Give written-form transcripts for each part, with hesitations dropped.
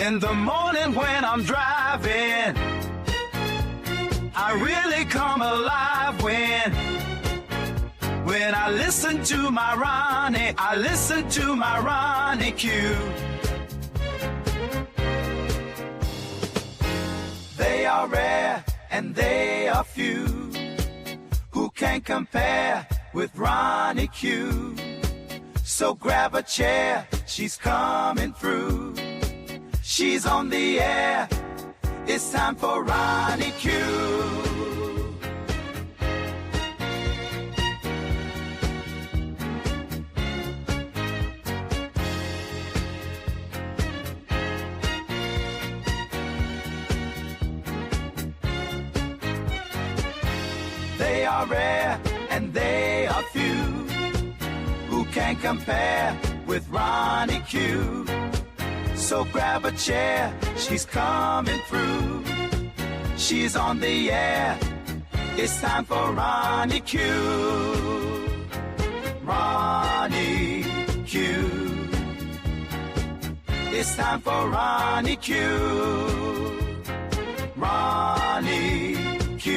In the morning when I'm driving, I really come alive when I listen to my Ronnie, I listen to my RonyiQ. They are rare and they are few who can compare with RonyiQ. So grab a chair, she's coming through. She's on the air, it's time for RonyiQ. They are rare and they are few who can compare with RonyiQ. So grab a chair, she's coming through. She's on the air, it's time for RonyiQ. RonyiQ. It's time for RonyiQ. RonyiQ.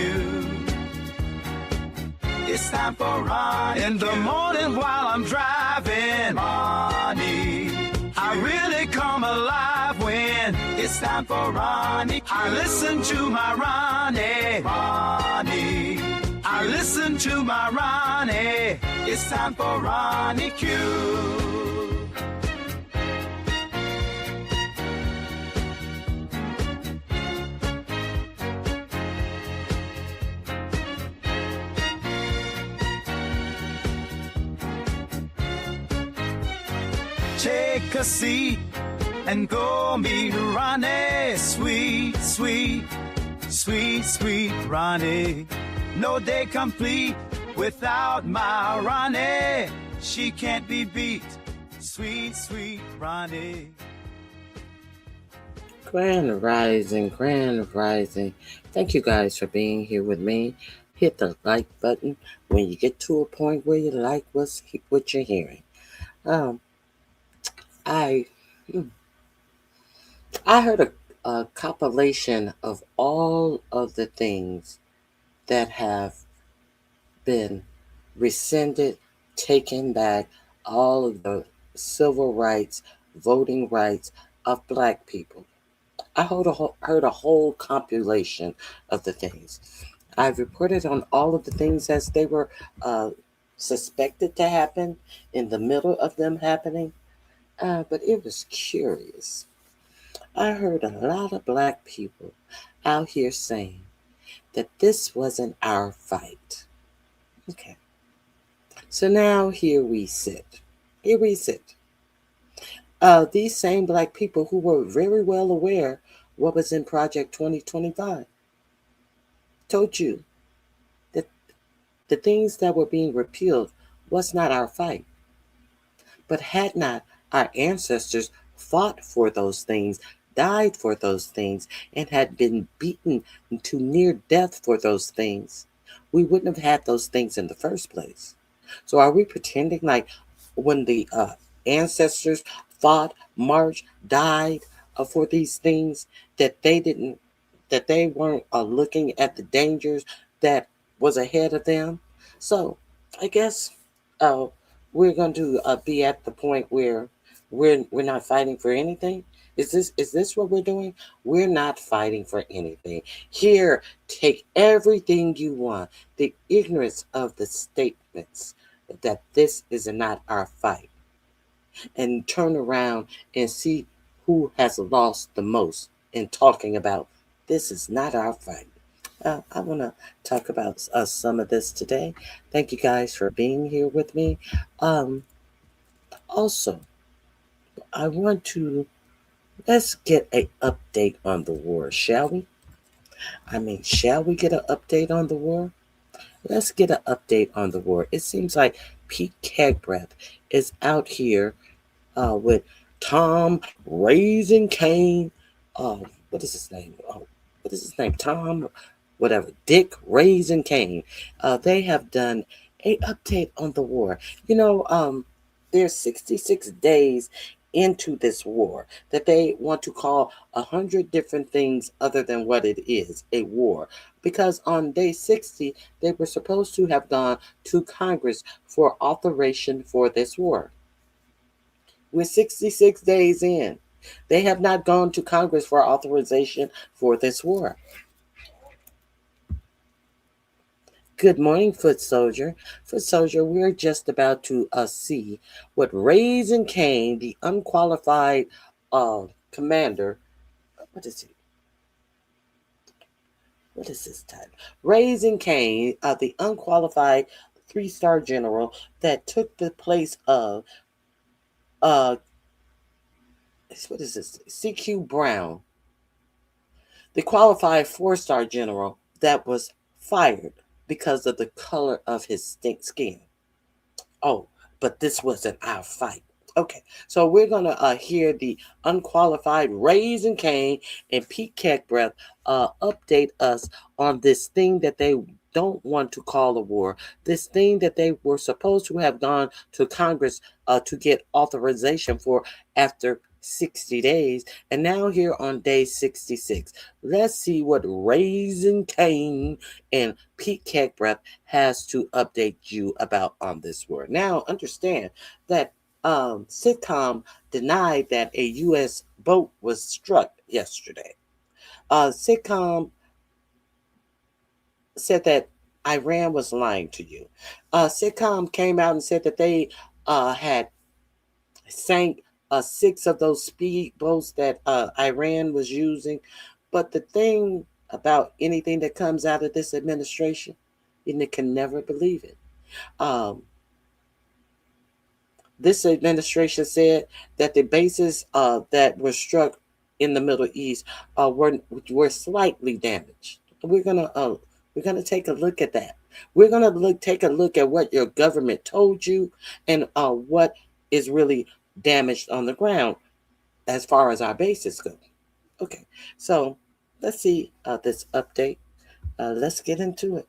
It's time for RonyiQ. In the morning while I'm driving, Ronnie, I really come alive when it's time for RonyiQ. I listen to my Ronnie. I listen to my Ronnie. It's time for RonyiQ. Take a seat and go meet Ronnie. Sweet, sweet, sweet, sweet Ronnie. No day complete without my Ronnie. She can't be beat. Sweet, sweet Ronnie. Grand rising, grand rising. Thank you guys for being here with me. Hit the like button when you get to a point where you like what you're hearing. I heard a compilation of all of the things that have been rescinded, taken back, all of the civil rights, voting rights of Black people. I heard a whole compilation of the things. I've reported on all of the things as they were suspected to happen, in the middle of them happening. But it was curious. I heard a lot of Black people out here saying that this wasn't our fight. Okay. So now here we sit. These same Black people who were very well aware what was in Project 2025 told you that the things that were being repealed was not our fight. But had not our ancestors fought for those things, died for those things, and had been beaten to near death for those things, we wouldn't have had those things in the first place. So are we pretending like when the ancestors fought, marched, died for these things, that they weren't looking at the dangers that was ahead of them? So I guess we're going to be at the point where we're not fighting for anything. Is this what we're doing? We're not fighting for anything. Here, take everything you want. The ignorance of the statements that this is not our fight, and turn around and see who has lost the most in talking about this is not our fight. I want to talk about some of this today. Thank you guys for being here with me. Also, I want to, let's get an update on the war, shall we? Shall we get an update on the war? Let's get an update on the war. It seems like Pete Kegbreath is out here with Tom Raising Cain. What is his name? Tom, whatever. Dick Raising Cain. They have done an update on the war. There's 66 days into this war, that they want to call 100 different things other than what it is, a war. Because on day 60, they were supposed to have gone to Congress for authorization for this war. We're 66 days in. They have not gone to Congress for authorization for this war. Good morning, Foot Soldier. Foot Soldier, we're just about to see what Raising Cane, the unqualified commander, what is he? What is his title? Raising Cane, the unqualified 3-star general that took the place of what is this? C.Q. Brown, the qualified 4-star general that was fired because of the color of his stink skin. Oh, but this wasn't our fight. Okay, so we're going to hear the unqualified Raising Cane and Pete Keckbreath update us on this thing that they don't want to call a war, this thing that they were supposed to have gone to Congress to get authorization for after 60 days, and now here on day 66. Let's see what Raising Cane and Pete Keckbreath has to update you about on this war. Now, understand that Sitcom denied that a U.S. boat was struck yesterday. Sitcom said that Iran was lying to you. Sitcom came out and said that they had sank 6 of those speedboats that Iran was using. But the thing about anything that comes out of this administration, you can never believe it. This administration said that the bases that were struck in the Middle East were slightly damaged. We're gonna take a look at that. We're gonna take a look at what your government told you and what is really damaged on the ground as far as our bases go. Okay, so let's see this update. Let's get into it.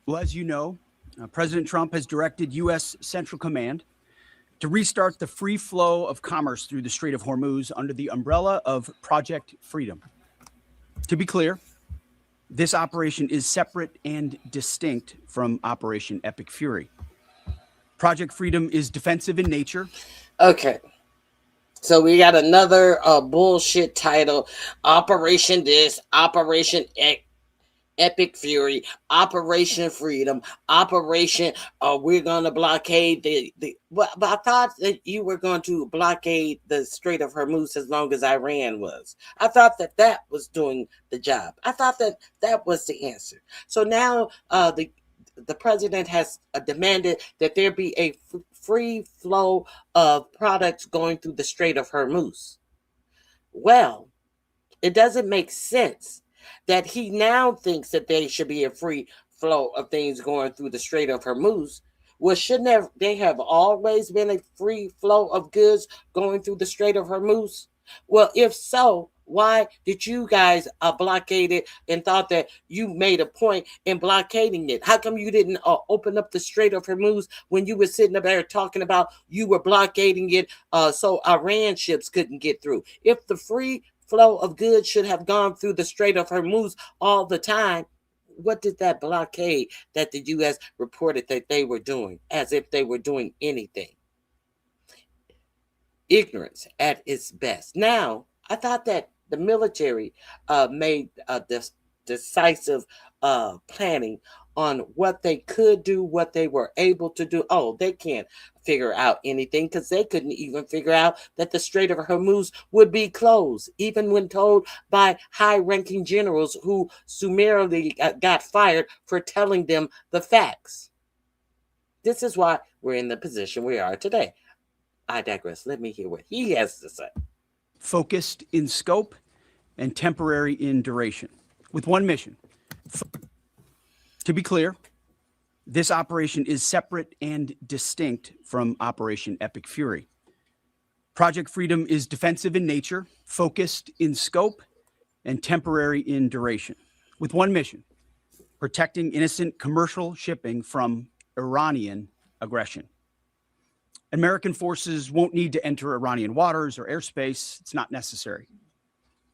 Well, as you know, President Trump has directed U.S. Central Command to restart the free flow of commerce through the Strait of Hormuz under the umbrella of Project Freedom. To be clear, this operation is separate and distinct from Operation Epic Fury. Project Freedom is defensive in nature. Okay. So we got another bullshit title. Operation this, Operation Epic Fury, Operation Freedom, Operation we're going to blockade the but I thought that you were going to blockade the Strait of Hormuz as long as Iran was. I thought that was doing the job. I thought that was the answer. So now the president has demanded that there be a free flow of products going through the Strait of Hormuz. Well, it doesn't make sense that he now thinks that there should be a free flow of things going through the Strait of Hormuz. Well, shouldn't they have always been a free flow of goods going through the Strait of Hormuz? Well, if so, why did you guys blockade it and thought that you made a point in blockading it? How come you didn't open up the Strait of Hormuz when you were sitting up there talking about you were blockading it so Iran ships couldn't get through? If the free flow of goods should have gone through the Strait of Hormuz all the time, what did that blockade that the U.S. reported that they were doing, as if they were doing anything? Ignorance at its best. Now, I thought that the military made this decisive planning on what they could do, what they were able to do. Oh, they can't figure out anything because they couldn't even figure out that the Strait of Hormuz would be closed, even when told by high-ranking generals who summarily got fired for telling them the facts. This is why we're in the position we are today. I digress. Let me hear what he has to say. Focused in scope and temporary in duration, with one mission. To be clear, this operation is separate and distinct from Operation Epic Fury. Project Freedom is defensive in nature, focused in scope, and temporary in duration, with one mission: protecting innocent commercial shipping from Iranian aggression. American forces won't need to enter Iranian waters or airspace. It's not necessary.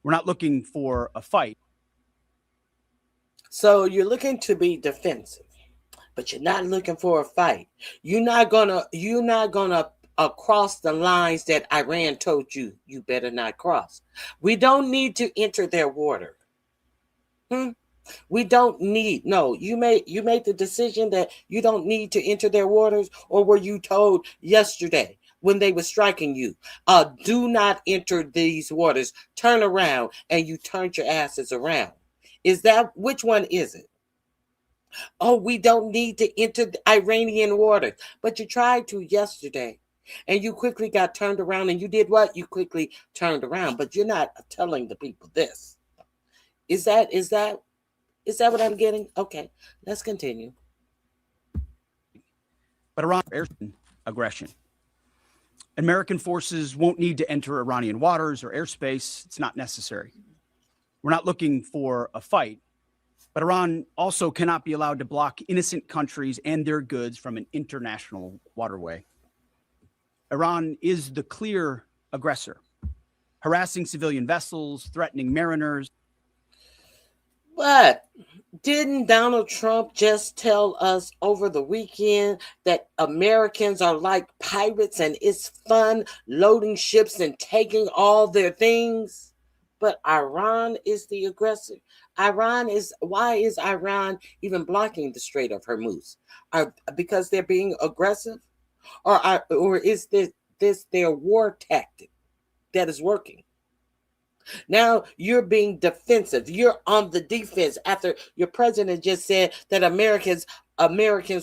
We're not looking for a fight. So you're looking to be defensive, but you're not looking for a fight. You're not gonna cross the lines that Iran told you better not cross. We don't need to enter their water. We don't need. No, you made the decision that you don't need to enter their waters, or were you told yesterday when they were striking you, do not enter these waters, turn around, and you turned your asses around? Is that, which one is it? Oh, we don't need to enter the Iranian waters, but you tried to yesterday, and you quickly got turned around, and you did what? You quickly turned around, but you're not telling the people this. Is that what I'm getting? Okay, let's continue. But Iran aggression. American forces won't need to enter Iranian waters or airspace. It's not necessary. We're not looking for a fight, but Iran also cannot be allowed to block innocent countries and their goods from an international waterway. Iran is the clear aggressor, harassing civilian vessels, threatening mariners. But didn't Donald Trump just tell us over the weekend that Americans are like pirates and it's fun loading ships and taking all their things? But Iran is the aggressor. Why is Iran even blocking the Strait of Hormuz? Because they're being aggressive? Or is this their war tactic that is working? Now you're being defensive. You're on the defense after your president just said that Americans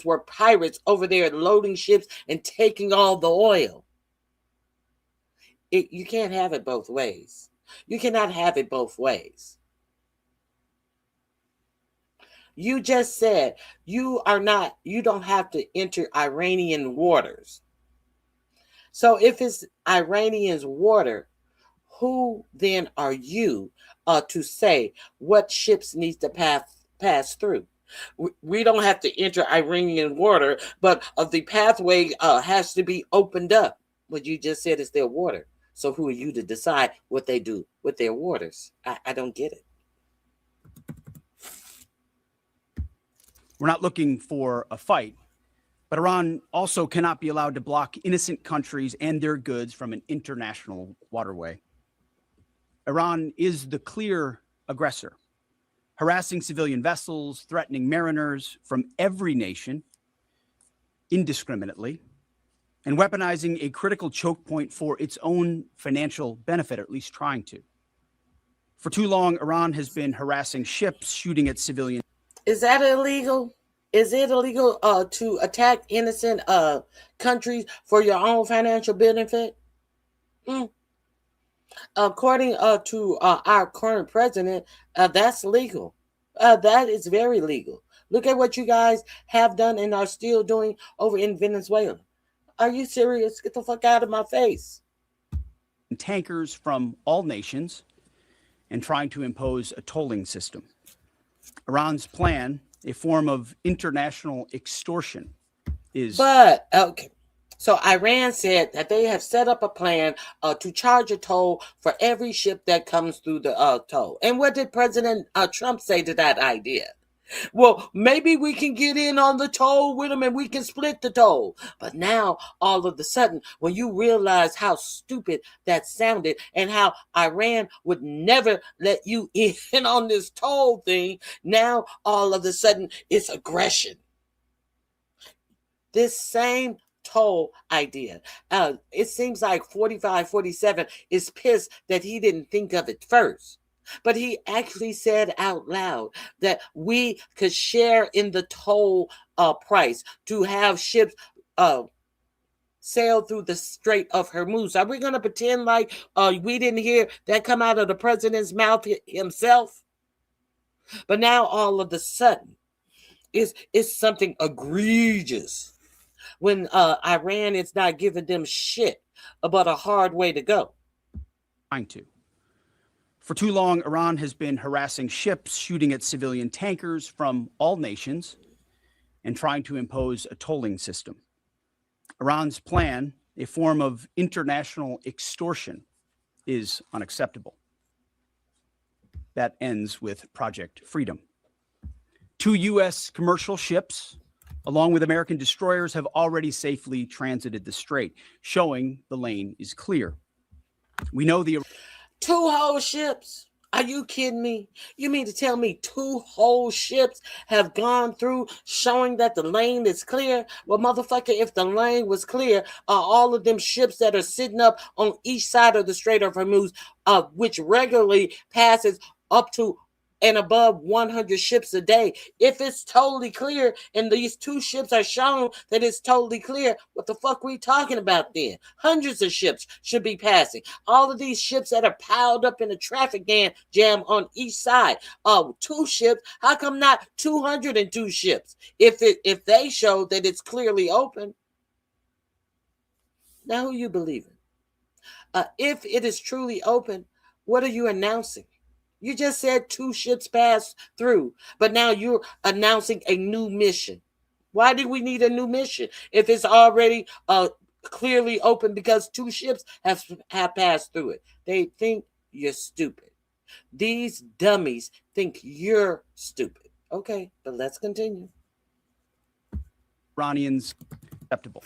were pirates over there loading ships and taking all the oil. You can't have it both ways. You cannot have it both ways. You just said you don't have to enter Iranian waters. So if it's Iranian's water, who then are you to say what ships need to pass through? We don't have to enter Iranian water, but the pathway has to be opened up. What you just said is their water. So who are you to decide what they do with their waters? I don't get it. We're not looking for a fight, but Iran also cannot be allowed to block innocent countries and their goods from an international waterway. Iran is the clear aggressor, harassing civilian vessels, threatening mariners from every nation indiscriminately, and weaponizing a critical choke point for its own financial benefit, or at least trying to. For too long, Iran has been harassing ships, shooting at civilians. Is that illegal? Is it illegal to attack innocent countries for your own financial benefit? According to our current president, that's legal. That is very legal. Look at what you guys have done and are still doing over in Venezuela. Are you serious? Get the fuck out of my face. Tankers from all nations and trying to impose a tolling system. Iran's plan, a form of international extortion, is... But, okay. So Iran said that they have set up a plan to charge a toll for every ship that comes through the toll. And what did President Trump say to that idea? Well, maybe we can get in on the toll with them and we can split the toll. But now, all of a sudden, when you realize how stupid that sounded and how Iran would never let you in on this toll thing, now all of a sudden it's aggression. This same toll idea. It seems like 4547 is pissed that he didn't think of it first. But he actually said out loud that we could share in the toll price to have ships sail through the Strait of Hormuz. Are we going to pretend like we didn't hear that come out of the president's mouth himself? But now all of a sudden, it's something egregious when Iran is not giving them shit about a hard way to go. Trying to. For too long, Iran has been harassing ships, shooting at civilian tankers from all nations, and trying to impose a tolling system. Iran's plan, a form of international extortion, is unacceptable. That ends with Project Freedom. 2 U.S. commercial ships, along with American destroyers, have already safely transited the strait, showing the lane is clear. We know the 2 whole ships. Are you kidding me? You mean to tell me 2 whole ships have gone through showing that the lane is clear? Well, motherfucker, if the lane was clear, all of them ships that are sitting up on each side of the Strait of Hormuz, which regularly passes up to and above 100 ships a day. If it's totally clear and these 2 ships are shown that it's totally clear, what the fuck we talking about then? Hundreds of ships should be passing. All of these ships that are piled up in a traffic jam on each side. 2 ships, how come not 202 ships? If they show that it's clearly open. Now who you believing? If it is truly open, what are you announcing? You just said 2 ships passed through, but now you're announcing a new mission. Why do we need a new mission if it's already clearly open because 2 ships have passed through it? They think you're stupid. These dummies think you're stupid. Okay, but let's continue. Iranians acceptable.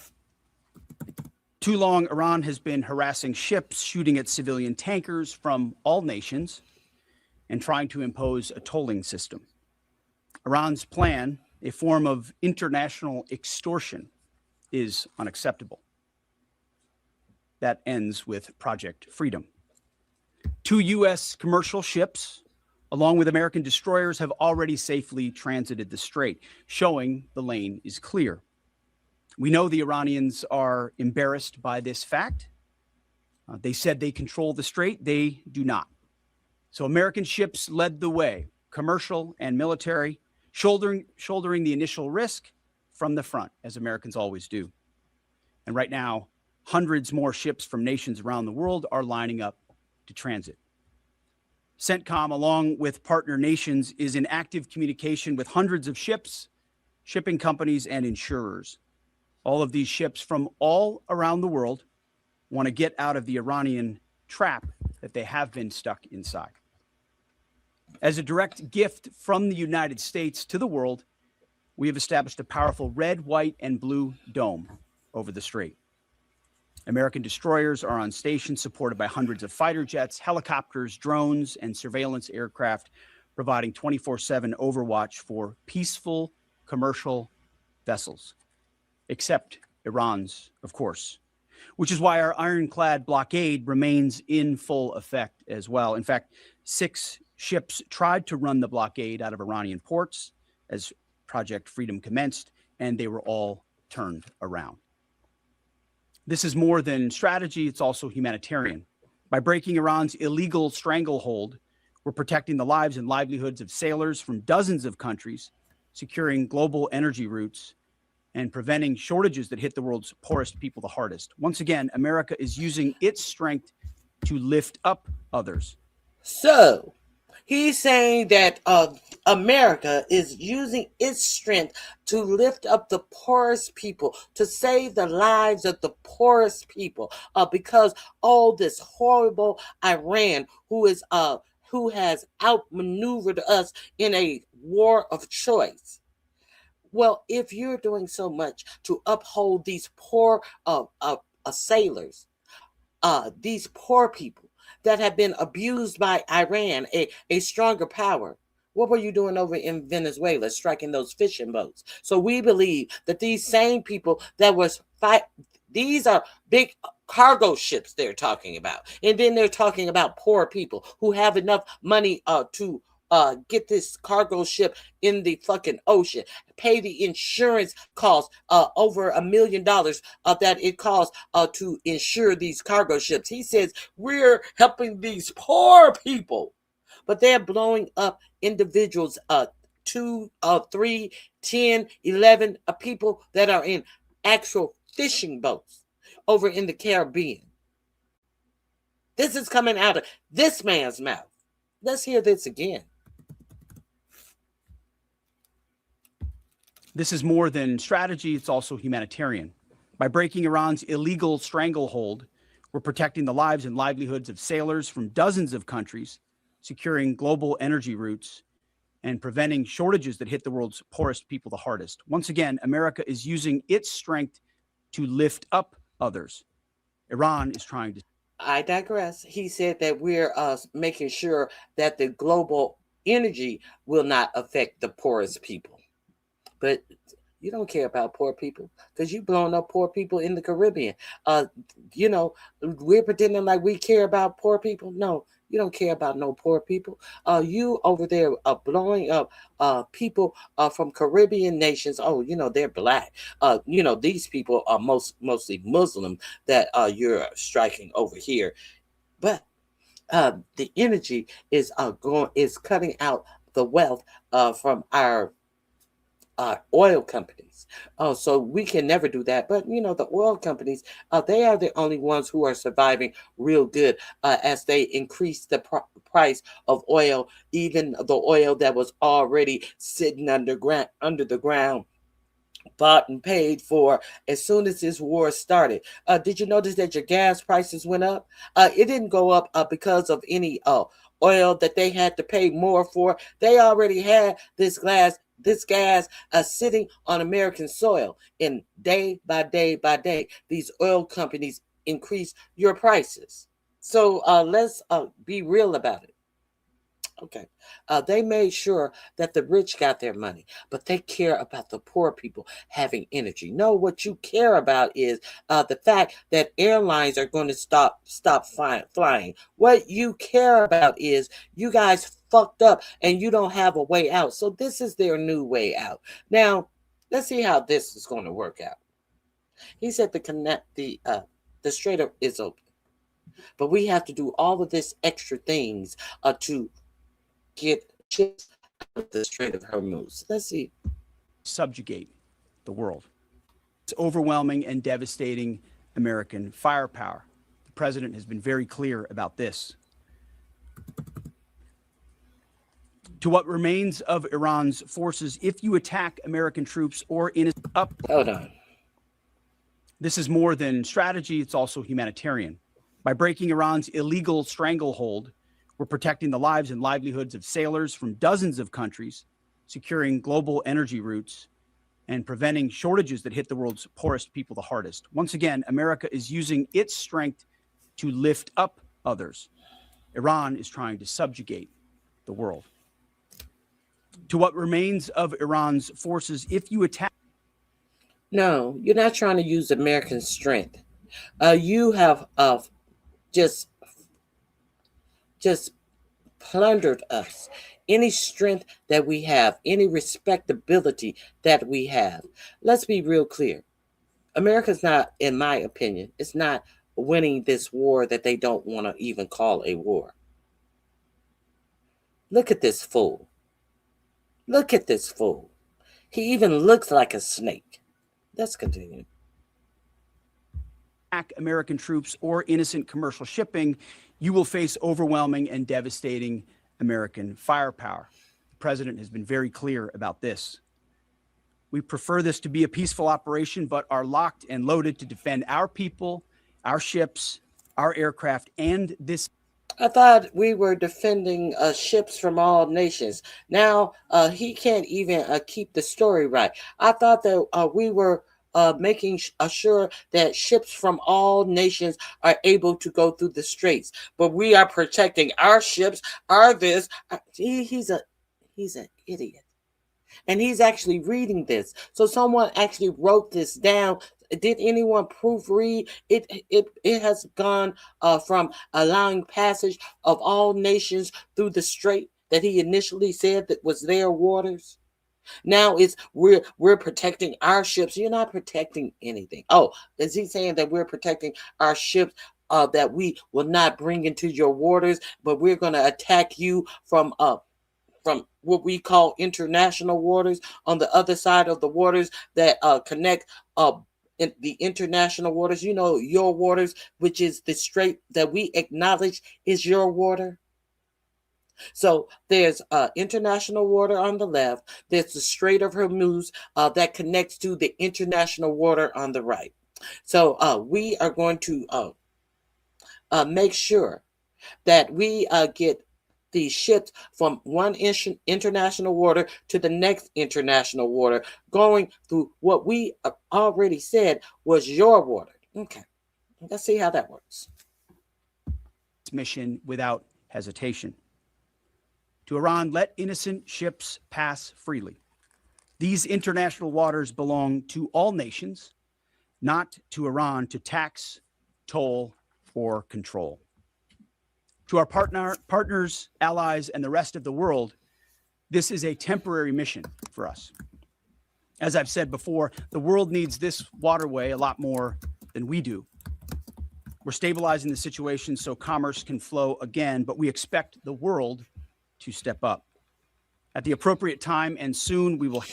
Too long, Iran has been harassing ships, shooting at civilian tankers from all nations, and trying to impose a tolling system. Iran's plan, a form of international extortion, is unacceptable. That ends with Project Freedom. 2 U.S. commercial ships, along with American destroyers, have already safely transited the strait, showing the lane is clear. We know the Iranians are embarrassed by this fact. They said they control the strait. They do not. So American ships led the way, commercial and military, shouldering the initial risk from the front, as Americans always do. And right now, hundreds more ships from nations around the world are lining up to transit. CENTCOM, along with partner nations, is in active communication with hundreds of ships, shipping companies, and insurers. All of these ships from all around the world want to get out of the Iranian trap that they have been stuck inside. As a direct gift from the United States to the world, we have established a powerful red, white, and blue dome over the strait. American destroyers are on station, supported by hundreds of fighter jets, helicopters, drones, and surveillance aircraft, providing 24/7 overwatch for peaceful commercial vessels, except Iran's, of course, which is why our ironclad blockade remains in full effect as well. In fact, 6 ships tried to run the blockade out of Iranian ports as Project Freedom commenced, and they were all turned around. This is more than strategy, it's also humanitarian. By breaking Iran's illegal stranglehold, we're protecting the lives and livelihoods of sailors from dozens of countries, securing global energy routes, and preventing shortages that hit the world's poorest people the hardest. Once again, America is using its strength to lift up others. So, he's saying that America is using its strength to lift up the poorest people, to save the lives of the poorest people, because all this horrible Iran, who has outmaneuvered us in a war of choice. Well, if you're doing so much to uphold these poor sailors, these poor people that have been abused by Iran, a stronger power, what were you doing over in Venezuela, striking those fishing boats? So we believe that these same people that was these are big cargo ships they're talking about. And then they're talking about poor people who have enough money to get this cargo ship in the fucking ocean, pay the insurance costs over $1 million that it costs to insure these cargo ships. He says we're helping these poor people, but they're blowing up individuals, 2, 3, 10, 11 people that are in actual fishing boats over in the Caribbean. This is coming out of this man's mouth. Let's hear this again. This is more than strategy, it's also humanitarian. By breaking Iran's illegal stranglehold, we're protecting the lives and livelihoods of sailors from dozens of countries, securing global energy routes, and preventing shortages that hit the world's poorest people the hardest. Once again, America is using its strength to lift up others. Iran is trying to... I digress. He said that we're making sure that the global energy will not affect the poorest people. But you don't care about poor people because you've blown up poor people in the Caribbean. We're pretending like we care about poor people. No, you don't care about no poor people. You over there blowing up people from Caribbean nations. Oh, they're black. These people are mostly Muslim that you're striking over here. But the energy is cutting out the wealth from our oil companies. So we can never do that. But, the oil companies, they are the only ones who are surviving real good as they increase the price of oil, even the oil that was already sitting under the ground, bought and paid for as soon as this war started. Did you notice that your gas prices went up? It didn't go up because of any oil that they had to pay more for. They already had this gas sitting on American soil, and day by day by day, these oil companies increase your prices. So let's be real about it. Okay. They made sure that the rich got their money, but they care about the poor people having energy. No, what you care about is the fact that airlines are going to stop flying. What you care about is you guys fucked up and you don't have a way out. So this is their new way out. Now, let's see how this is going to work out. He said the Strait is open, but we have to do all of this extra things to get ships out of the Strait of Hormuz. Let's see. Subjugate the world. It's overwhelming and devastating American firepower. The president has been very clear about this. To what remains of Iran's forces if you attack American troops or Hold on. This is more than strategy, it's also humanitarian. By breaking Iran's illegal stranglehold, we're protecting the lives and livelihoods of sailors from dozens of countries, securing global energy routes, and preventing shortages that hit the world's poorest people the hardest. Once again, America is using its strength to lift up others. Iran is trying to subjugate the world. To what remains of Iran's forces if you attack... No, you're not trying to use American strength. You have just plundered us. Any strength that we have, any respectability that we have. Let's be real clear. America's not, in my opinion, it's not winning this war that they don't want to even call a war. Look at this fool. Look at this fool. He even looks like a snake. Let's continue. American troops or innocent commercial shipping, you will face overwhelming and devastating American firepower. The president has been very clear about this. We prefer this to be a peaceful operation, but are locked and loaded to defend our people, our ships, our aircraft, and this. I thought we were defending ships from all nations. Now he can't even keep the story right. I thought that we were making sure that ships from all nations are able to go through the straits, but we are protecting our ships. Are this? He's an idiot, and he's actually reading this. So someone actually wrote this down. Did anyone proofread it? It has gone from allowing passage of all nations through the strait that he initially said that was their waters. Now it's we're protecting our ships. You're not protecting anything. Oh, is he saying that we're protecting our ships? That we will not bring into your waters, but we're going to attack you from what we call international waters, on the other side of the waters that connect in the international waters, your waters, which is the strait that we acknowledge is your water. So there's international water on the left. There's the Strait of Hormuz that connects to the international water on the right. So we are going to make sure that we get these ships from one international water to the next international water, going through what we already said was your water. Okay, let's see how that works. Mission without hesitation. To Iran, let innocent ships pass freely. These international waters belong to all nations, not to Iran to tax, toll, or control. To our partners, allies, and the rest of the world, this is a temporary mission for us. As I've said before, the world needs this waterway a lot more than we do. We're stabilizing the situation so commerce can flow again, but we expect the world to step up. At the appropriate time and soon, we will...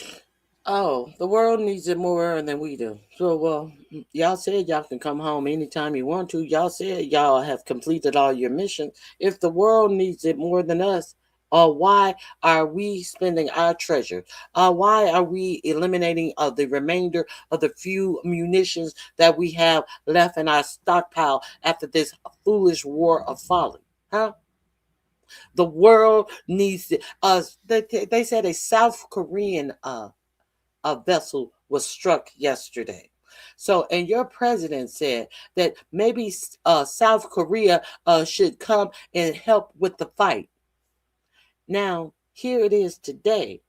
Oh, the world needs it more than we do. So, y'all said y'all can come home anytime you want to. Y'all said y'all have completed all your missions. If the world needs it more than us, why are we spending our treasure? Why are we eliminating the remainder of the few munitions that we have left in our stockpile after this foolish war of folly? Huh? The world needs it. They said a South Korean a vessel was struck yesterday. So, and your president said that maybe South Korea should come and help with the fight. Now, here it is today.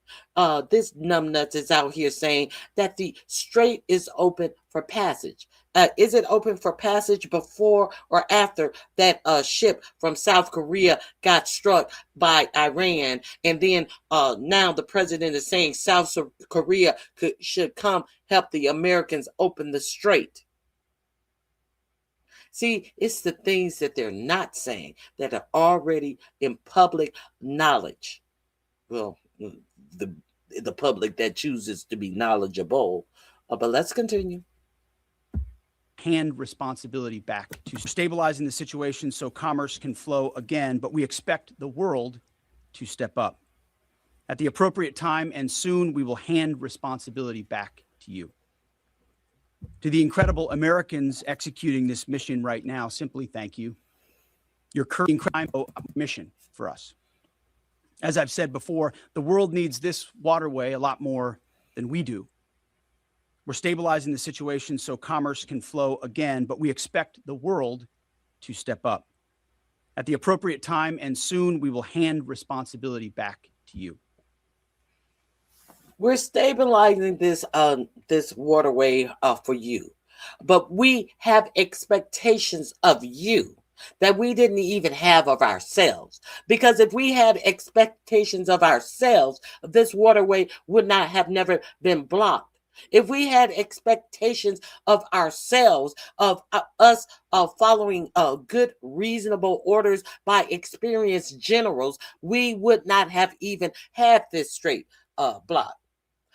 This numbnuts is out here saying that the strait is open for passage. Is it open for passage before or after that ship from South Korea got struck by Iran? And then now the president is saying South Korea should come help the Americans open the strait. See, it's the things that they're not saying that are already in public knowledge. Well, the public that chooses to be knowledgeable. But let's continue. Hand responsibility back to stabilizing the situation so commerce can flow again, but we expect the world to step up. At the appropriate time and soon, we will hand responsibility back to you. To the incredible Americans executing this mission right now, simply thank you. Your current crime mission for us. As I've said before, the world needs this waterway a lot more than we do. We're stabilizing the situation so commerce can flow again, but we expect the world to step up. At the appropriate time and soon, we will hand responsibility back to you. We're stabilizing this waterway for you, but we have expectations of you that we didn't even have of ourselves. Because if we had expectations of ourselves, this waterway would not have never been blocked. If we had expectations of ourselves, of us following good, reasonable orders by experienced generals, we would not have even had this strait blocked.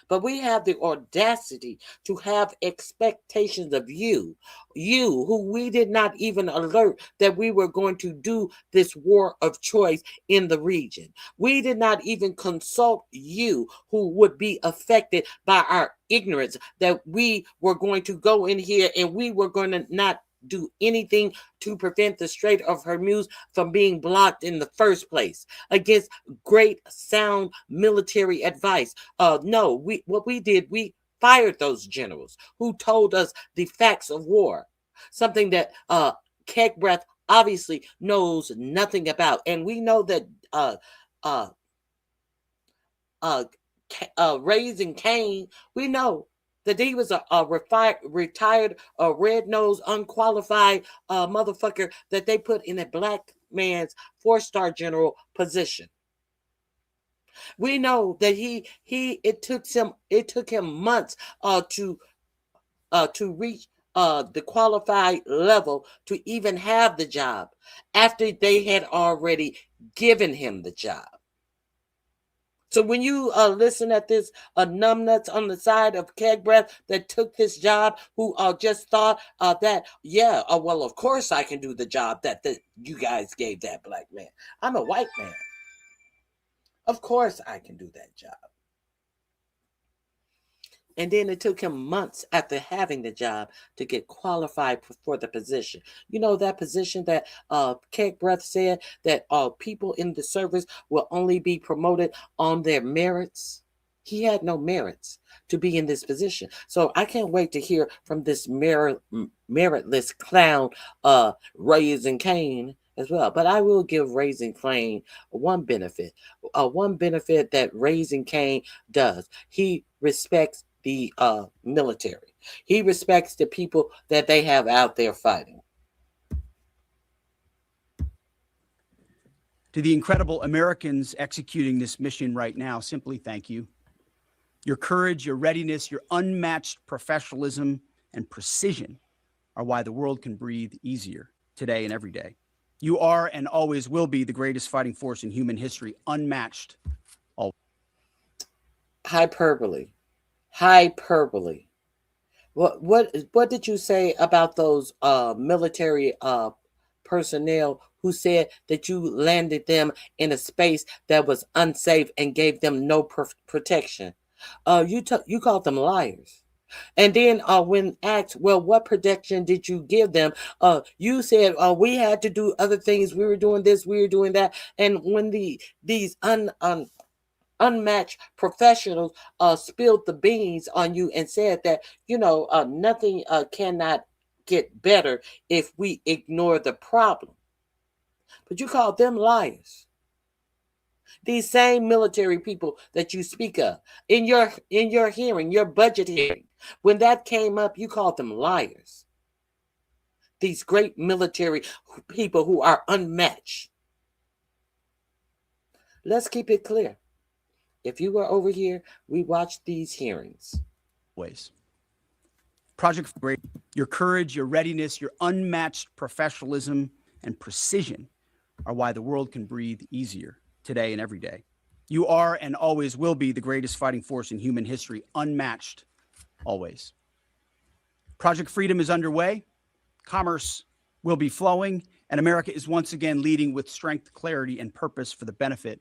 But we have the audacity to have expectations of you who we did not even alert that we were going to do this war of choice in the region. We did not even consult you who would be affected by our ignorance that we were going to go in here and we were going to not do anything to prevent the Strait of Hormuz from being blocked in the first place, against great sound military advice. No, what we did, we fired those generals who told us the facts of war, something that Keg Breath obviously knows nothing about. And we know that Raising Cain, we know that he was a retired, red-nosed, unqualified motherfucker that they put in a black man's 4-star general position. We know that it took him months to reach the qualified level to even have the job after they had already given him the job. So when you listen at this numbnuts on the side of Keg Breath that took this job, who just thought that, well, of course I can do the job that you guys gave that black man. I'm a white man. Of course I can do that job. And then it took him months after having the job to get qualified for the position. You know, that position that Keg Breath said that people in the service will only be promoted on their merits. He had no merits to be in this position. So I can't wait to hear from this meritless clown, Raising Cain, as well. But I will give Raising Cain one benefit. One benefit that Raising Cain does. He respects the military. He respects the people that they have out there fighting. To the incredible Americans executing this mission right now, simply thank you. Your courage, your readiness, your unmatched professionalism and precision are why the world can breathe easier today and every day. You are and always will be the greatest fighting force in human history, unmatched. Hyperbole. What did you say about those military personnel who said that you landed them in a space that was unsafe and gave them no protection? You called them liars. And then when asked, well, what protection did you give them? You said, we had to do other things. We were doing this, we were doing that. And when these unmatched professionals spilled the beans on you and said that, nothing cannot get better if we ignore the problem. But you called them liars. These same military people that you speak of in your hearing, your budget hearing, when that came up, you called them liars. These great military people who are unmatched. Let's keep it clear. If you were over here, we watched these hearings. Project Great, your courage, your readiness, your unmatched professionalism and precision are why the world can breathe easier today and every day. You are and always will be the greatest fighting force in human history, unmatched always. Project Freedom is underway. Commerce will be flowing, and America is once again leading with strength, clarity, and purpose for the benefit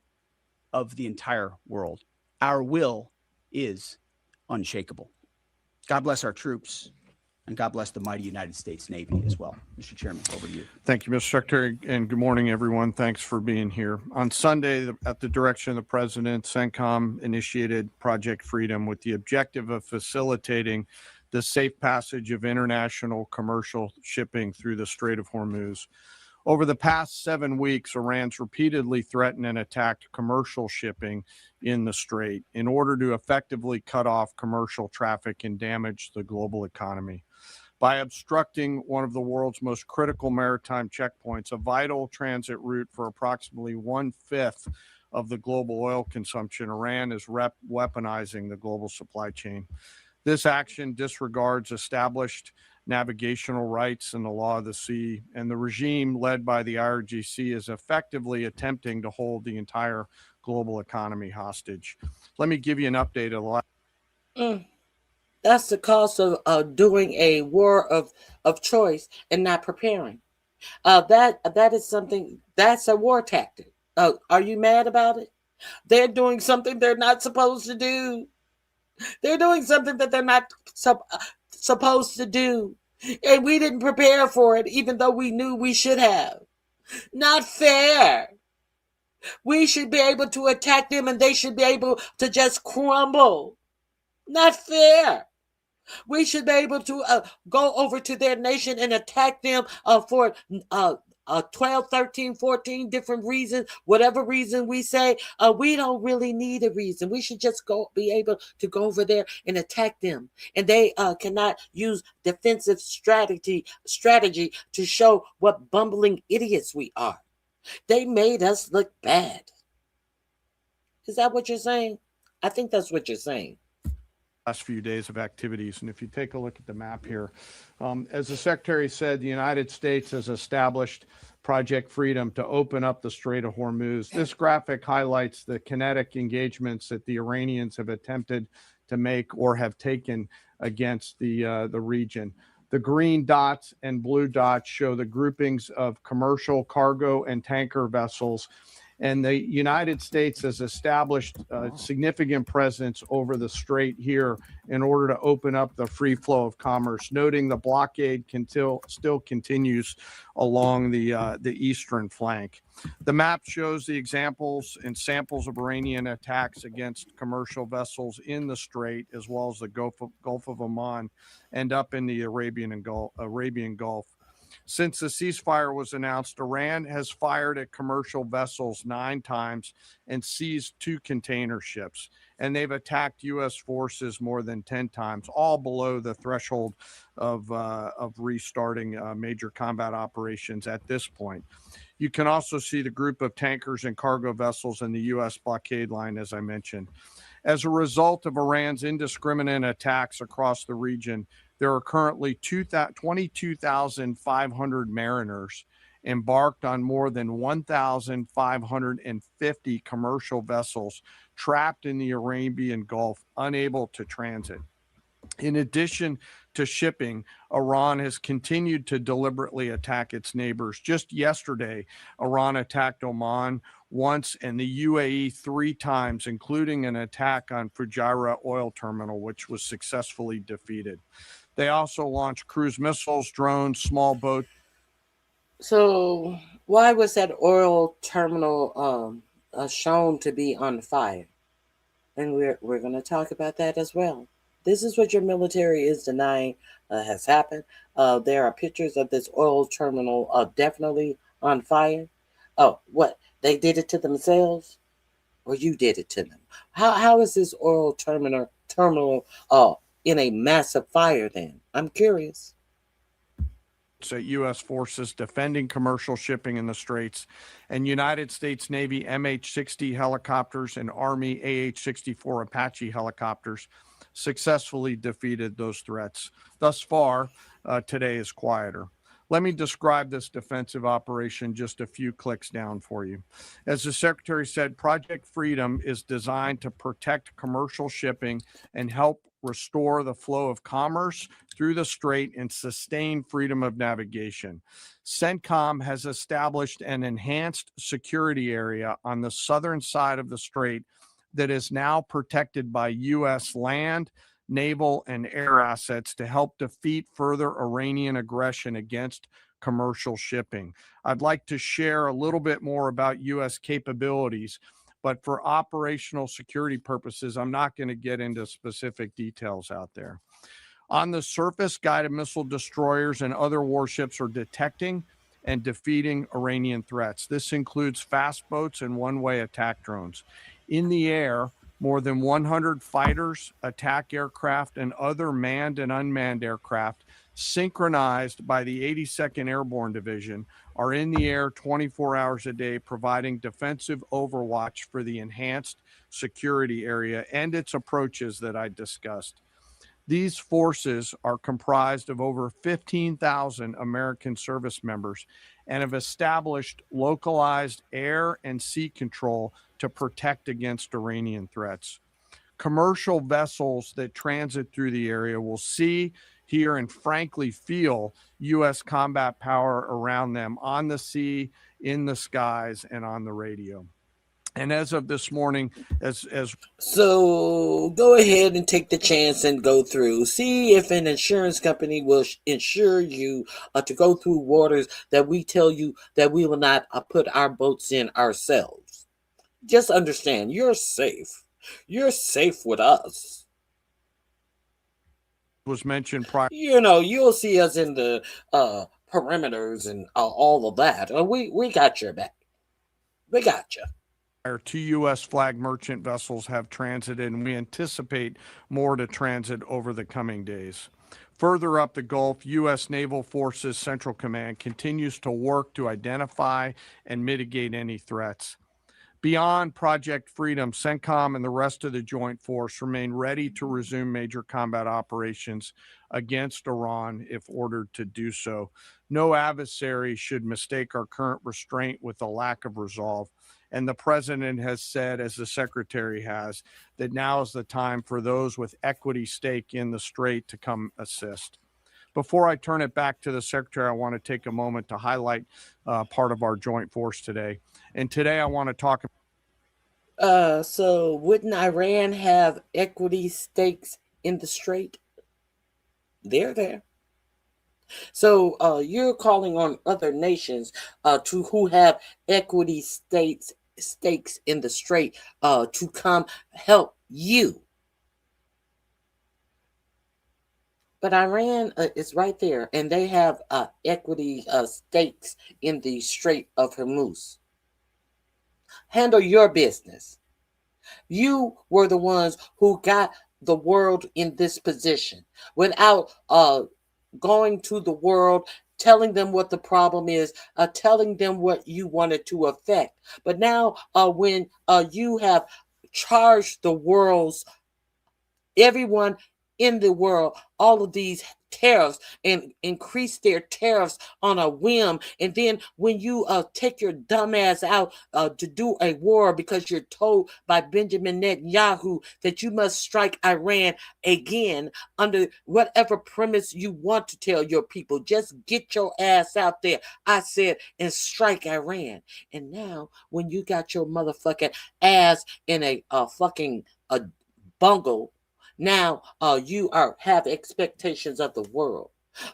of the entire world. Our will is unshakable. God bless our troops, and God bless the mighty United States Navy as well. Mr. Chairman, over to you. Thank you, Mr. Secretary, and good morning, everyone. Thanks for being here. On Sunday, at the direction of the President, CENTCOM initiated Project Freedom with the objective of facilitating the safe passage of international commercial shipping through the Strait of Hormuz. Over the past 7 weeks, Iran's repeatedly threatened and attacked commercial shipping in the Strait in order to effectively cut off commercial traffic and damage the global economy. By obstructing one of the world's most critical maritime checkpoints, a vital transit route for approximately 1/5 of the global oil consumption, Iran is weaponizing the global supply chain. This action disregards established navigational rights and the law of the sea, and the regime led by the IRGC is effectively attempting to hold the entire global economy hostage. Let me give you an update of the That's the cost of doing a war of choice and not preparing. That is something, that's a war tactic. Are you mad about it? They're doing something they're not supposed to do. They're doing something that they're not supposed to do. And we didn't prepare for it, even though we knew we should have. Not fair. We should be able to attack them and they should be able to just crumble. Not fair. We should be able to go over to their nation and attack them for 12, 13, 14 different reasons, whatever reason we say. We don't really need a reason. We should just be able to go over there and attack them. And they cannot use defensive strategy to show what bumbling idiots we are. They made us look bad. Is that what you're saying? I think that's what you're saying. Last few days of activities. And if you take a look at the map here, as the Secretary said, the United States has established Project Freedom to open up the Strait of Hormuz. This graphic highlights the kinetic engagements that the Iranians have attempted to make or have taken against the region. The green dots and blue dots show the groupings of commercial, cargo, and tanker vessels. And the United States has established a significant presence over the strait here in order to open up the free flow of commerce, noting the blockade still continues along the eastern flank. The map shows the examples and samples of Iranian attacks against commercial vessels in the strait, as well as the Gulf of Oman and up in the Arabian Gulf. Since the ceasefire was announced, Iran has fired at commercial vessels 9 times and seized 2 container ships. And they've attacked U.S. forces more than 10 times, all below the threshold of restarting major combat operations at this point. You can also see the group of tankers and cargo vessels in the U.S. blockade line, as I mentioned. As a result of Iran's indiscriminate attacks across the region, there are currently 22,500 mariners embarked on more than 1,550 commercial vessels trapped in the Arabian Gulf, unable to transit. In addition to shipping, Iran has continued to deliberately attack its neighbors. Just yesterday, Iran attacked Oman once and the UAE 3 times, including an attack on Fujairah oil terminal, which was successfully defeated. They also launched cruise missiles, drones, small boats. So why was that oil terminal shown to be on fire? And we're going to talk about that as well. This is what your military is denying has happened. There are pictures of this oil terminal definitely on fire. Oh, what? They did it to themselves? Or you did it to them? How is this oil terminal in a massive fire then? I'm curious. U.S. forces defending commercial shipping in the straits, and United States Navy MH-60 helicopters and Army AH-64 Apache helicopters successfully defeated those threats. Thus far, today is quieter. Let me describe this defensive operation just a few clicks down for you. As the Secretary said, Project Freedom is designed to protect commercial shipping and help restore the flow of commerce through the strait and sustain freedom of navigation. CENTCOM has established an enhanced security area on the southern side of the strait that is now protected by U.S. land, naval, and air assets to help defeat further Iranian aggression against commercial shipping. I'd like to share a little bit more about U.S. capabilities, but for operational security purposes, I'm not going to get into specific details out there. On the surface, guided missile destroyers and other warships are detecting and defeating Iranian threats. This includes fast boats and one-way attack drones. In the air, more than 100 fighters, attack aircraft, and other manned and unmanned aircraft synchronized by the 82nd Airborne Division are in the air 24 hours a day, providing defensive overwatch for the enhanced security area and its approaches that I discussed. These forces are comprised of over 15,000 American service members and have established localized air and sea control to protect against Iranian threats. Commercial vessels that transit through the area will see, hear, and frankly feel U.S. combat power around them on the sea, in the skies, and on the radio. And as of this morning, as So go ahead and take the chance and go through. See if an insurance company will insure you to go through waters that we tell you that we will not put our boats in ourselves. Just understand, you're safe. You're safe with us. was mentioned prior. You'll see us in the perimeters and all of that. We got your back. We got you. 2 U.S. flag merchant vessels have transited, and we anticipate more to transit over the coming days. Further up the Gulf, U.S. Naval Forces Central Command continues to work to identify and mitigate any threats. Beyond Project Freedom, CENTCOM and the rest of the Joint Force remain ready to resume major combat operations against Iran if ordered to do so. No adversary should mistake our current restraint with a lack of resolve. And the president has said, as the secretary has, that now is the time for those with equity stake in the strait to come assist. Before I turn it back to the secretary, I want to take a moment to highlight part of our joint force today. And today I want to talk about. So wouldn't Iran have equity stakes in the strait? They're there. So you're calling on other nations to who have equity stakes in the strait to come help you. But Iran is right there, and they have equity stakes in the Strait of Hormuz. Handle your business. You were the ones who got the world in this position without going to the world, telling them what the problem is, telling them what you wanted to affect. But now when you have charged the world's, everyone in the world, all of these tariffs and increase their tariffs on a whim, and then when you take your dumb ass out to do a war because you're told by Benjamin Netanyahu that you must strike Iran again under whatever premise you want to tell your people, just get your ass out there, I said, and strike Iran. And now when you got your motherfucking ass in a fucking bungle, now you have expectations of the world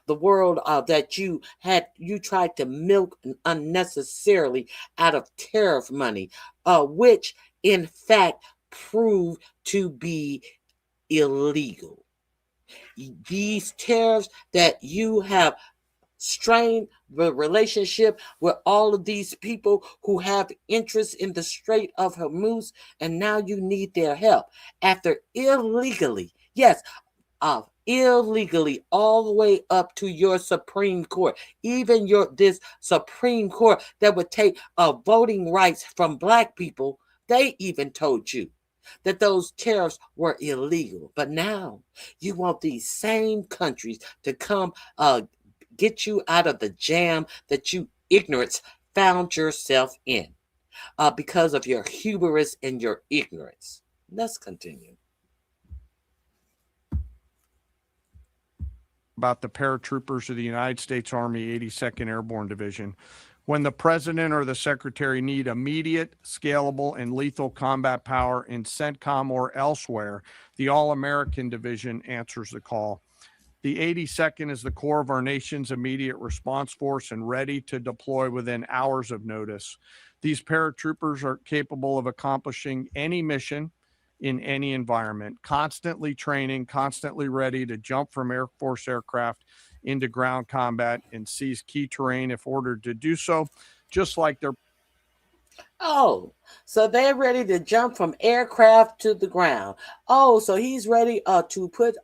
that you tried to milk unnecessarily out of tariff money, which in fact proved to be illegal. These tariffs that you have strained the relationship with all of these people who have interest in the Strait of Hormuz, and now you need their help after illegally, yes, illegally all the way up to your Supreme Court, even this Supreme Court that would take voting rights from Black people. They even told you that those tariffs were illegal. But now you want these same countries to come get you out of the jam that you ignorance found yourself in because of your hubris and your ignorance. Let's continue. About the paratroopers of the United States Army 82nd Airborne Division. When the president or the secretary need immediate, scalable, and lethal combat power in CENTCOM or elsewhere, the All-American Division answers the call. The 82nd is the core of our nation's immediate response force and ready to deploy within hours of notice. These paratroopers are capable of accomplishing any mission in any environment, constantly training, constantly ready to jump from Air Force aircraft into ground combat and seize key terrain if ordered to do so, just like they're... Oh, so they're ready to jump from aircraft to the ground. Oh, so he's ready to put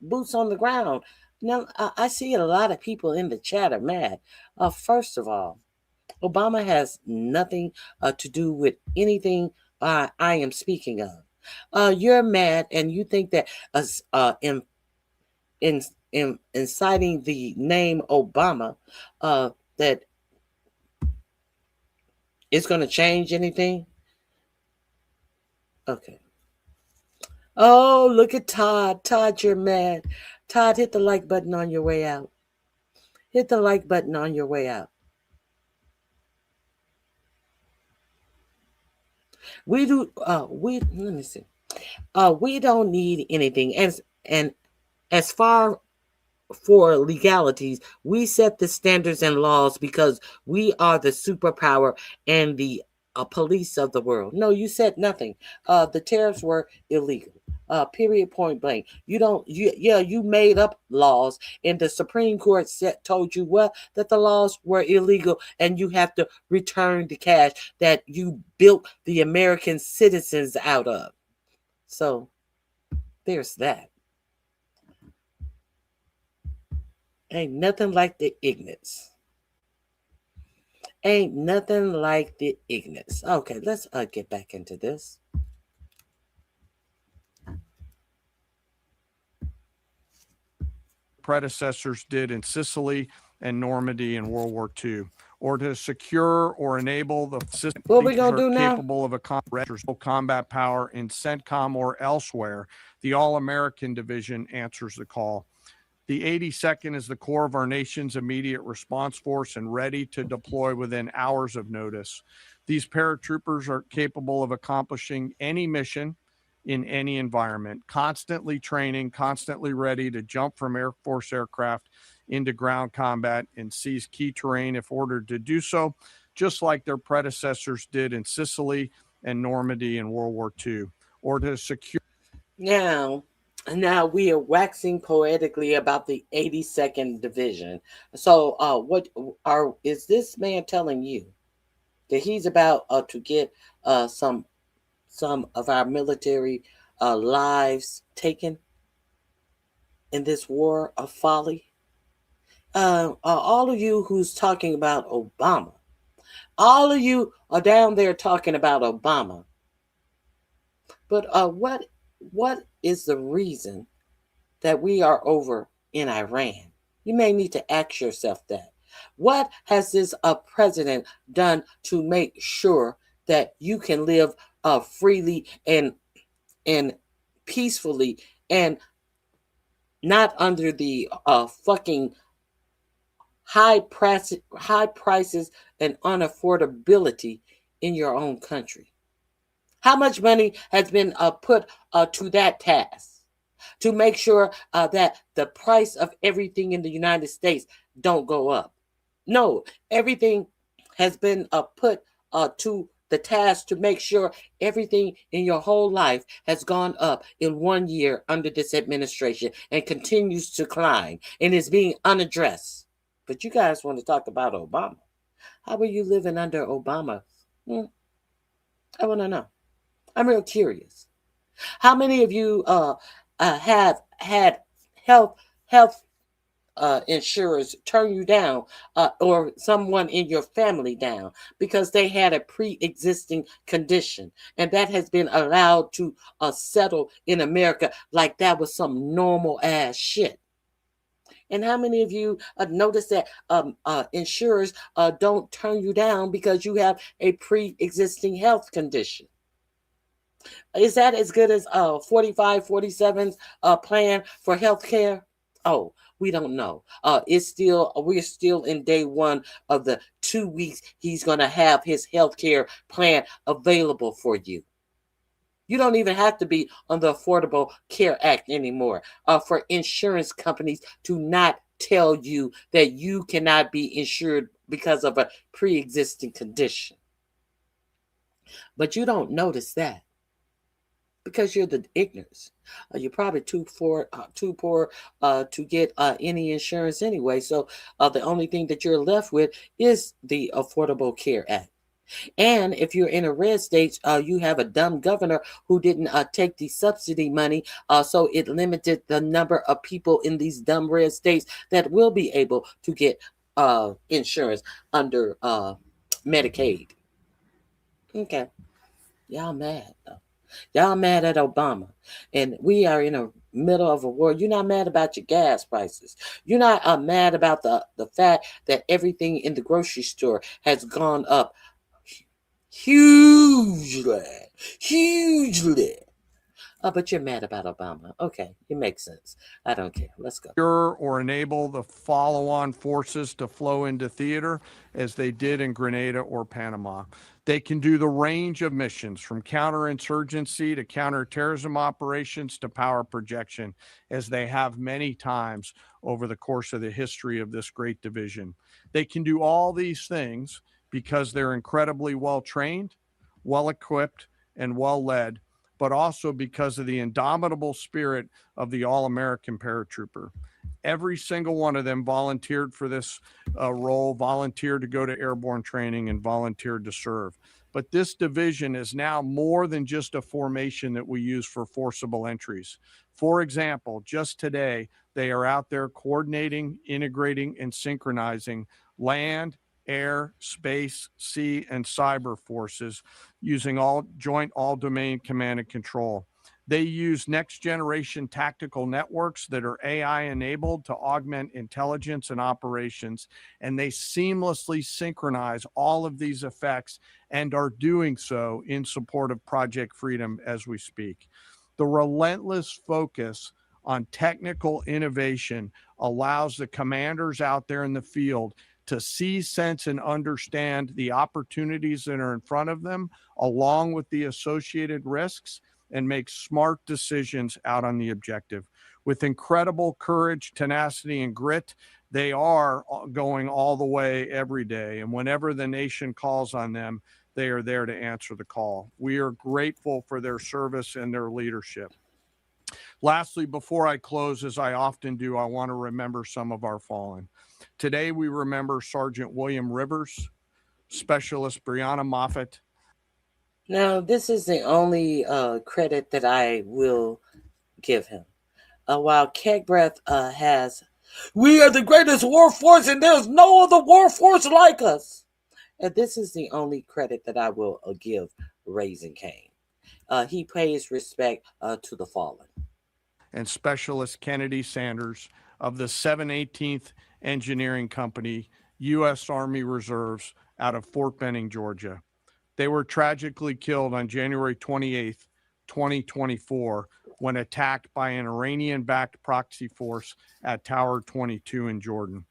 boots on the ground. Now, I see a lot of people in the chat are mad. First of all, Obama has nothing to do with anything I am speaking of. You're mad, and you think that inciting the name Obama that it's going to change anything? Okay. Oh, look at Todd. Todd, you're mad. Todd, hit the like button on your way out. Hit the like button on your way out. We do. Let me see. We don't need anything. As far for legalities, we set the standards and laws because we are the superpower and the police of the world. No, you said nothing. The tariffs were illegal. Period. Point blank. You made up laws, and the Supreme Court told you that the laws were illegal, and you have to return the cash that you built the American citizens out of. So there's that. Ain't nothing like the ignorance. Ain't nothing like the ignorance. Okay, let's get back into this. Predecessors did in Sicily and Normandy in World War II, or to secure or enable the systems what we gonna do now? capable of accomplishing combat power in CENTCOM or elsewhere. The All-American Division answers the call. The 82nd is the core of our nation's immediate response force and ready to deploy within hours of notice. These paratroopers are capable of accomplishing any mission in any environment, constantly training, constantly ready to jump from Air Force aircraft into ground combat and seize key terrain if ordered to do so, just like their predecessors did in Sicily and Normandy in World War II, or to secure. Now we are waxing poetically about the 82nd Division. So is this man telling you that he's about to get some of our military lives taken in this war of folly? All of you who's talking about Obama, all of you are down there talking about Obama. But what is the reason that we are over in Iran? You may need to ask yourself that. What has this president done to make sure that you can live freely and peacefully and not under the fucking high prices and unaffordability in your own country? How much money has been put to that task to make sure that the price of everything in the United States don't go up? No, everything has been put to the task to make sure everything in your whole life has gone up in 1 year under this administration and continues to climb and is being unaddressed. But you guys want to talk about Obama. How were you living under Obama? I want to know. I'm real curious. How many of you have had health insurers turn you down or someone in your family down because they had a pre-existing condition, and that has been allowed to settle in America like that was some normal ass shit? And how many of you notice that insurers don't turn you down because you have a pre-existing health condition? Is that as good as 4547's plan for health care? Oh, we don't know. We're still in day one of the 2 weeks he's going to have his health care plan available for you. You don't even have to be on the Affordable Care Act anymore for insurance companies to not tell you that you cannot be insured because of a pre-existing condition. But you don't notice that because you're the ignorance. You're probably too poor to get any insurance anyway. So the only thing that you're left with is the Affordable Care Act. And if you're in a red state, you have a dumb governor who didn't take the subsidy money. So it limited the number of people in these dumb red states that will be able to get insurance under Medicaid. Okay. Y'all mad though. Y'all mad at Obama. And we are in the middle of a war. You're not mad about your gas prices. You're not mad about the fact that everything in the grocery store has gone up hugely. Oh, but you're mad about Obama. Okay, it makes sense. I don't care. Let's go. Or enable the follow-on forces to flow into theater as they did in Grenada or Panama. They can do the range of missions from counterinsurgency to counterterrorism operations to power projection, as they have many times over the course of the history of this great division. They can do all these things because they're incredibly well-trained, well-equipped, and well-led, but also because of the indomitable spirit of the all-American paratrooper. Every single one of them volunteered for this role, volunteered to go to airborne training, and volunteered to serve. But this division is now more than just a formation that we use for forcible entries. For example, just today, they are out there coordinating, integrating, and synchronizing land, air, space, sea, and cyber forces using joint all-domain command and control. They use next-generation tactical networks that are AI-enabled to augment intelligence and operations, and they seamlessly synchronize all of these effects and are doing so in support of Project Freedom as we speak. The relentless focus on technical innovation allows the commanders out there in the field to see, sense, and understand the opportunities that are in front of them, along with the associated risks, and make smart decisions out on the objective. With incredible courage, tenacity, and grit, they are going all the way every day. And whenever the nation calls on them, they are there to answer the call. We are grateful for their service and their leadership. Lastly, before I close, as I often do, I want to remember some of our fallen. Today, we remember Sergeant William Rivers, Specialist Brianna Moffett. Now, this is the only credit that I will give him. While Kegbreath has, we are the greatest war force and there's no other war force like us. And this is the only credit that I will give Raising Cane. He pays respect to the fallen. And Specialist Kennedy Sanders of the 718th Engineering Company, U.S. Army Reserves out of Fort Benning, Georgia. They were tragically killed on January 28th, 2024, when attacked by an Iranian-backed proxy force at Tower 22 in Jordan.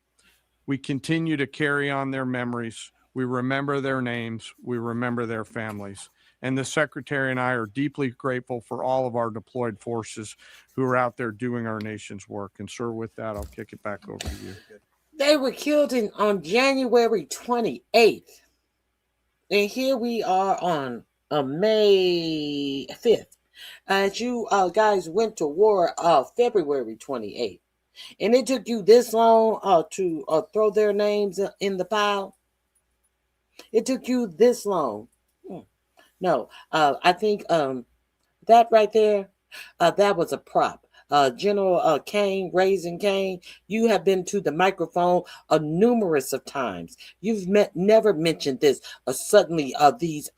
We continue to carry on their memories. We remember their names. We remember their families. And the Secretary and I are deeply grateful for all of our deployed forces who are out there doing our nation's work. And sir, with that, I'll kick it back over to you. They were killed on January 28th. And here we are on May 5th. As you guys went to war February 28th. And it took you this long to throw their names in the pile? It took you this long? No, I think that right there, that was a prop. General Kane, Raising Cane, you have been to the microphone numerous of times. You've never mentioned this. Suddenly, these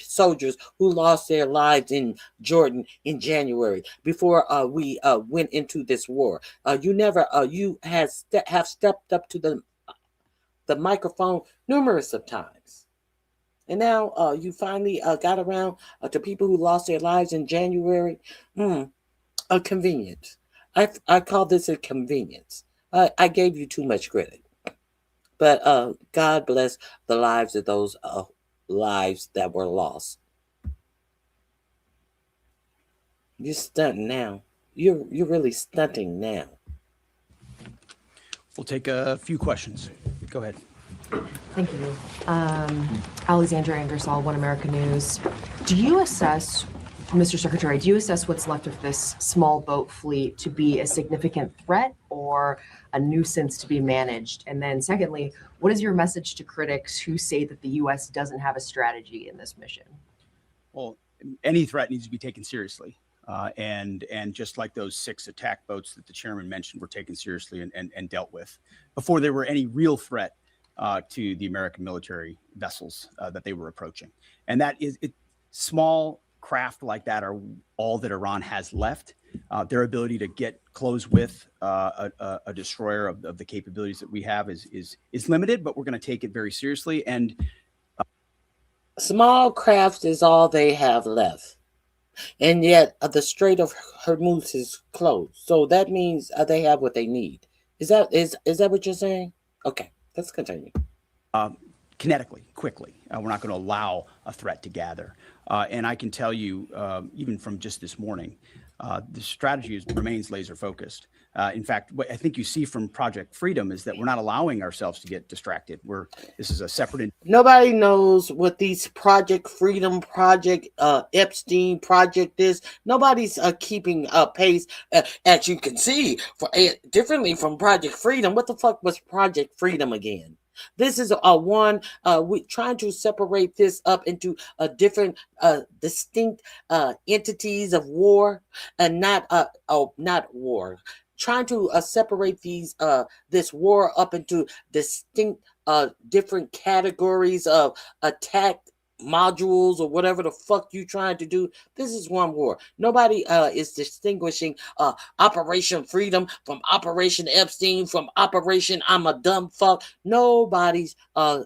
soldiers who lost their lives in Jordan in January before we went into this war. You never, you have stepped up to the microphone numerous of times. And now you finally got around to people who lost their lives in January. A convenience. I call this a convenience. I gave you too much credit. But God bless the lives of those lives that were lost. You're stunting now. You're really stunting now. We'll take a few questions. Go ahead. Thank you. Alexandra Ingersoll, One America News. Do you assess, Mr. Secretary, do you assess what's left of this small boat fleet to be a significant threat or a nuisance to be managed? And then secondly, what is your message to critics who say that the U.S. doesn't have a strategy in this mission? Well, any threat needs to be taken seriously. And just like those 6 attack boats that the chairman mentioned were taken seriously and dealt with before there were any real threat to the American military vessels that they were approaching. And that is small craft like that are all that Iran has left. Their ability to get close with a destroyer of the capabilities that we have is limited, but we're going to take it very seriously. And small craft is all they have left. And yet the Strait of Hormuz is closed. So that means they have what they need. Is that what you're saying? Okay, let's continue. Kinetically, quickly. We're not going to allow a threat to gather. And I can tell you, even from just this morning, the strategy remains laser focused. In fact, what I think you see from Project Freedom is that we're not allowing ourselves to get distracted. This is a separate. Nobody knows what these Project Freedom, Project Epstein, Project this. Nobody's keeping pace. As you can see, differently from Project Freedom. What the fuck was Project Freedom again? This is we trying to separate this up into a different distinct entities of war, and not war. Trying to separate this war up into distinct different categories of attack modules or whatever the fuck you trying to do. This is one war. Nobody is distinguishing Operation Freedom from Operation Epstein, from Operation I'm a dumb fuck. Nobody's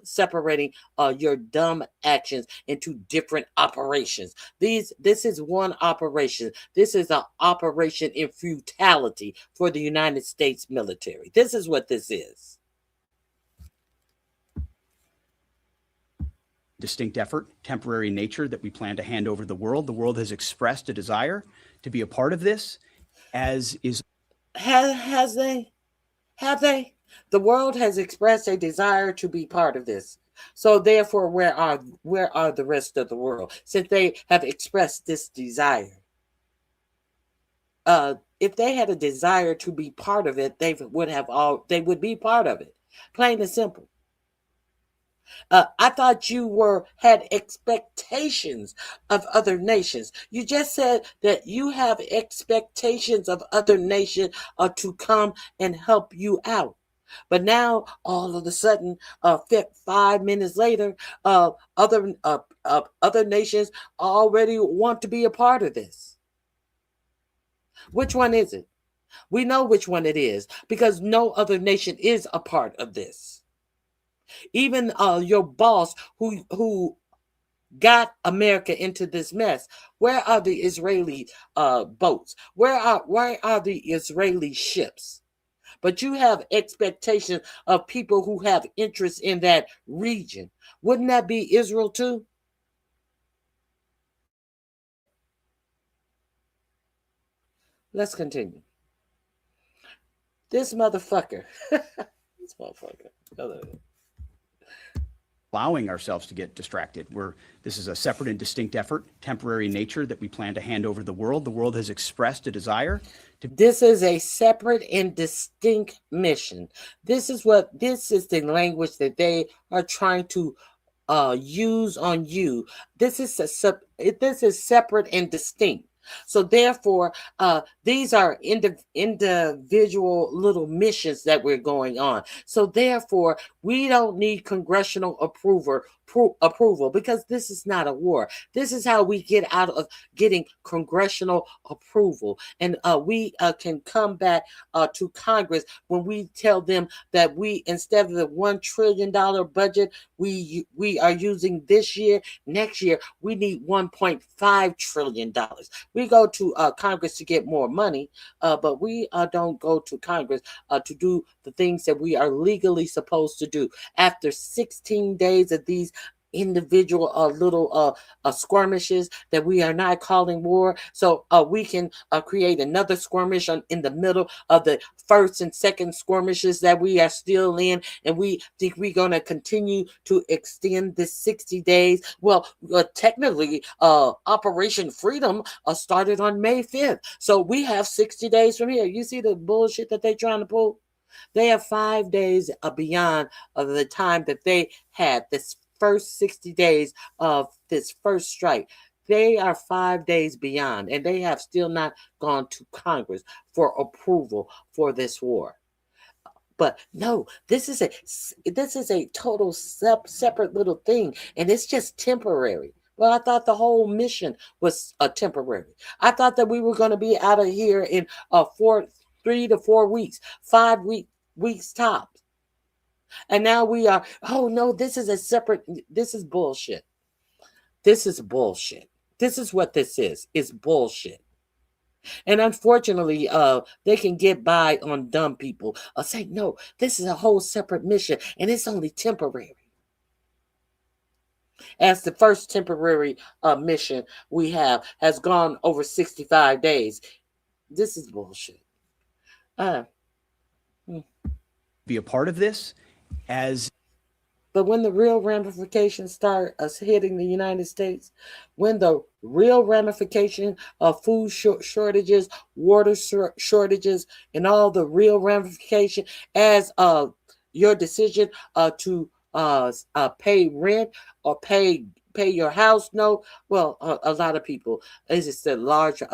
separating your dumb actions into different operations. This is one operation. This is an operation in futility for the United States military. This is what this is. Distinct effort, temporary nature that we plan to hand over the world. The world has expressed a desire to be a part of this, as is. Have they? The world has expressed a desire to be part of this. So therefore, where are the rest of the world, since they have expressed this desire? If they had a desire to be part of it, they would be part of it. Plain and simple. I thought you had expectations of other nations. You just said that you have expectations of other nations to come and help you out. But now, all of a sudden, 5 minutes later, other nations already want to be a part of this. Which one is it? We know which one it is, because no other nation is a part of this. Even your boss who got America into this mess. Where are the Israeli boats? Where are the Israeli ships? But you have expectations of people who have interest in that region. Wouldn't that be Israel too? Let's continue. This motherfucker. This motherfucker. Allowing ourselves to get distracted. This is a separate and distinct effort, temporary nature that we plan to hand over the world. The world has expressed a desire to. This is a separate and distinct mission. This is the language that they are trying to use on you. This is separate and distinct. So therefore, these are individual little missions that we're going on. So therefore, we don't need congressional approval, because this is not a war. This is how we get out of getting congressional approval. And we can come back to Congress when we tell them that instead of the $1 trillion budget we are using this year, next year, we need $1.5 trillion. We go to Congress to get more money, but we don't go to Congress to do the things that we are legally supposed to do. After 16 days of these individual little skirmishes that we are not calling war, so we can create another skirmish in the middle of the first and second skirmishes that we are still in, and we think we're going to continue to extend this 60 days. Well, technically, Operation Freedom started on May 5th, so we have 60 days from here. You see the bullshit that they're trying to pull? They have 5 days beyond the time that they had this first 60 days of this first strike. They are 5 days beyond, and they have still not gone to Congress for approval for this war. But no, this is a total separate little thing, and it's just temporary. Well, I thought the whole mission was temporary. I thought that we were going to be out of here in 3 to 4 weeks, 5 weeks tops. And now we are, oh no, this is bullshit. This is bullshit. This is what this is. It's bullshit. And unfortunately, they can get by on dumb people. Say, no, this is a whole separate mission, and it's only temporary. As the first temporary mission we have has gone over 65 days. This is bullshit. Be a part of this as. But when the real ramifications start us hitting the United States, when the real ramification of food shortages, water shortages, and all the real ramification as your decision to pay rent or pay your house note, well, a lot of people, it's just the largest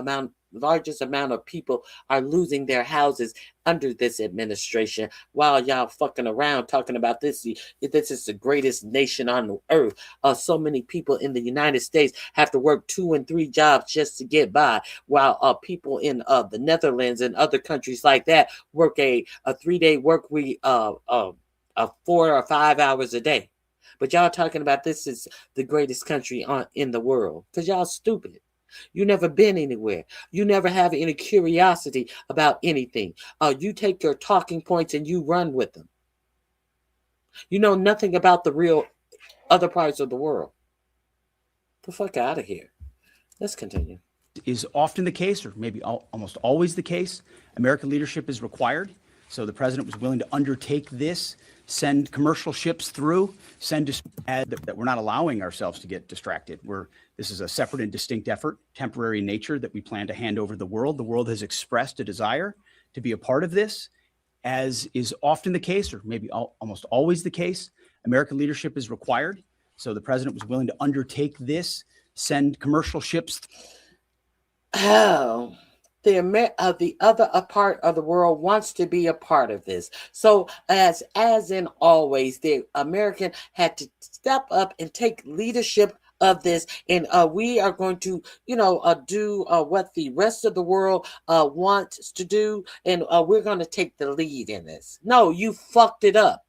amount of people are losing their houses under this administration, while y'all fucking around talking about this is the greatest nation on the earth. So many people in the United States have to work 2 and 3 jobs just to get by, while people in the Netherlands and other countries like that work a 3-day work week, 4 or 5 hours a day. But y'all talking about this is the greatest country in the world, because y'all stupid. You never been anywhere. You never have any curiosity about anything. You take your talking points and you run with them. You know nothing about the real other parts of the world. The fuck out of here. Let's continue. Is often the case, or maybe almost always the case. American leadership is required. So the president was willing to undertake this, send commercial ships through, that we're not allowing ourselves to get distracted. This is a separate and distinct effort, temporary in nature, that we plan to hand over to the world. The world has expressed a desire to be a part of this, as is often the case, or maybe almost always the case. American leadership is required. So the president was willing to undertake this, send commercial ships. Oh. The other part of the world wants to be a part of this. So as in always, the American had to step up and take leadership of this, and we are going to, do what the rest of the world wants to do, and we're going to take the lead in this. No, you fucked it up.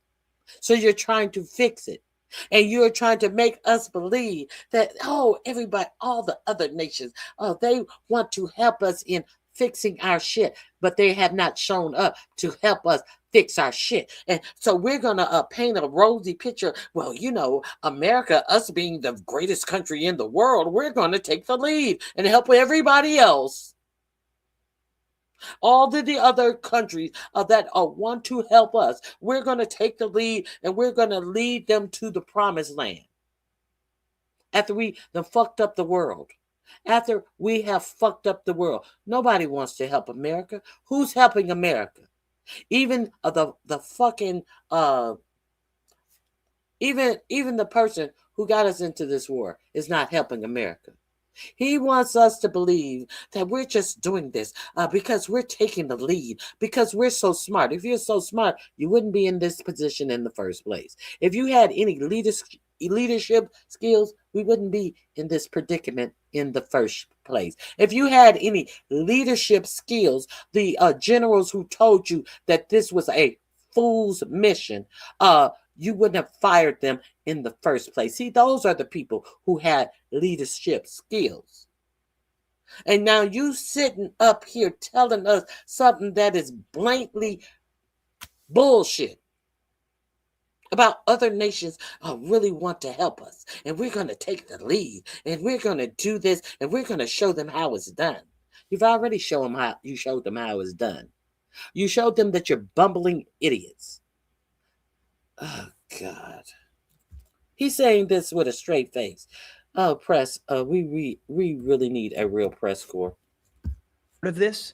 So you're trying to fix it. And you're trying to make us believe that, everybody, all the other nations, they want to help us in fixing our shit, but they have not shown up to help us fix our shit. And so we're going to paint a rosy picture. Well, America, us being the greatest country in the world, we're going to take the lead and help everybody else. All the other countries that want to help us, we're going to take the lead and we're going to lead them to the promised land. After we done fucked up the world. After we have fucked up the world. Nobody wants to help America. Who's helping America? Even the fucking even the person who got us into this war is not helping America. He wants us to believe that we're just doing this because we're taking the lead, because we're so smart. If you're so smart, you wouldn't be in this position in the first place. If you had any leadership skills, we wouldn't be in this predicament in the first place. If you had any leadership skills, the generals who told you that this was a fool's mission, you wouldn't have fired them in the first place. See, those are the people who had leadership skills. And now you sitting up here telling us something that is blatantly bullshit about other nations really want to help us. And we're going to take the lead. And we're going to do this. And we're going to show them how it's done. You've already showed them how it's done. You showed them that you're bumbling idiots. Oh, God. He's saying this with a straight face. Oh, press, we really need a real press corps. Of this,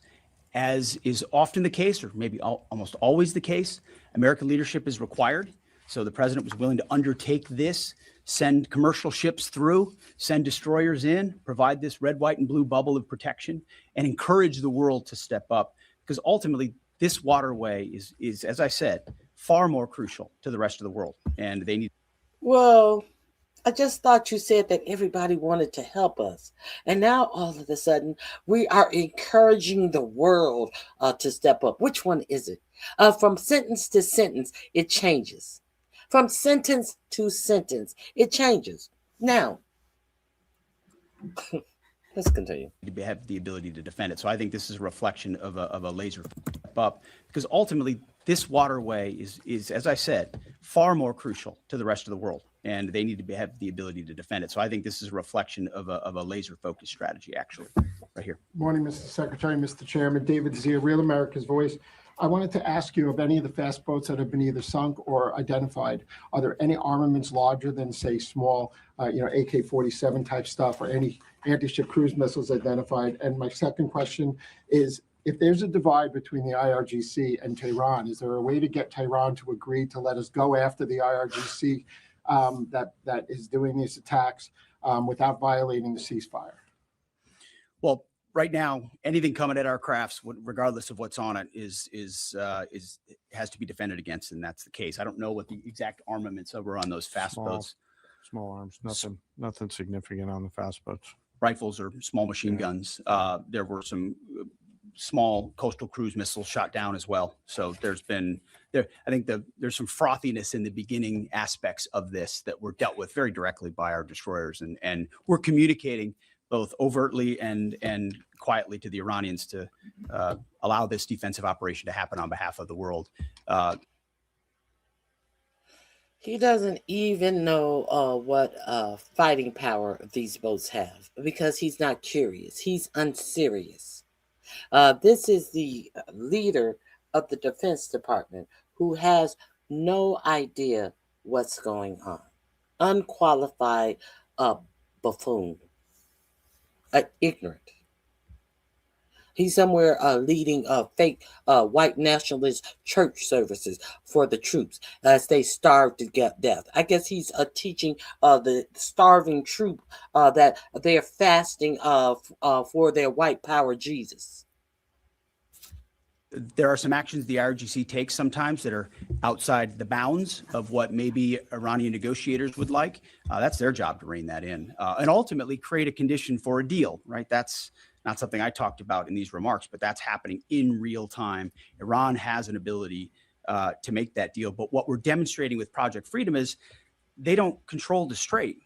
as is often the case, or maybe almost always the case, American leadership is required. So the president was willing to undertake this, send commercial ships through, send destroyers in, provide this red, white, and blue bubble of protection, and encourage the world to step up. Because ultimately, this waterway is, as I said, far more crucial to the rest of the world. And they need. Well, I just thought you said that everybody wanted to help us. And now all of a sudden, we are encouraging the world to step up. Which one is it? From sentence to sentence, it changes. From sentence to sentence, it changes. Now, Let's continue. To have the ability to defend it. So I think this is a reflection of a laser step up, because ultimately this waterway is, as I said, far more crucial to the rest of the world, and they need to have the ability to defend it. So I think this is a reflection of a laser focused strategy, actually, right here. Morning, Mr. Secretary, Mr. Chairman. David Zia, Real America's Voice. I wanted to ask you, of any of the fast boats that have been either sunk or identified, are there any armaments larger than, say, small, AK-47 type stuff, or any anti-ship cruise missiles identified? And my second question is, if there's a divide between the IRGC and Tehran, is there a way to get Tehran to agree to let us go after the IRGC that is doing these attacks without violating the ceasefire? Well, right now, anything coming at our crafts, regardless of what's on it, has to be defended against, and that's the case. I don't know what the exact armaments were on those fast boats. Small arms, nothing significant on the fast boats. Rifles or small machine guns. There were some small coastal cruise missiles shot down as well. So there's some frothiness in the beginning aspects of this that were dealt with very directly by our destroyers, and we're communicating both overtly and quietly to the Iranians to allow this defensive operation to happen on behalf of the world. He doesn't even know what fighting power these boats have, because he's not curious. He's unserious. This is the leader of the Defense Department who has no idea what's going on. Unqualified buffoon. Ignorant. He's somewhere leading fake white nationalist church services for the troops as they starve to death. I guess he's teaching the starving troop that they're fasting for their white power Jesus. There are some actions the IRGC takes sometimes that are outside the bounds of what maybe Iranian negotiators would like. That's their job to rein that in and ultimately create a condition for a deal, right? That's not something I talked about in these remarks, but that's happening in real time. Iran has an ability to make that deal. But what we're demonstrating with Project Freedom is they don't control the strait.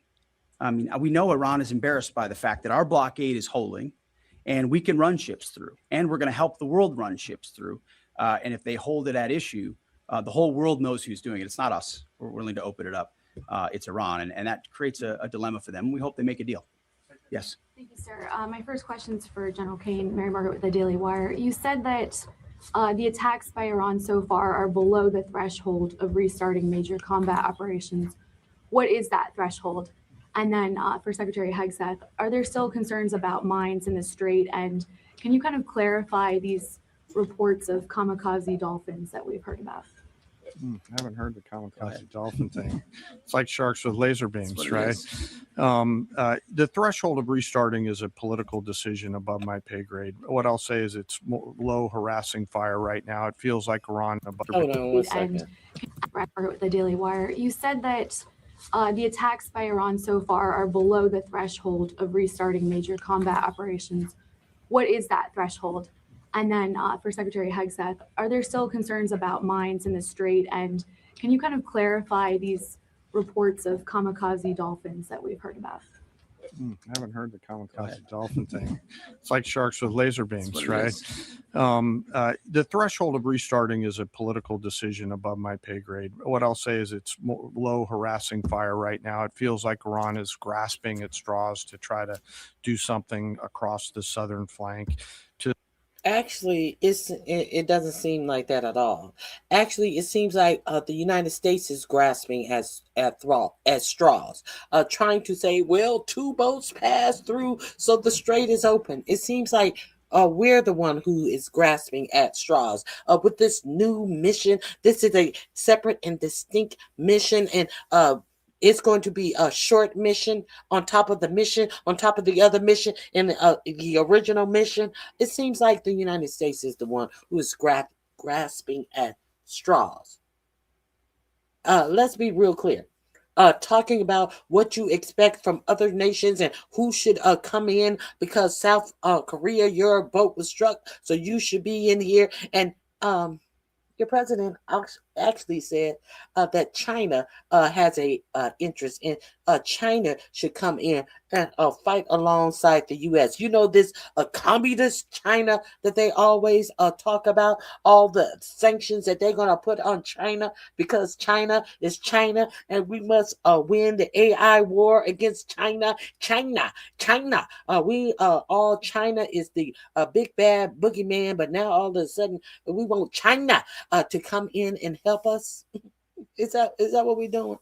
I mean, we know Iran is embarrassed by the fact that our blockade is holding, and we can run ships through, and we're going to help the world run ships through. And if they hold it at issue, the whole world knows who's doing it. It's not us. We're willing to open it up. It's Iran. And that creates a dilemma for them. We hope they make a deal. Yes. Thank you, sir. My first question is for General Kane, Mary Margaret with the Daily Wire. You said that the attacks by Iran so far are below the threshold of restarting major combat operations. What is that threshold? And then for Secretary Hegseth, are there still concerns about mines in the strait? And can you kind of clarify these reports of kamikaze dolphins that we've heard about? I haven't heard the kamikaze dolphin thing. It's like sharks with laser beams, right? The threshold of restarting is a political decision above my pay grade. What I'll say is it's low harassing fire right now. It feels like Iran. Hold on 1 second. And with the Daily Wire, you said that the attacks by Iran so far are below the threshold of restarting major combat operations. What is that threshold? And then for Secretary Hegseth, are there still concerns about mines in the strait? And can you kind of clarify these reports of kamikaze dolphins that we've heard about? I haven't heard the kamikaze dolphin thing. It's like sharks with laser beams, right? The threshold of restarting is a political decision above my pay grade. What I'll say is it's low harassing fire right now. It feels like Iran is grasping at straws to try to do something across the southern flank. Actually, it doesn't seem like that at all. Actually, it seems like the United States is grasping at straws, trying to say, well, 2 boats passed through, so the strait is open. It seems like we're the one who is grasping at straws with this new mission. This is a separate and distinct mission, and it's going to be a short mission on top of the mission, on top of the other mission, and the original mission. It seems like the United States is the one who is grasping at straws. Let's be real clear. Talking about what you expect from other nations and who should come in because South Korea, your boat was struck, so you should be in here. And your president actually said that China has a interest in. China should come in and fight alongside the U.S. You know this communist China that they always talk about, all the sanctions that they're going to put on China because China is China and we must win the AI war against China. China. All China is the big bad boogeyman, but now all of a sudden we want China to come in and help us. Is that what we're doing?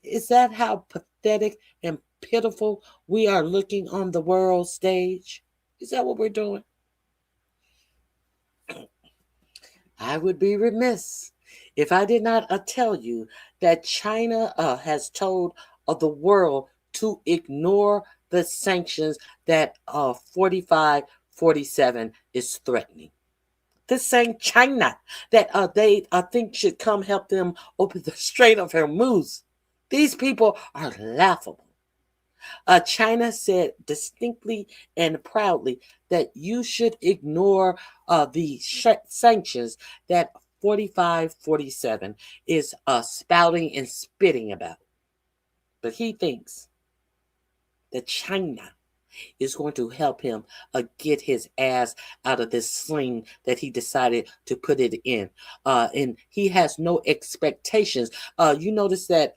Is that how pathetic and pitiful we are looking on the world stage? Is that what we're doing? I would be remiss if I did not tell you that China has told the world to ignore the sanctions that 4547 is threatening. This same China that they think should come help them open the Strait of Hormuz. These people are laughable. China said distinctly and proudly that you should ignore the sanctions that 4547 is spouting and spitting about. But he thinks that China is going to help him get his ass out of this sling that he decided to put it in. And he has no expectations. You notice that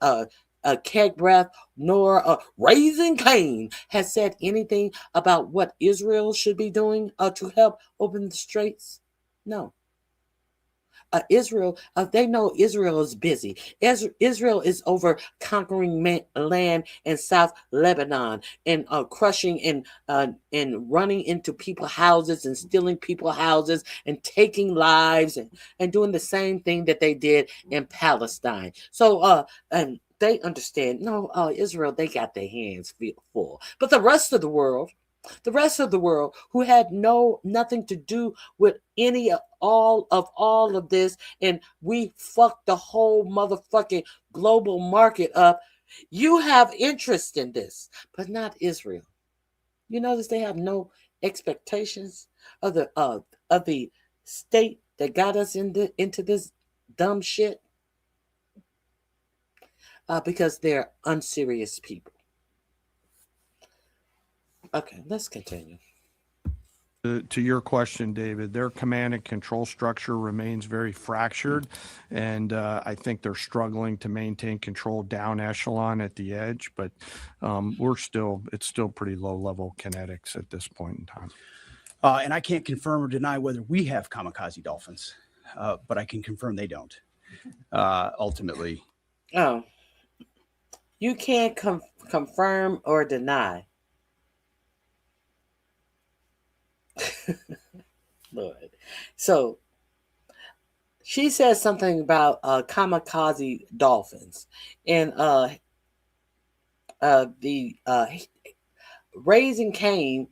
Keg Breath nor Raising Cain has said anything about what Israel should be doing to help open the straits? No. Israel, they know Israel is busy. Israel is over conquering land in South Lebanon and crushing and running into people's houses and stealing people's houses and taking lives and doing the same thing that they did in Palestine. So, and they understand, no, Israel, they got their hands full. But the rest of the world who had nothing to do with all of this, and we fucked the whole motherfucking global market up. You have interest in this, but not Israel. You notice they have no expectations of the state that got us into this dumb shit, because they're unserious people. Okay, let's continue. To your question, David, their command and control structure remains very fractured, and I think they're struggling to maintain control down echelon at the edge. But it's still pretty low level kinetics at this point in time. And I can't confirm or deny whether we have kamikaze dolphins, but I can confirm they don't. Ultimately, you can't confirm or deny. Lord. So she says something about kamikaze dolphins, and the Raising Cain,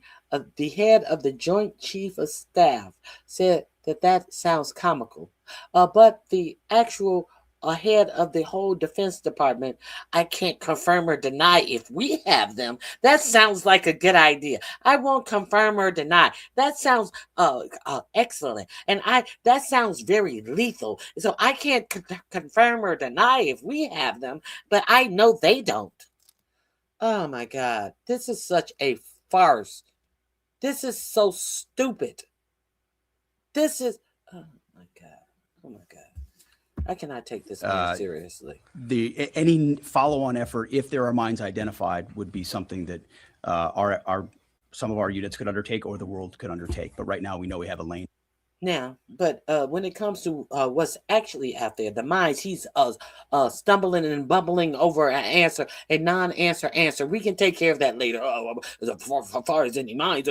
the head of the Joint Chief of Staff, said that sounds comical, but the actual head of the whole Defense Department, I can't confirm or deny if we have them. That sounds like a good idea. I won't confirm or deny. That sounds excellent, and that sounds very lethal. So I can't confirm or deny if we have them, but I know they don't. Oh my God, this is such a farce. This is so stupid. This is, oh my God. I cannot take this seriously. Any follow-on effort, if there are mines identified, would be something that some of our units could undertake or the world could undertake. But right now, we know we have a lane. Now, but when it comes to what's actually out there, the mines, he's stumbling and bumbling over a non-answer answer. We can take care of that later. As far as any mines,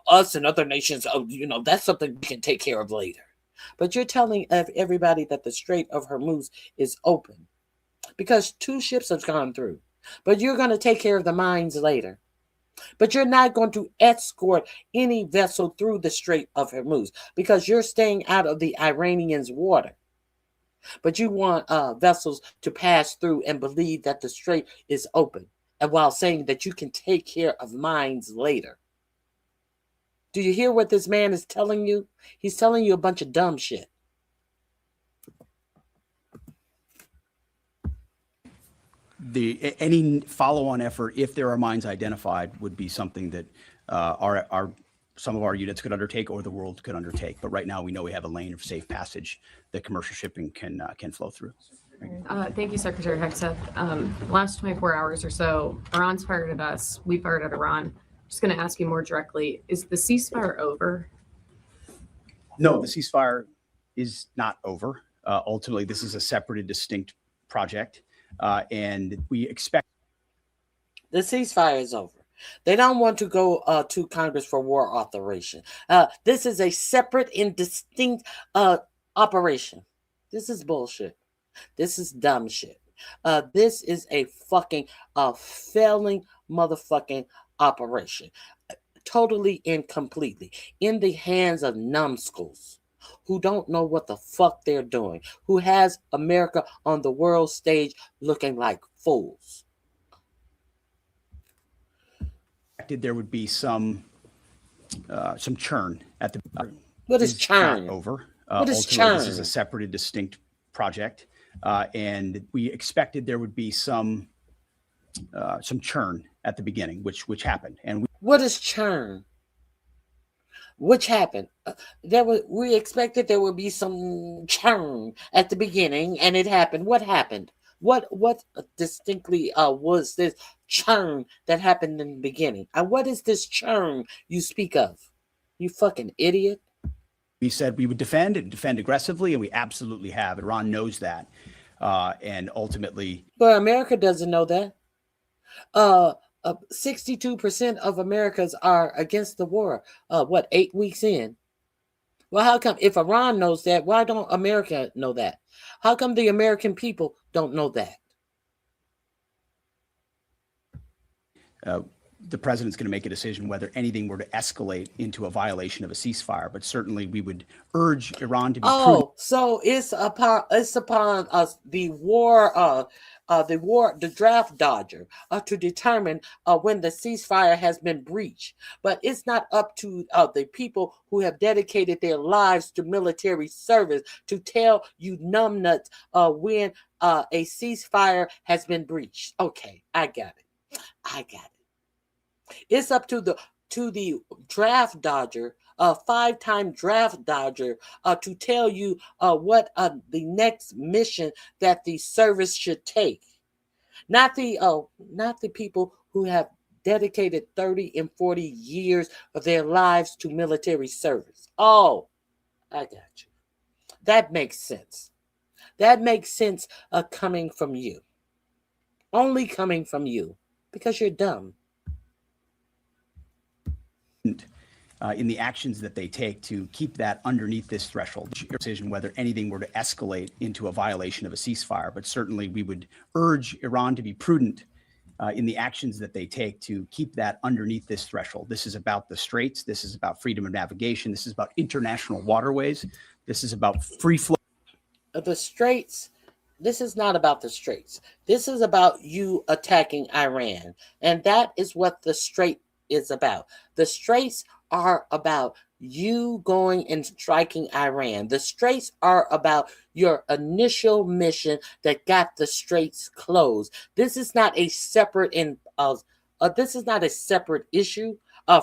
us and other nations, that's something we can take care of later. But you're telling everybody that the Strait of Hormuz is open because 2 ships have gone through. But you're going to take care of the mines later. But you're not going to escort any vessel through the Strait of Hormuz because you're staying out of the Iranians' water. But you want vessels to pass through and believe that the strait is open, and while saying that you can take care of mines later. Do you hear what this man is telling you? He's telling you a bunch of dumb shit. any follow-on effort, if there are mines identified, would be something that some of our units could undertake or the world could undertake. But right now, we know we have a lane of safe passage that commercial shipping can flow through. Thank you, Secretary Hegseth. Last 24 hours or so, Iran's fired at us. We fired at Iran. Just going to ask you more directly: is the ceasefire over? No, the ceasefire is not over. Ultimately, this is a separate and distinct project, and we expect The ceasefire is over. They don't want to go to Congress for war authorization. This is a separate and distinct operation. This is bullshit. This is dumb shit. This is a fucking failing motherfucking operation. Totally and completely in the hands of numbskulls who don't know what the fuck they're doing, who has America on the world stage looking like fools. there would be some churn at the. What is churn? Not over. What is Ultimately, churn? This is a separate and distinct project, and we expected there would be some churn at the beginning, which happened. And What is churn? Which happened? We expected there would be some churn at the beginning, and it happened. What happened? What distinctly was this churn that happened in the beginning? And what is this churn you speak of? You fucking idiot. we said we would defend aggressively, and we absolutely have. Iran knows that, and ultimately, But America doesn't know that. 62% of Americans are against the war. 8 weeks in? Well, how come if Iran knows that, why don't America know that? How come the American people don't know that? the president's going to make a decision whether anything were to escalate into a violation of a ceasefire. But certainly, we would urge Iran to be prudent. Oh, so it's upon us the draft dodger to determine when the ceasefire has been breached. But it's not up to the people who have dedicated their lives to military service to tell you numbnuts when a ceasefire has been breached. Okay, I got it. It's up to the draft dodger, a 5-time draft dodger, to tell you what the next mission that the service should take. Not the people who have dedicated 30 and 40 years of their lives to military service. Oh, I got you. That makes sense. That makes sense coming from you. Only coming from you, because you're dumb. In the actions that they take to keep that underneath this threshold. Decision whether anything were to escalate into a violation of a ceasefire. But certainly, we would urge Iran to be prudent in the actions that they take to keep that underneath this threshold. This is about the straits. This is about freedom of navigation. This is about international waterways. This is about free flow. The straits. This is not about the straits. This is about you attacking Iran. And that is what the strait is about. The straits are about you going and striking Iran. The straits are about your initial mission that got the straits closed. This is not a separate issue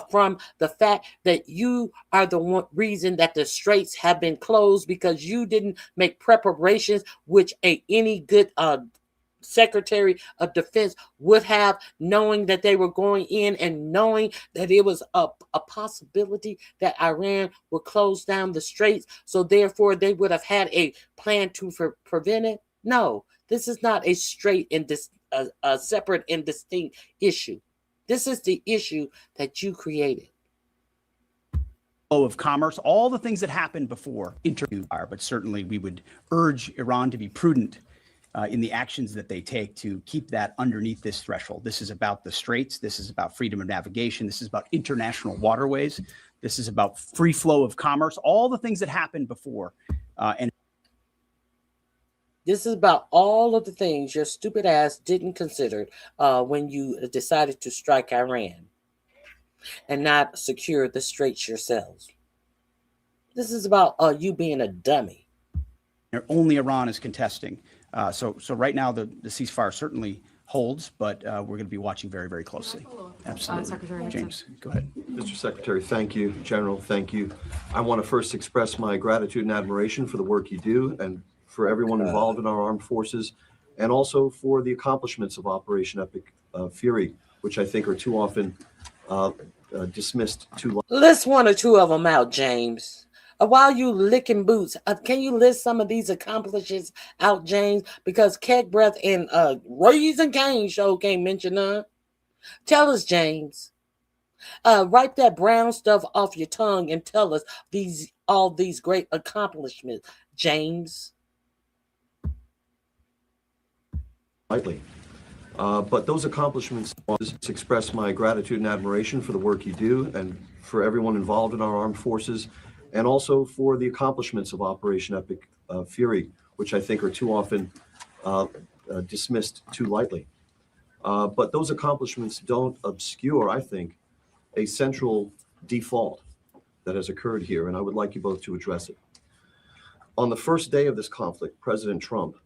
from the fact that you are the reason that the straits have been closed because you didn't make preparations which any good Secretary of Defense would have, knowing that they were going in and knowing that it was a possibility that Iran would close down the straits. So therefore, they would have had a plan to prevent it. No, this is not a straight and a separate and distinct issue. This is the issue that you created. Of commerce, all the things that happened before interview are, but certainly we would urge Iran to be prudent in the actions that they take to keep that underneath this threshold. This is about the straits. This is about freedom of navigation. This is about international waterways. This is about free flow of commerce, all the things that happened before. And this is about all of the things your stupid ass didn't consider when you decided to strike Iran and not secure the straits yourselves. This is about you being a dummy. only Iran is contesting. So right now, the ceasefire certainly holds, but we're going to be watching very, very closely. Absolutely. Secretary Hickson. James, go ahead. Mr. Secretary, thank you. General, thank you. I want to first express my gratitude and admiration for the work you do and for everyone involved in our armed forces, and also for the accomplishments of Operation Epic Fury, which I think are too often dismissed too lightly. List one or two of them out, James. While you licking boots, can you list some of these accomplishments out, James? Because Keg Breath and Raising Cane show can't mention none. Tell us, James. Wipe that brown stuff off your tongue and tell us all these great accomplishments, James. Lightly. But those accomplishments, I want to express my gratitude and admiration for the work you do and for everyone involved in our armed forces, and also for the accomplishments of Operation Epic Fury, which I think are too often dismissed too lightly. But those accomplishments don't obscure, I think, a central default that has occurred here, and I would like you both to address it. On the first day of this conflict, President Trump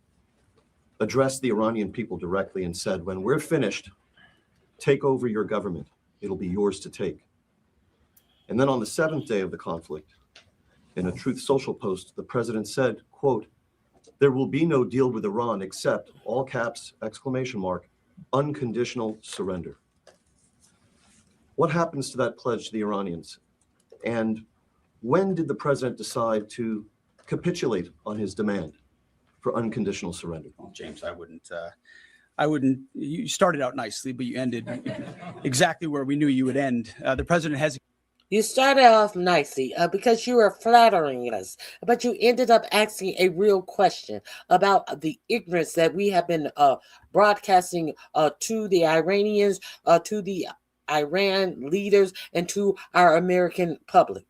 addressed the Iranian people directly and said, when we're finished, take over your government. It'll be yours to take. And then on the seventh day of the conflict, in a Truth Social post, the president said, quote, there will be no deal with Iran except, all caps, exclamation mark, unconditional surrender. What happens to that pledge to the Iranians? And when did the president decide to capitulate on his demand for unconditional surrender? Well, James, I wouldn't, you started out nicely, but you ended exactly where we knew you would end. The president has. You started off nicely because you were flattering us, but you ended up asking a real question about the ignorance that we have been broadcasting to the Iranians, to the Iran leaders, and to our American public.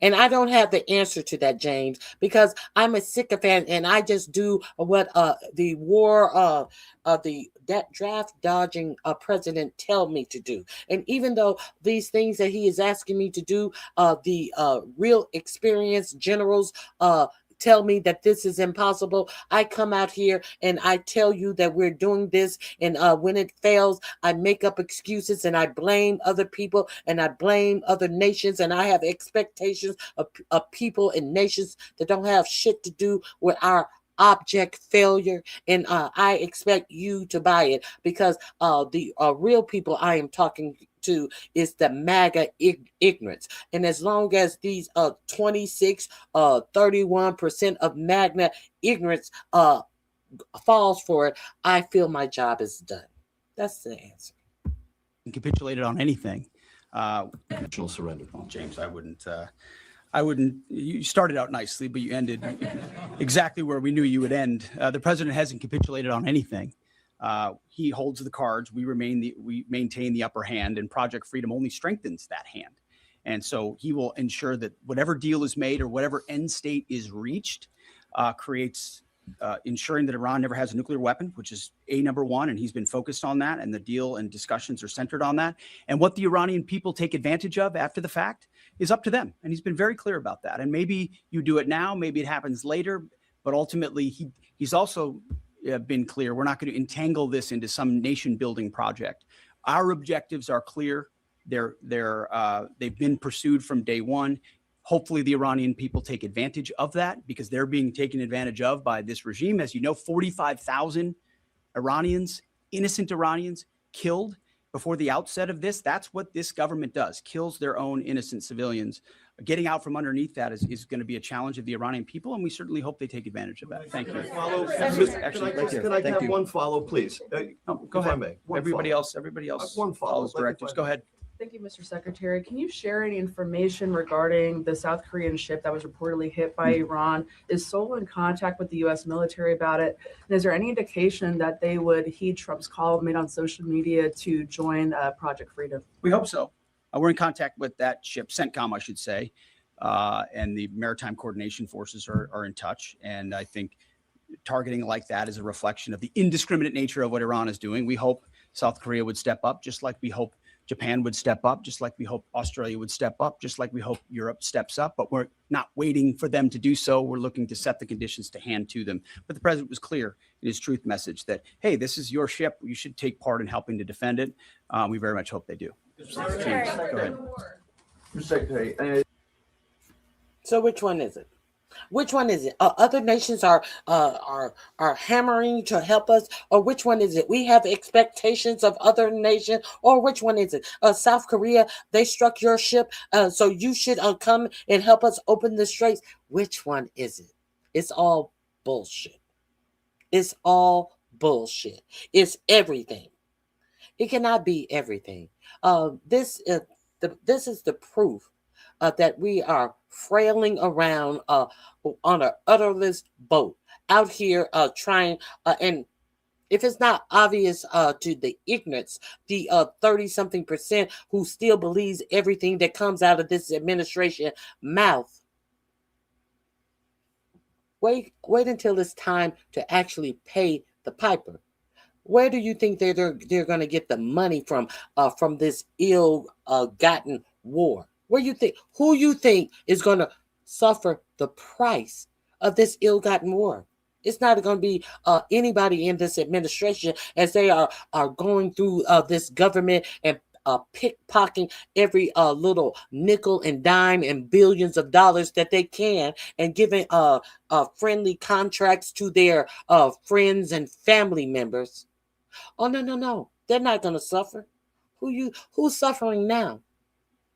And I don't have the answer to that, James, because I'm a sycophant and I just do what the war, that draft dodging president tell me to do. And even though these things that he is asking me to do, the real experienced generals tell me that this is impossible, I come out here and I tell you that we're doing this, and when it fails, I make up excuses and I blame other people and I blame other nations, and I have expectations of people and nations that don't have shit to do with our object failure, and I expect you to buy it, because the real people I am talking to is the MAGA ignorance. And as long as these 31% of MAGA ignorance falls for it, I feel my job is done. That's the answer. Capitulated on anything. Unconditional surrender. Well, James, I wouldn't, you started out nicely, but you ended exactly where we knew you would end. The president hasn't capitulated on anything. He holds the cards. We maintain the upper hand, and Project Freedom only strengthens that hand. And so he will ensure that whatever deal is made or whatever end state is reached creates ensuring that Iran never has a nuclear weapon, which is number one, and he's been focused on that, and the deal and discussions are centered on that. And what the Iranian people take advantage of after the fact is up to them, and he's been very clear about that. And maybe you do it now, maybe it happens later, but ultimately he's also been clear, we're not going to entangle this into some nation-building project. Our objectives are clear. They've been pursued from day one. Hopefully the Iranian people take advantage of that, because they're being taken advantage of by this regime. As you know, 45,000 Iranians, innocent Iranians, killed before the outset of this. That's what this government does, kills their own innocent civilians. Getting out from underneath that is going to be a challenge of the Iranian people, and we certainly hope they take advantage of that. Thank you. Can I have one follow, please? Go ahead. Everybody else one follow, follows directives. Go ahead. Thank you, Mr. Secretary. Can you share any information regarding the South Korean ship that was reportedly hit by Iran? Is Seoul in contact with the U.S. military about it? And is there any indication that they would heed Trump's call made on social media to join Project Freedom? We hope so. We're in contact with that ship, CENTCOM, I should say, and the Maritime Coordination Forces are in touch. And I think targeting like that is a reflection of the indiscriminate nature of what Iran is doing. We hope South Korea would step up, just like we hope Japan would step up, just like we hope Australia would step up, just like we hope Europe steps up. But we're not waiting for them to do so. We're looking to set the conditions to hand to them. But the president was clear in his truth message that, hey, this is your ship. You should take part in helping to defend it. We very much hope they do. James, go ahead. Mr. Secretary, So which one is it? Which one is it? Other nations are hammering to help us, or which one is it? We have expectations of other nations, or which one is it? South Korea, they struck your ship, so you should come and help us open the straits. Which one is it? It's all bullshit. It's all bullshit. It's everything. It cannot be everything. This is the proof that we are frailing around on an udderless boat out here trying, and if it's not obvious to the ignorance, the 30-something% who still believes everything that comes out of this administration mouth, wait until it's time to actually pay the piper. Where do you think they're going to get the money from this ill-gotten war? Who you think is going to suffer the price of this ill-gotten war? It's not going to be anybody in this administration, as they are going through this government and pickpocketing every little nickel and dime and billions of dollars that they can, and giving friendly contracts to their friends and family members. Oh, no. They're not going to suffer. Who's suffering now?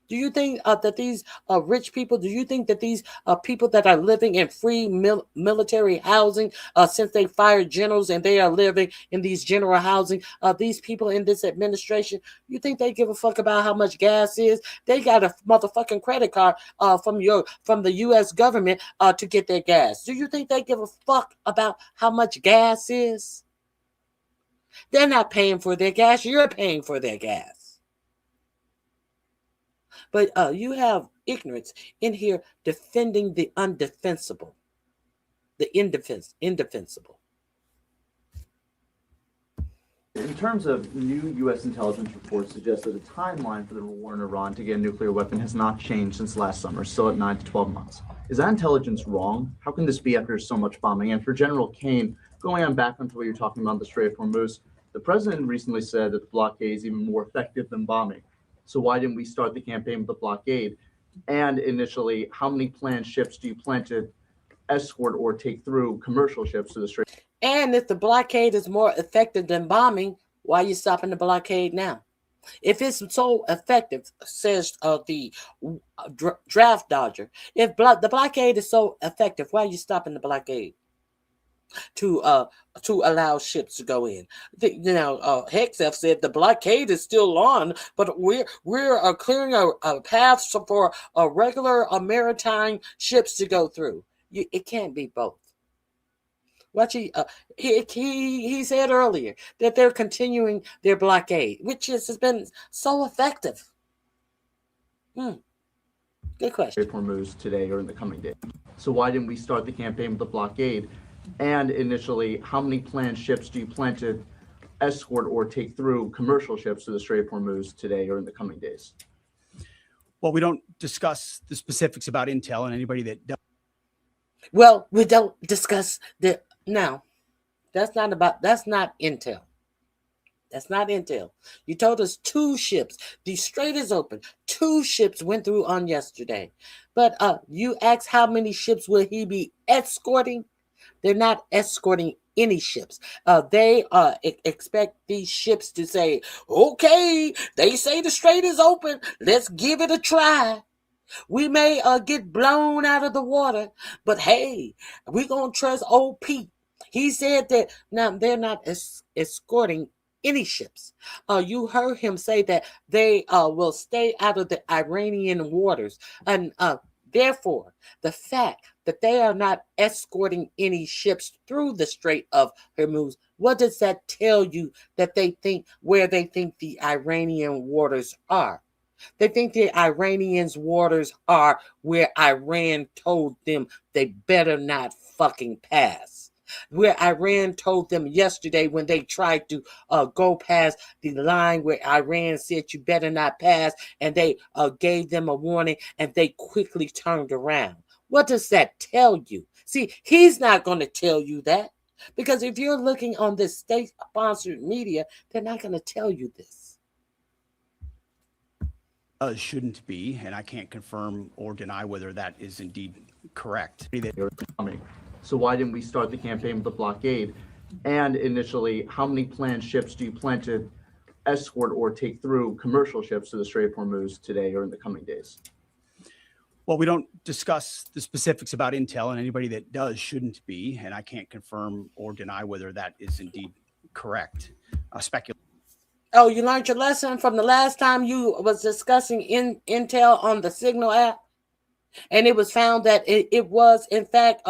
Do you think that these rich people, do you think that these people that are living in free military housing, since they fired generals and they are living in these general housing, these people in this administration, you think they give a fuck about how much gas is? They got a motherfucking credit card from the U.S. government to get their gas. Do you think they give a fuck about how much gas is? They're not paying for their gas. You're paying for their gas. But you have ignorance in here defending the undefensible, the indefensible. in terms of new U.S. intelligence reports suggest that the timeline for the war in Iran to get a nuclear weapon has not changed since last summer, still at 9 to 12 months. Is that intelligence wrong? How can this be after so much bombing? And for General Kane, going on back onto what you're talking about, the Strait of Hormuz, the president recently said that the blockade is even more effective than bombing. So why didn't we start the campaign with the blockade? And initially, how many planned ships do you plan to escort or take through commercial ships to the Strait? And if the blockade is more effective than bombing, why are you stopping the blockade now? If it's so effective, says the draft dodger, if the blockade is so effective, why are you stopping the blockade? To allow ships to go in. Hexef said the blockade is still on, but we're clearing a path for regular maritime ships to go through. It can't be both. What he said earlier that they're continuing their blockade, which has been so effective. Good question. Hormuz today or in the coming days. So why didn't we start the campaign with the blockade? And initially, how many planned ships do you plan to escort or take through commercial ships to the Strait of Hormuz today or in the coming days? Well, we don't discuss the specifics about intel, and anybody that does. Well, we don't discuss the now. That's not intel. That's not intel. You told us 2 ships. The strait is open. 2 ships went through on yesterday. But you asked how many ships will he be escorting? They're not escorting any ships. They expect these ships to say, okay, they say the strait is open. Let's give it a try. We may get blown out of the water, but hey, we're going to trust old Pete. He said that now they're not escorting any ships. You heard him say that they will stay out of the Iranian waters. And therefore, the fact that they are not escorting any ships through the Strait of Hormuz, what does that tell you that they think where they think the Iranian waters are? They think the Iranians' waters are where Iran told them they better not fucking pass. where Iran told them yesterday when they tried to go past the line where Iran said you better not pass, and they gave them a warning, and they quickly turned around. What does that tell you? See, he's not going to tell you that, because if you're looking on this state-sponsored media, they're not going to tell you this. Shouldn't be, and I can't confirm or deny whether that is indeed correct. So why didn't we start the campaign with the blockade? And initially, how many planned ships do you plan to escort or take through commercial ships to the Strait of Hormuz today or in the coming days? Well, we don't discuss the specifics about intel, and anybody that does shouldn't be, and I can't confirm or deny whether that is indeed correct. Speculation. Oh, you learned your lesson from the last time you was discussing intel on the Signal app, and it was found that it was in fact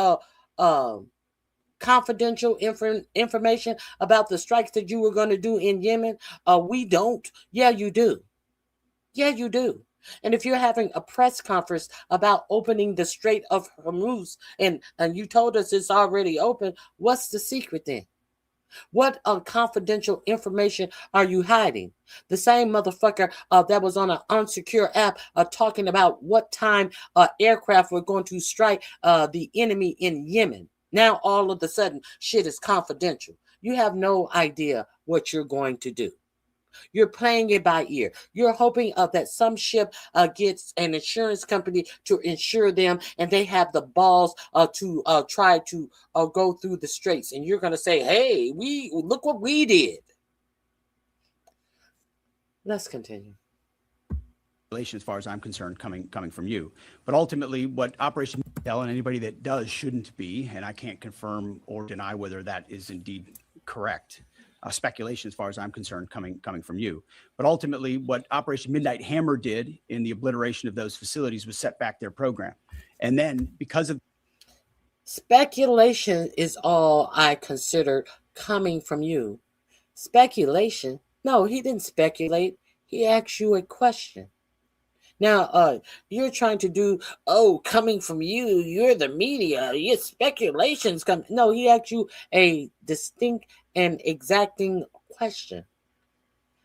confidential information about the strikes that you were going to do in Yemen. We don't. Yeah, you do. Yeah, you do. And if you're having a press conference about opening the Strait of Hormuz, and you told us it's already open, what's the secret then? What confidential information are you hiding? The same motherfucker that was on an unsecure app talking about what time aircraft were going to strike the enemy in Yemen. Now all of a sudden shit is confidential. You have no idea what you're going to do. You're playing it by ear. You're hoping that some ship gets an insurance company to insure them, and they have the balls to try to go through the straits. And you're going to say, hey, look what we did. Let's continue. As far as I'm concerned, coming from you. But ultimately, what Operation Intel, and anybody that does shouldn't be, and I can't confirm or deny whether that is indeed correct. Speculation, as far as I'm concerned, coming from you. But ultimately, what Operation Midnight Hammer did in the obliteration of those facilities was set back their program. And then because of speculation is all I consider coming from you. Speculation? No, he didn't speculate. He asked you a question. Now, you're trying to do, coming from you, you're the media, your speculations come. No, he asked you a distinct and exacting question.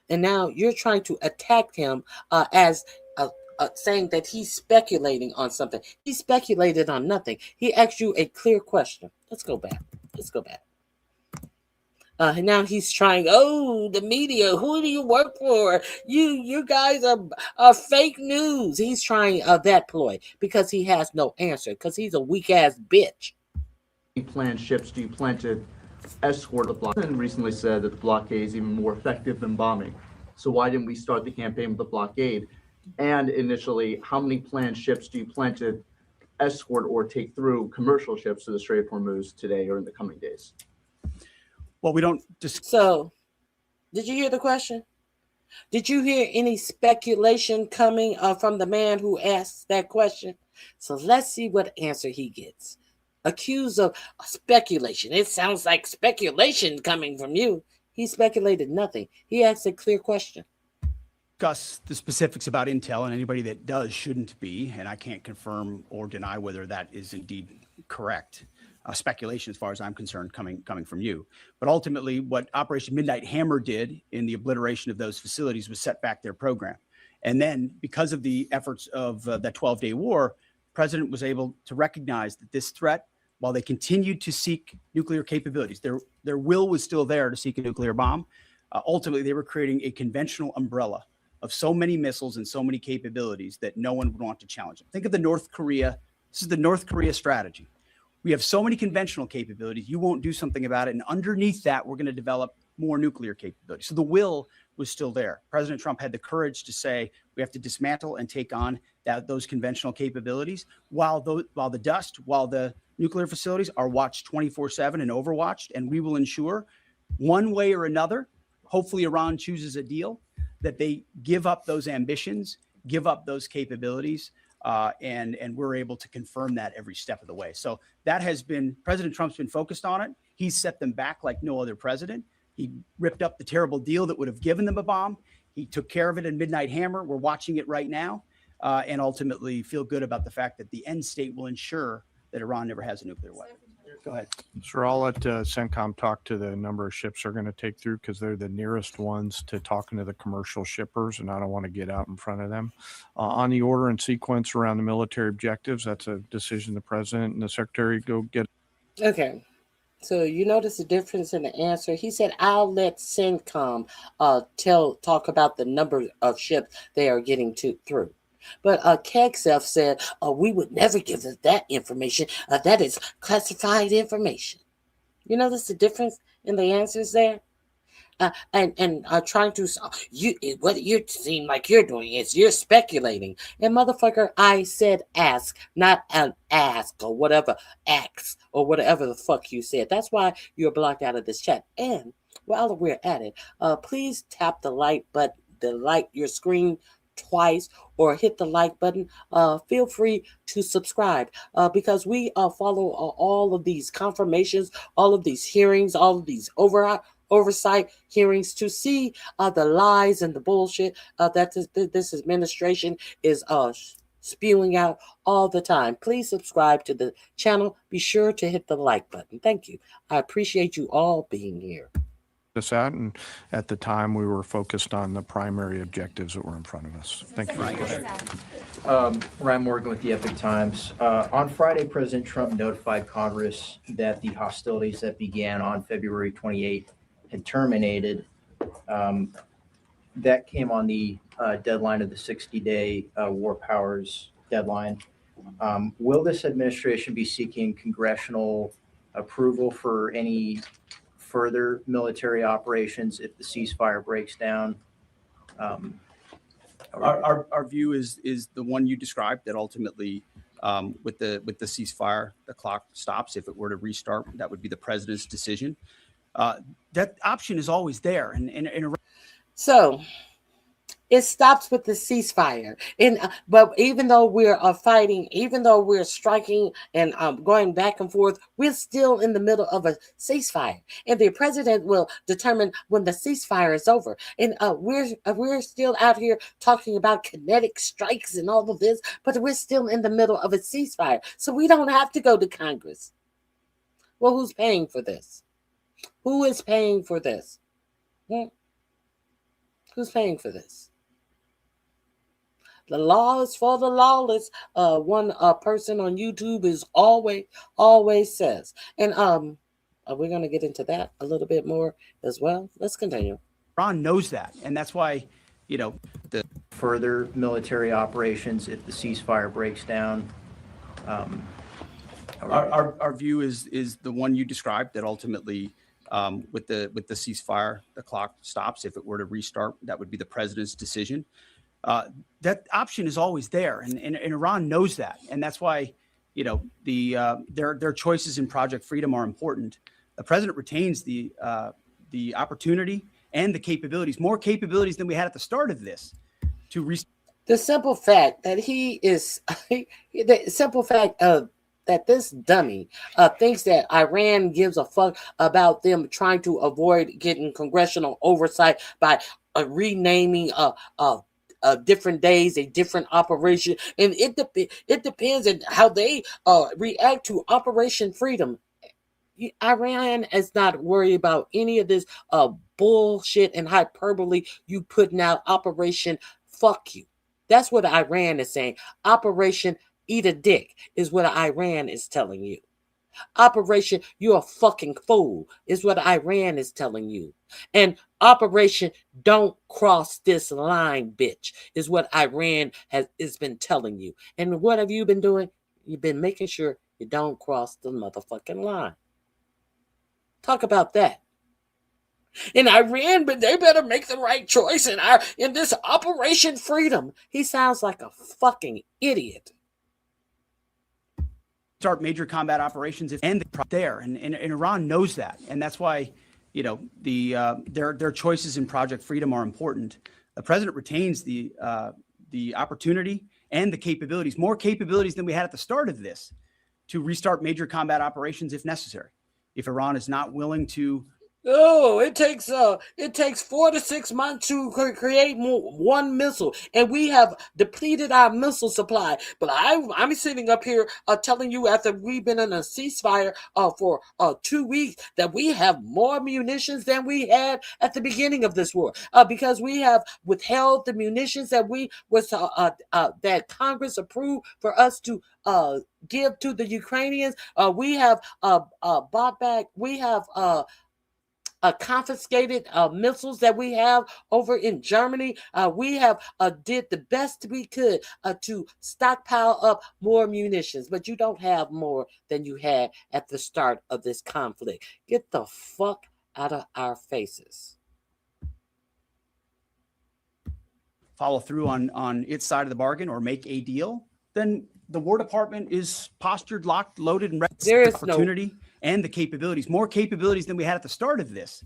And now you're trying to attack him as saying that he's speculating on something. He speculated on nothing. He asked you a clear question. Let's go back. Now he's trying, the media, who do you work for? You guys are fake news. He's trying that ploy because he has no answer, because he's a weak ass bitch. Planned ships do you plan to escort the blockade? And recently said that the blockade is even more effective than bombing. So why didn't we start the campaign with the blockade? And initially, how many planned ships do you plan to escort or take through commercial ships to the Strait of Hormuz today or in the coming days? Well, we don't So, did you hear the question? Did you hear any speculation coming from the man who asked that question? So let's see what answer he gets. Accused of speculation. It sounds like speculation coming from you. He speculated nothing. He asked a clear question. Discuss the specifics about intel, and anybody that does shouldn't be, and I can't confirm or deny whether that is indeed correct. Speculation, as far as I'm concerned, coming from you. But ultimately, what Operation Midnight Hammer did in the obliteration of those facilities was set back their program. And then, because of the efforts of that 12-day war, the president was able to recognize that this threat, while they continued to seek nuclear capabilities, their will was still there to seek a nuclear bomb. Ultimately, they were creating a conventional umbrella of so many missiles and so many capabilities that no one would want to challenge them. Think of the North Korea. This is the North Korea strategy. We have so many conventional capabilities, you won't do something about it. And underneath that, we're going to develop more nuclear capabilities. So the will was still there. President Trump had the courage to say, we have to dismantle and take on those conventional capabilities while the nuclear facilities are watched 24/7 and overwatched. And we will ensure one way or another, hopefully Iran chooses a deal, that they give up those ambitions, give up those capabilities, and we're able to confirm that every step of the way. So that has been, President Trump's been focused on it. He's set them back like no other president. He ripped up the terrible deal that would have given them a bomb. He took care of it in Midnight Hammer. We're watching it right now, and ultimately feel good about the fact that the end state will ensure that Iran never has a nuclear weapon. Go ahead. Sir, I'll let CENTCOM talk to the number of ships they're going to take through because they're the nearest ones to talking to the commercial shippers, and I don't want to get out in front of them. On the order and sequence around the military objectives, that's a decision the president and the secretary go get. Okay. So you notice the difference in the answer. He said, "I'll let CENTCOM talk about the number of ships they are getting through." But KEXF said, "We would never give us that information. That is classified information." You notice the difference in the answers there? And trying to what you seem like you're doing is you're speculating. And motherfucker, I said ask, not an ask or whatever, ax or whatever the fuck you said. That's why you're blocked out of this chat. And while we're at it, please tap the like button, your screen twice, or hit the like button. Feel free to subscribe because we follow all of these confirmations, all of these hearings, all of these oversight hearings to see the lies and the bullshit that this administration is spewing out all the time. Please subscribe to the channel. Be sure to hit the like button. Thank you. I appreciate you all being here. This out, and at the time we were focused on the primary objectives that were in front of us. Thank you. Ryan Morgan with the Epic Times. On Friday, President Trump notified Congress that the hostilities that began on February 28th had terminated. That came on the deadline of the 60-day war powers deadline. Will this administration be seeking congressional approval for any further military operations if the ceasefire breaks down? Our view is the one you described, that ultimately with the ceasefire, the clock stops. If it were to restart, that would be the president's decision. That option is always there. So it stops with the ceasefire. But even though we're fighting, even though we're striking and going back and forth, we're still in the middle of a ceasefire. And the president will determine when the ceasefire is over. And we're still out here talking about kinetic strikes and all of this, but we're still in the middle of a ceasefire. So we don't have to go to Congress. Well, who's paying for this? Who is paying for this? Who's paying for this? The law is for the lawless. One person on YouTube is always says. And we're going to get into that a little bit more as well. Let's continue. Ron knows that. And that's why, the Further military operations if the ceasefire breaks down. our view is the one you described, that ultimately with the ceasefire, the clock stops. If it were to restart, that would be the president's decision. That option is always there, and Iran knows that, and that's why their choices in Project Freedom are important. The president retains the opportunity and the capabilities, more capabilities than we had at the start of this, to restart. The simple fact that that this dummy thinks that Iran gives a fuck about them trying to avoid getting congressional oversight by renaming different days, a different operation. And it depends on how they react to Operation Freedom. Iran is not worried about any of this bullshit and hyperbole you putting out. Operation fuck you. That's what Iran is saying. Operation eat a dick is what Iran is telling you. Operation you're a fucking fool is what Iran is telling you. And Operation don't cross this line, bitch, is what Iran has been telling you. And what have you been doing? You've been making sure you don't cross the motherfucking line. Talk about that. In Iran, but they better make the right choice in this Operation Freedom. He sounds like a fucking idiot. Start major combat operations and Iran knows that, and that's why their choices in Project Freedom are important. The president retains the opportunity and the capabilities, more capabilities than we had at the start of this, to restart major combat operations if necessary. If Iran is not willing to Oh, it takes 4 to 6 months to create one missile, and we have depleted our missile supply. But I'm sitting up here telling you, after we've been in a ceasefire for 2 weeks, that we have more munitions than we had at the beginning of this war, because we have withheld the munitions that that Congress approved for us to give to the Ukrainians. We have bought back. We have confiscated missiles that we have over in Germany. We have did the best we could to stockpile up more munitions, but you don't have more than you had at the start of this conflict. Get the fuck out of our faces. Follow through on its side of the bargain or make a deal, then the War Department is postured, locked, loaded, and ready. There is opportunity and the capabilities, more capabilities than we had at the start of this,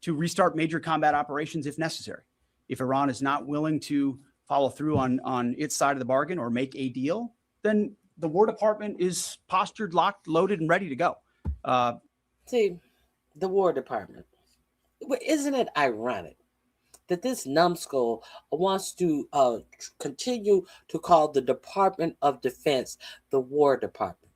to restart major combat operations if necessary. If Iran is not willing to follow through on its side of the bargain or make a deal, then the War Department is postured, locked, loaded, and ready to go. See, the War Department. Isn't it ironic that this numbskull wants to continue to call the Department of Defense the War Department,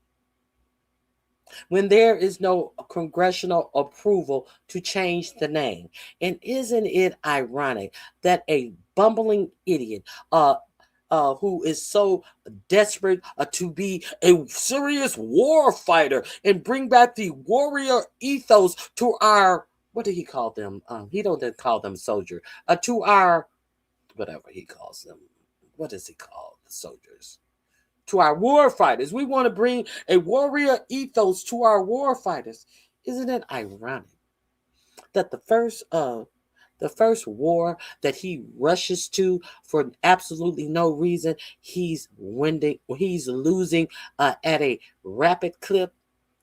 when there is no congressional approval to change the name? And isn't it ironic that a bumbling idiot who is so desperate to be a serious war fighter and bring back the warrior ethos to our, what did he call them? He don't call them soldier. To our, whatever he calls them. What does he call the soldiers? To our war fighters. We want to bring a warrior ethos to our war fighters. Isn't it ironic that the first war that he rushes to for absolutely no reason, he's losing at a rapid clip?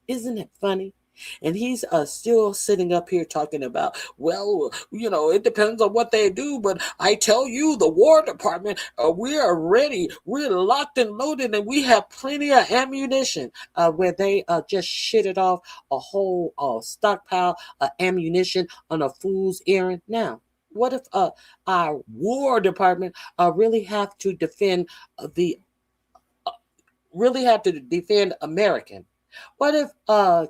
Isn't it funny? And he's still sitting up here talking about, well, it depends on what they do. But I tell you, the War Department, we are ready. We're locked and loaded, and we have plenty of ammunition. Where they just shitted off a whole stockpile of ammunition on a fool's errand. Now, what if our War Department really have to defend American? What if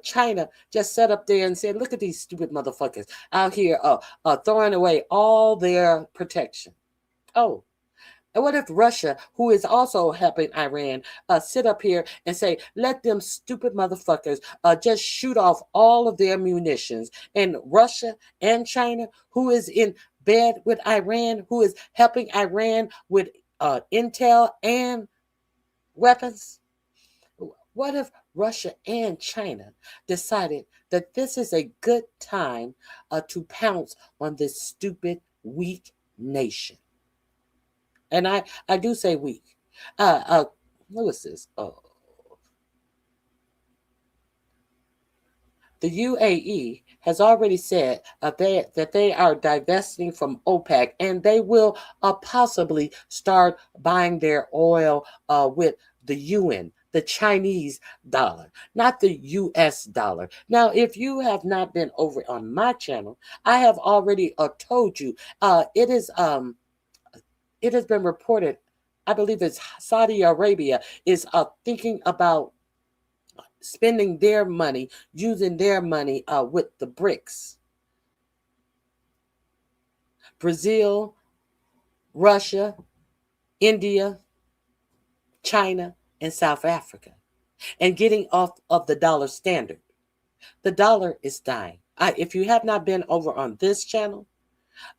China just sat up there and said, look at these stupid motherfuckers out here throwing away all their protection? Oh, and what if Russia, who is also helping Iran, sit up here and say, let them stupid motherfuckers just shoot off all of their munitions? And Russia and China, who is in bed with Iran, who is helping Iran with intel and weapons? What if Russia and China decided that this is a good time to pounce on this stupid, weak nation? And I do say weak. Who is this? Oh. The UAE has already said that they are divesting from OPEC, and they will possibly start buying their oil with the yuan, the Chinese dollar, not the US dollar. Now, if you have not been over on my channel, I have already told you it has been reported, I believe it's Saudi Arabia is thinking about spending their money, using their money with the BRICS. Brazil, Russia, India, China, and South Africa, and getting off of the dollar standard. The dollar is dying. If you have not been over on this channel,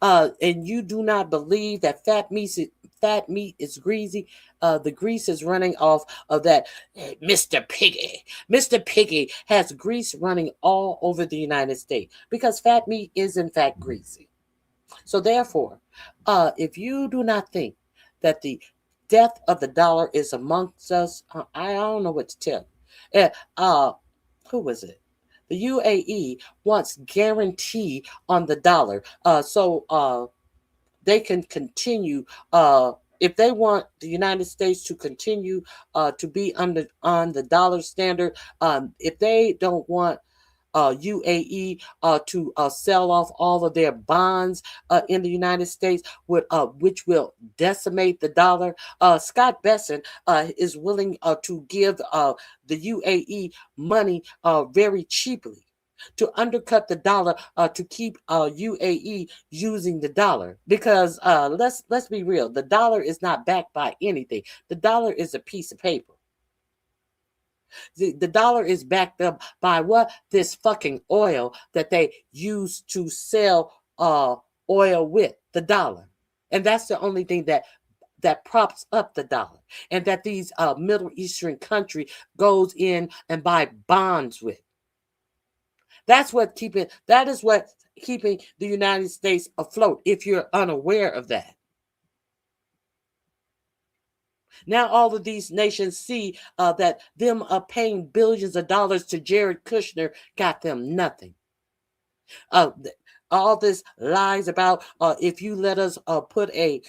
and you do not believe that fat meat is greasy, the grease is running off of that Mr. Piggy. Mr. Piggy has grease running all over the United States because fat meat is in fact greasy. So therefore, if you do not think that the death of the dollar is amongst us, I don't know what to tell you. Who was it? The UAE wants guarantee on the dollar, so they can continue. If they want the United States to continue to be on the dollar standard, if they don't want UAE to sell off all of their bonds in the United States, which will decimate the dollar. Scott Bessent is willing to give the UAE money very cheaply to undercut the dollar to keep UAE using the dollar, because let's be real, the dollar is not backed by anything. The dollar is a piece of paper. The dollar is backed up by what? This fucking oil that they use to sell oil with, the dollar. And that's the only thing that props up the dollar, and that these Middle Eastern country goes in and buy bonds with. That is what keeping the United States afloat, if you're unaware of that. Now all of these nations see that them paying billions of dollars to Jared Kushner got them nothing. All this lies about if you let us put a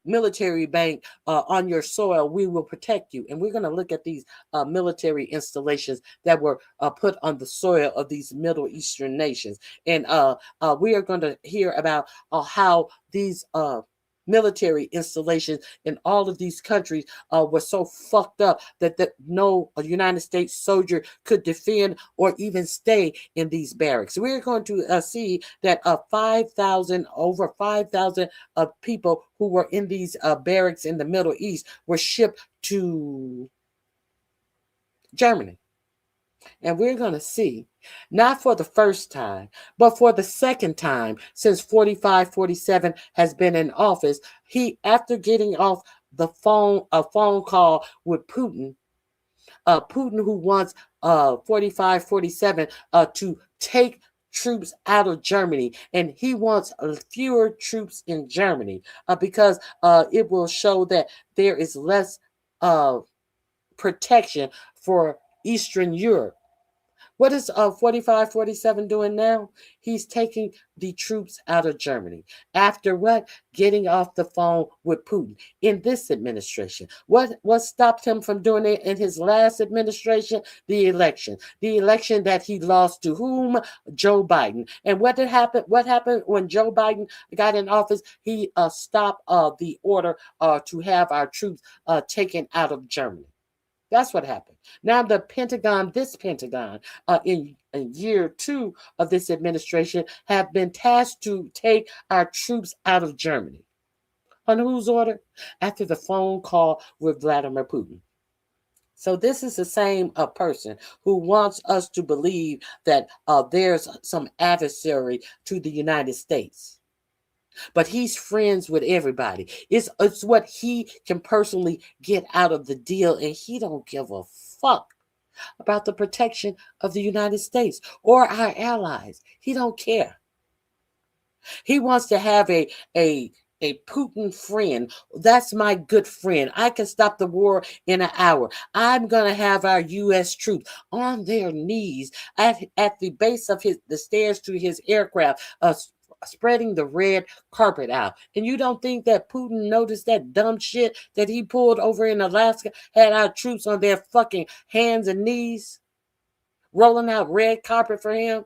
military bank on your soil, we will protect you. And we're going to look at these military installations that were put on the soil of these Middle Eastern nations. And we are going to hear about how these military installations in all of these countries were so fucked up that no United States soldier could defend or even stay in these barracks. We're going to see that over 5,000 people who were in these barracks in the Middle East were shipped to Germany. And we're going to see, not for the first time, but for the second time since 47 has been in office, after getting off a phone call with Putin, who wants 47 to take troops out of Germany, and he wants fewer troops in Germany because it will show that there is less protection for Eastern Europe. What is 47 doing now? He's taking the troops out of Germany. After what? Getting off the phone with Putin in this administration. What stopped him from doing it in his last administration? The election. The election that he lost to whom? Joe Biden. And what happened? What happened when Joe Biden got in office? He stopped the order to have our troops taken out of Germany. That's what happened. Now the Pentagon, in year 2 of this administration, have been tasked to take our troops out of Germany. On whose order? After the phone call with Vladimir Putin. So this is the same person who wants us to believe that there's some adversary to the United States. But he's friends with everybody. It's what he can personally get out of the deal, and he don't give a fuck about the protection of the United States or our allies. He don't care. He wants to have a Putin friend. That's my good friend. I can stop the war in an hour. I'm going to have our U.S. troops on their knees at the base of the stairs to his aircraft, spreading the red carpet out. And you don't think that Putin noticed that dumb shit that he pulled over in Alaska, had our troops on their fucking hands and knees, rolling out red carpet for him?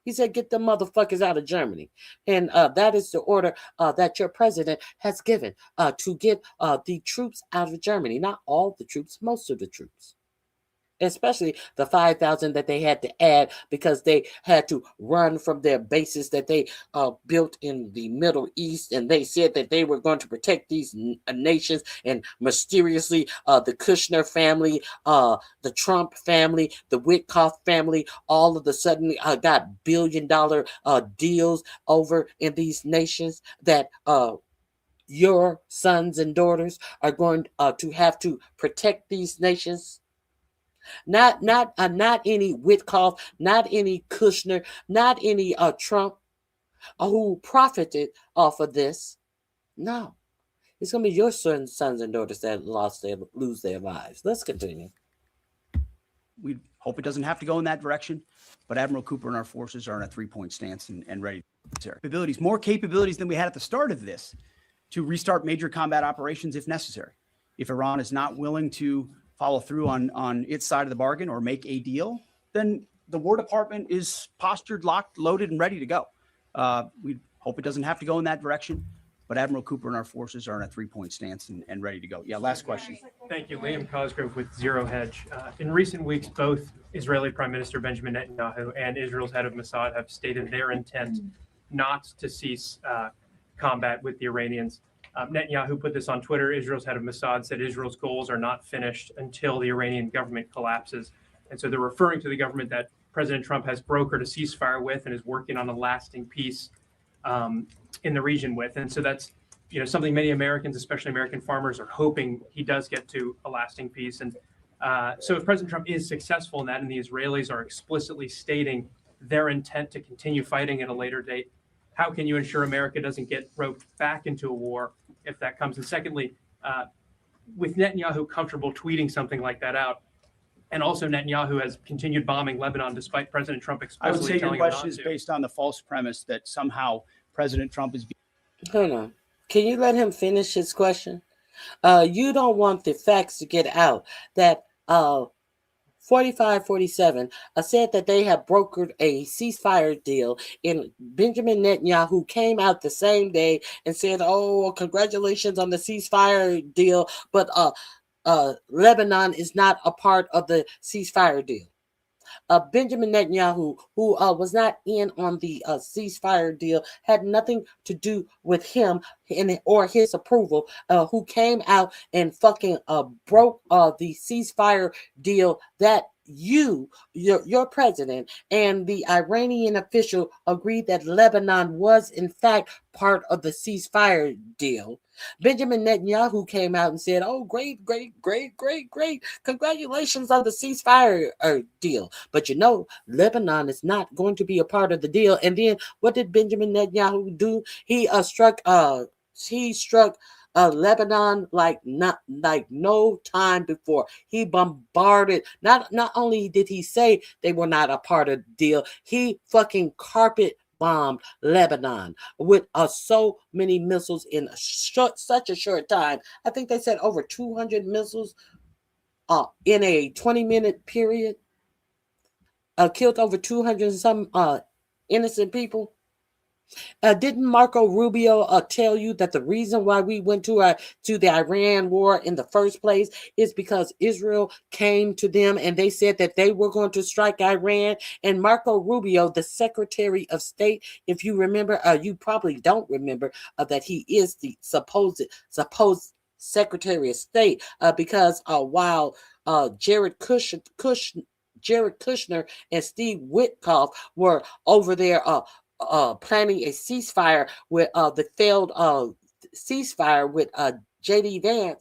He said, get the motherfuckers out of Germany. And that is the order that your president has given to get the troops out of Germany. Not all the troops, most of the troops. Especially the 5,000 that they had to add because they had to run from their bases that they built in the Middle East. And they said that they were going to protect these nations. And mysteriously, the Kushner family, the Trump family, the Witkoff family, all of a sudden got billion-dollar deals over in these nations that your sons and daughters are going to have to protect these nations. Not any Witkoff, not any Kushner, not any Trump who profited off of this. No, it's going to be your sons and daughters that lose their lives. Let's continue. We hope it doesn't have to go in that direction, but Admiral Cooper and our forces are in a 3-point stance and ready to capabilities, more capabilities than we had at the start of this to restart major combat operations if necessary. If Iran is not willing to follow through on its side of the bargain or make a deal, then the War Department is postured, locked, loaded, and ready to go. We hope it doesn't have to go in that direction, but Admiral Cooper and our forces are in a 3-point stance and ready to go. Yeah, last question. Thank you. Liam Cosgrove with Zero Hedge. In recent weeks, both Israeli Prime Minister Benjamin Netanyahu and Israel's head of Mossad have stated their intent not to cease combat with the Iranians. Netanyahu put this on Twitter. Israel's head of Mossad said Israel's goals are not finished until the Iranian government collapses. And so they're referring to the government that President Trump has brokered a ceasefire with and is working on a lasting peace in the region with. And so that's, something many Americans, especially American farmers, are hoping he does get to a lasting peace. And so if President Trump is successful in that, and the Israelis are explicitly stating their intent to continue fighting at a later date, how can you ensure America doesn't get roped back into a war if that comes? And secondly, with Netanyahu comfortable tweeting something like that out, and also Netanyahu has continued bombing Lebanon despite President Trump I would explicitly say your telling him not question is to. based on the false premise that somehow President Trump is. Hold on. Can you let him finish his question? You don't want the facts to get out that 4547 said that they have brokered a ceasefire deal, and Benjamin Netanyahu came out the same day and said, oh, congratulations on the ceasefire deal, but Lebanon is not a part of the ceasefire deal. Benjamin Netanyahu, who was not in on the ceasefire deal, had nothing to do with him or his approval, who came out and fucking broke the ceasefire deal that your president and the Iranian official agreed that Lebanon was in fact part of the ceasefire deal. Benjamin Netanyahu came out and said, oh, great. Congratulations on the ceasefire deal. But Lebanon is not going to be a part of the deal. And then what did Benjamin Netanyahu do? He struck Lebanon like no time before. He bombarded. Not only did he say they were not a part of the deal, he fucking carpet bombed Lebanon with so many missiles in such a short time. I think they said over 200 missiles in a 20-minute period. Killed over 200 and some innocent people. Didn't Marco Rubio tell you that the reason why we went to the Iran war in the first place is because Israel came to them and they said that they were going to strike Iran? And Marco Rubio, the Secretary of State, if you remember, you probably don't remember that he is the supposed Secretary of State, because while Jared Kushner and Steve Witkoff were over there planning a ceasefire with the failed ceasefire with J.D. Vance,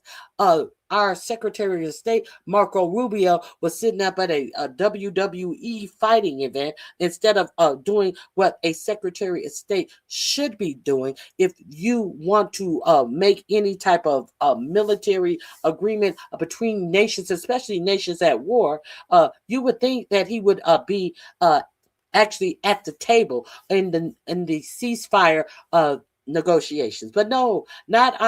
our Secretary of State, Marco Rubio, was sitting up at a WWE fighting event instead of doing what a Secretary of State should be doing. If you want to make any type of military agreement between nations, especially nations at war, you would think that he would be actually at the table in the ceasefire negotiations. But no, not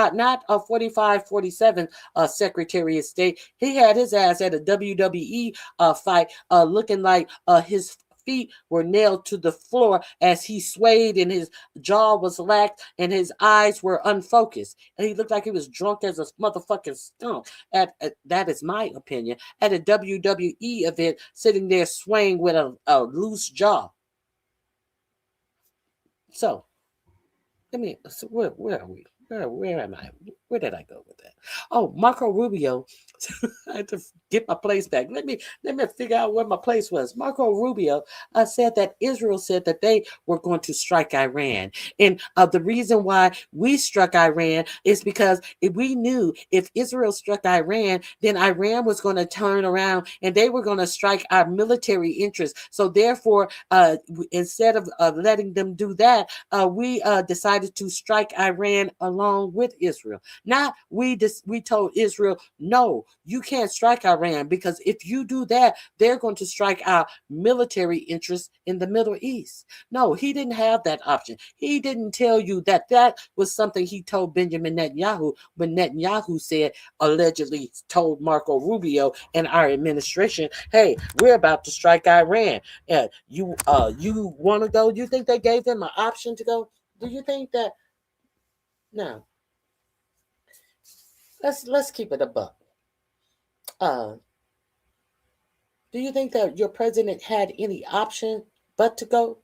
4547 Secretary of State. He had his ass at a WWE fight, looking like his feet were nailed to the floor as he swayed and his jaw was lax and his eyes were unfocused. And he looked like he was drunk as a motherfucking skunk. That is my opinion. At a WWE event, sitting there swaying with a loose jaw. So, where are we? Where am I? Where did I go with that? Oh, Marco Rubio. I had to get my place back. Let me figure out where my place was. Marco Rubio said that Israel said that they were going to strike Iran. And the reason why we struck Iran is because we knew if Israel struck Iran, then Iran was going to turn around and they were going to strike our military interests. So therefore, instead of letting them do that, we decided to strike Iran along with Israel. Now we told Israel, no, no, you can't strike Iran because if you do that, they're going to strike our military interests in the Middle East. No, he didn't have that option. He didn't tell you that that was something he told Benjamin Netanyahu when Netanyahu said, allegedly told Marco Rubio and our administration, hey, we're about to strike Iran. You want to go? You think they gave them an option to go? Do you think that? No. Let's keep it a buck. Do you think that your president had any option but to go?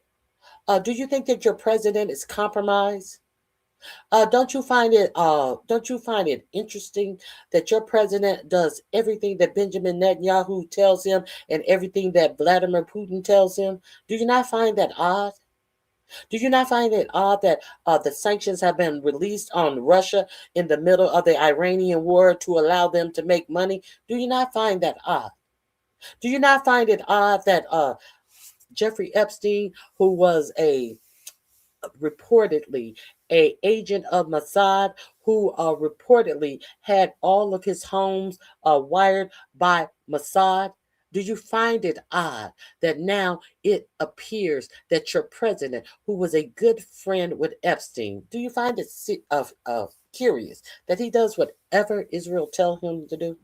Do you think that your president is compromised? Don't you find it interesting that your president does everything that Benjamin Netanyahu tells him and everything that Vladimir Putin tells him? Do you not find that odd? Do you not find it odd that the sanctions have been released on Russia in the middle of the Iranian war to allow them to make money? Do you not find that odd? Do you not find it odd that Jeffrey Epstein, who was reportedly an agent of Mossad, who reportedly had all of his homes wired by Mossad, do you find it odd that now it appears that your president, who was a good friend with Epstein, do you find it curious that he does whatever Israel tells him to do?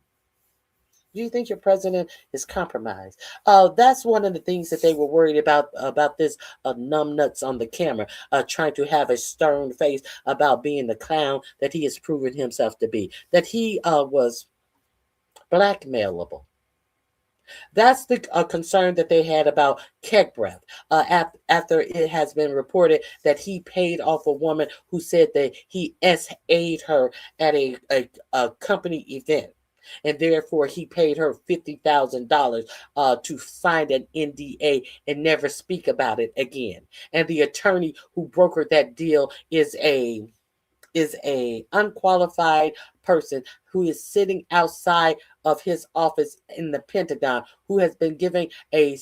Do you think your president is compromised? That's one of the things that they were worried about this numbnuts on the camera, trying to have a stern face about being the clown that he has proven himself to be, that he was blackmailable. That's the concern that they had about Kegbreath after it has been reported that he paid off a woman who said that he SA'd her at a company event. And therefore, he paid her $50,000 to sign an NDA and never speak about it again. And the attorney who brokered that deal is a unqualified person who is sitting outside of his office in the Pentagon, who has been given a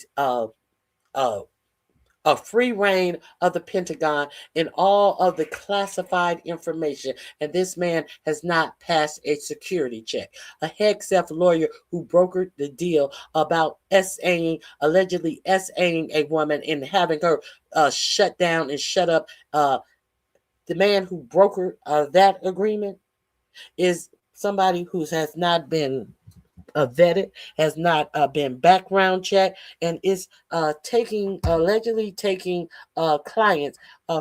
free reign of the Pentagon and all of the classified information. And this man has not passed a security check. A HECSEF lawyer who brokered the deal about allegedly SAing a woman and having her shut down and shut up. The man who brokered that agreement is somebody who has not been vetted, has not been background checked, and is allegedly taking clients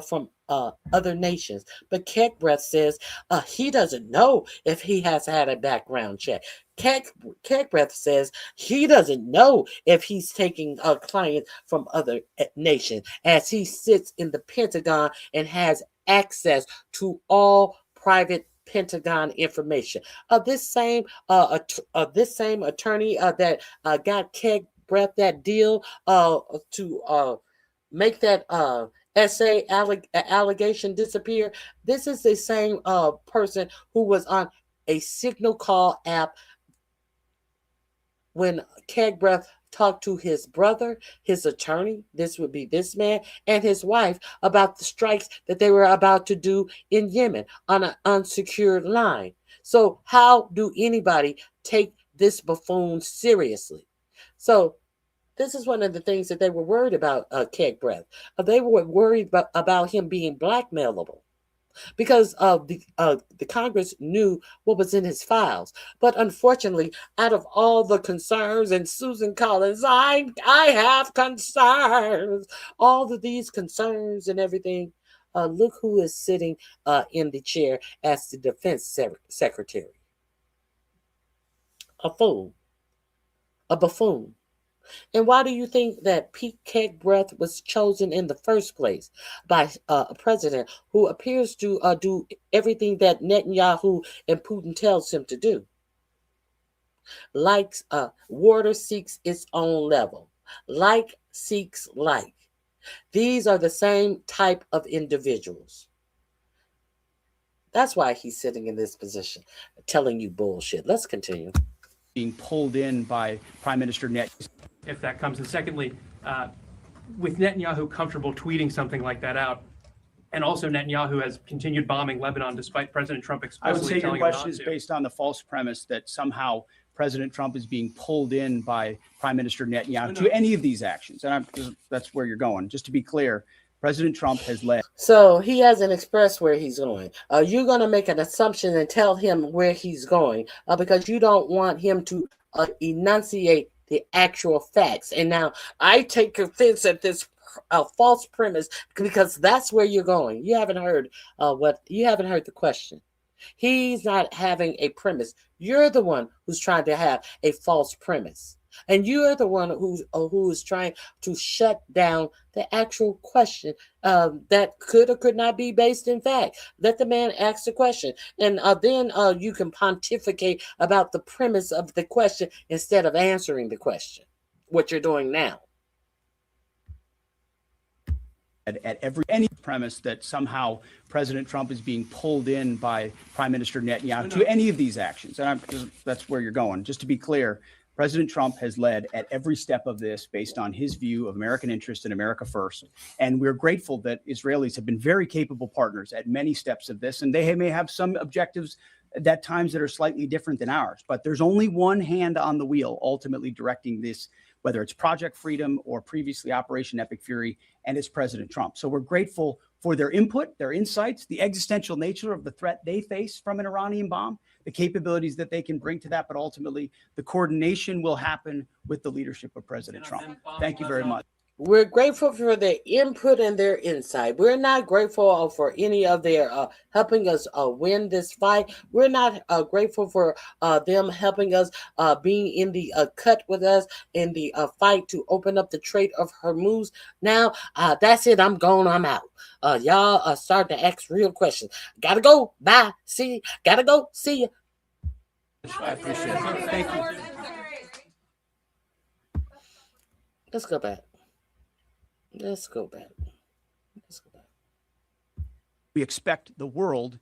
from other nations. But Kegbreath says he doesn't know if he has had a background check. Kegbreath says he doesn't know if he's taking clients from other nations, as he sits in the Pentagon and has access to all private Pentagon information. This same attorney that got Kegbreath that deal to make that SA allegation disappear. This is the same person who was on a signal call app when Kegbreath talked to his brother, his attorney, this would be this man, and his wife about the strikes that they were about to do in Yemen on an unsecured line. So how do anybody take this buffoon seriously? So this is one of the things that they were worried about, Kegbreath. They were worried about him being blackmailable, because the Congress knew what was in his files. But unfortunately, out of all the concerns, and Susan Collins, I have concerns, all of these concerns and everything, look who is sitting in the chair as the defense secretary. A fool. A buffoon. And why do you think that Pete Kegbreath was chosen in the first place by a president who appears to do everything that Netanyahu and Putin tells him to do? Like water seeks its own level. Like seeks like. These are the same type of individuals. That's why he's sitting in this position, telling you bullshit. Let's continue. Being pulled in by Prime Minister Netanyahu. If that comes. And secondly, with Netanyahu comfortable tweeting something like that out, and also Netanyahu has continued bombing Lebanon despite President Trump I would explicitly say your telling him not question is to. based on the false premise that somehow President Trump is being pulled in by Prime Minister Netanyahu to any of these actions. And that's where you're going. Just to be clear, President Trump has led. So he hasn't expressed where he's going. You're going to make an assumption and tell him where he's going because you don't want him to enunciate the actual facts. And now I take offense at this false premise because that's where you're going. You haven't heard the question. He's not having a premise. You're the one who's trying to have a false premise. And you're the one who is trying to shut down the actual question that could or could not be based in fact. Let the man ask the question. And then you can pontificate about the premise of the question instead of answering the question, what you're doing now. At any premise that somehow President Trump is being pulled in by Prime Minister Netanyahu to any of these actions. And that's where you're going. Just to be clear, President Trump has led at every step of this based on his view of American interest and America first. And we're grateful that Israelis have been very capable partners at many steps of this. And they may have some objectives at times that are slightly different than ours. But there's only one hand on the wheel ultimately directing this, whether it's Project Freedom or previously Operation Epic Fury, and it's President Trump. So we're grateful for their input, their insights, the existential nature of the threat they face from an Iranian bomb, the capabilities that they can bring to that, but ultimately the coordination will happen with the leadership of President Trump. Thank you very much. We're grateful for their input and their insight. We're not grateful for any of their helping us win this fight. We're not grateful for them helping us being in the cut with us in the fight to open up the Strait of Hormuz. Now, that's it. I'm gone. I'm out. Y'all start to ask real questions. Gotta go. Bye. See you. Gotta go. See you. I appreciate it. Thank you. Let's go back. Let's go back. We expect the world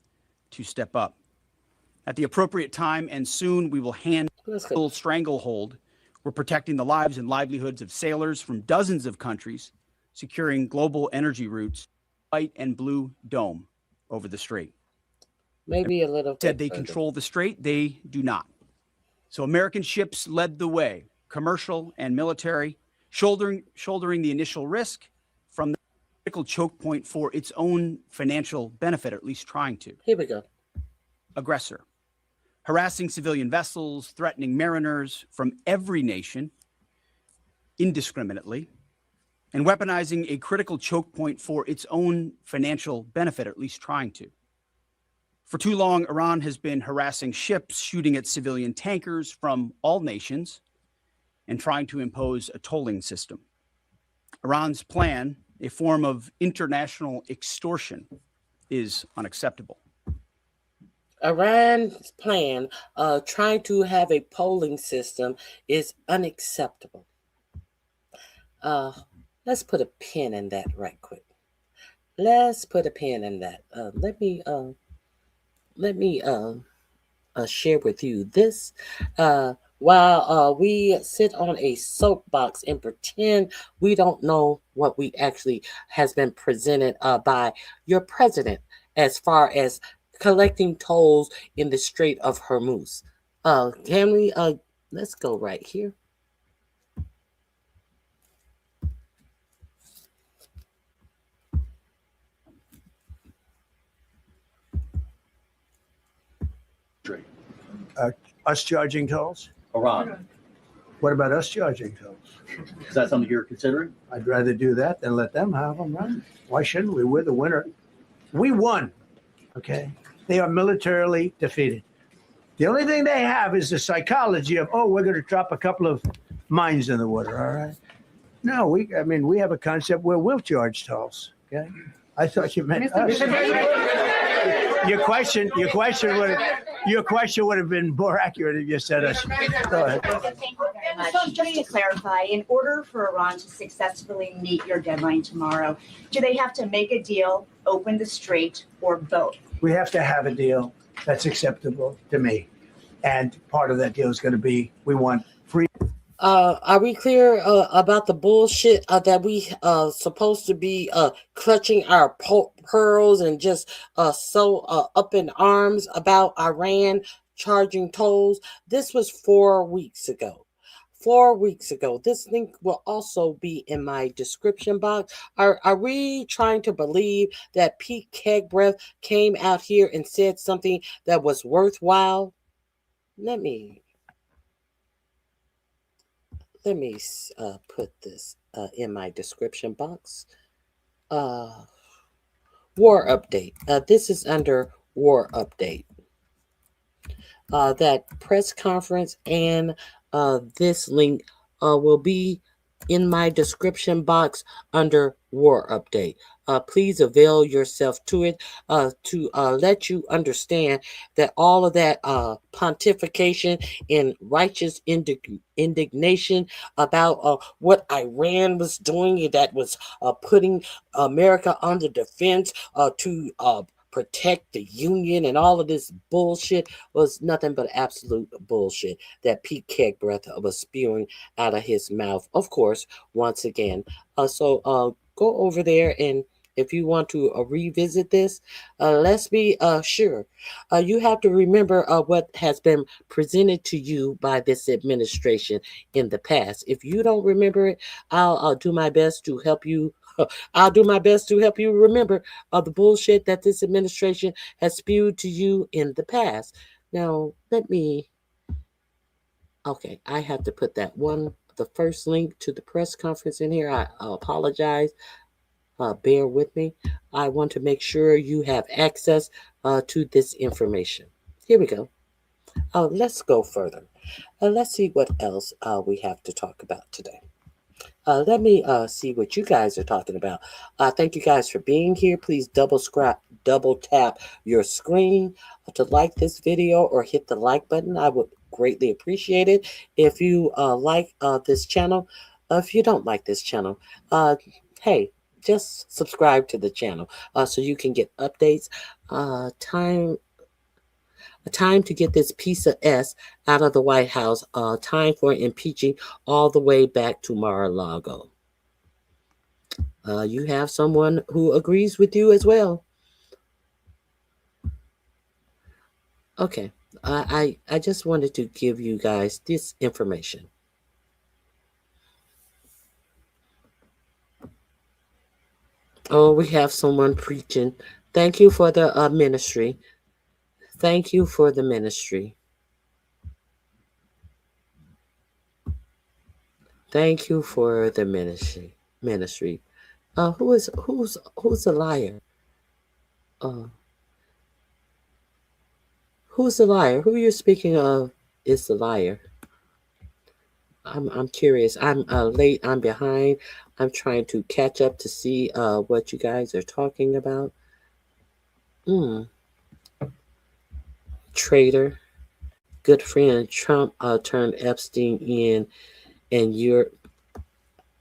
to step up. At the appropriate time and soon, we will handle stranglehold. We're protecting the lives and livelihoods of sailors from dozens of countries, securing global energy routes, white and blue dome over the strait. Maybe a little. Said they control the strait. They do not. So American ships led the way, commercial and military, shouldering the initial risk from the critical choke point for its own financial benefit, or at least trying to. Here we go. Aggressor, harassing civilian vessels, threatening mariners from every nation indiscriminately, and weaponizing a critical choke point for its own financial benefit, or at least trying to. For too long, Iran has been harassing ships, shooting at civilian tankers from all nations, and trying to impose a tolling system. Iran's plan, a form of international extortion, is unacceptable. Iran's plan, trying to have a polling system, is unacceptable. Let's put a pin in that right quick. Let's put a pin in that. Let me share with you this. While we sit on a soapbox and pretend we don't know what we actually has been presented by your president as far as collecting tolls in the Strait of Hormuz. Can we, let's go right here. Us charging tolls? Iran. What about us charging tolls? Is that something you're considering? I'd rather do that than let them have them, right? Why shouldn't we? We're the winner. We won, okay? They are militarily defeated. The only thing they have is the psychology of, oh, we're going to drop a couple of mines in the water, all right? No, we have a concept where we'll charge tolls, okay? I thought you meant us. Your question would have been more accurate if you said us. Go ahead. Thank you very much. Just to clarify, in order for Iran to successfully meet your deadline tomorrow, do they have to make a deal, open the strait, or both? We have to have a deal that's acceptable to me. And part of that deal is going to be we want free. Are we clear about the bullshit that we supposed to be clutching our pearls and just so up in arms about Iran charging tolls. This was 4 weeks ago. 4 weeks ago. This link will also be in my description box. Are we trying to believe that Pete Kegbreath came out here and said something that was worthwhile? Let me put this in my description box. War update. This is under war update. That press conference and this link will be in my description box under war update. Please avail yourself to it to let you understand that all of that pontification and righteous indignation about what Iran was doing, that was putting America under defense to protect the union and all of this bullshit was nothing but absolute bullshit that Pete Kegbreath was spewing out of his mouth, of course, once again. So go over there, and if you want to revisit this, let's be sure. You have to remember what has been presented to you by this administration in the past. If you don't remember it, I'll do my best to help you. I'll do my best to help you remember the bullshit that this administration has spewed to you in the past. Now, okay, I have to put the first link to the press conference in here. I apologize. Bear with me. I want to make sure you have access to this information. Here we go. Let's go further. Let's see what else we have to talk about today. Let me see what you guys are talking about. Thank you guys for being here. Please double tap your screen to like this video or hit the like button. I would greatly appreciate it. If you like this channel, if you don't like this channel, hey, just subscribe to the channel so you can get updates. Time to get this piece of S out of the White House. Time for impeaching all the way back to Mar-a-Lago. You have someone who agrees with you as well. Okay, I just wanted to give you guys this information. Oh, we have someone preaching. Thank you for the ministry. Thank you for the ministry. Thank you for the ministry. Who's a liar? Who's the liar? Who you're speaking of is the liar? I'm curious. I'm late. I'm behind. I'm trying to catch up to see what you guys are talking about. Traitor. Good friend. Trump turned Epstein in, and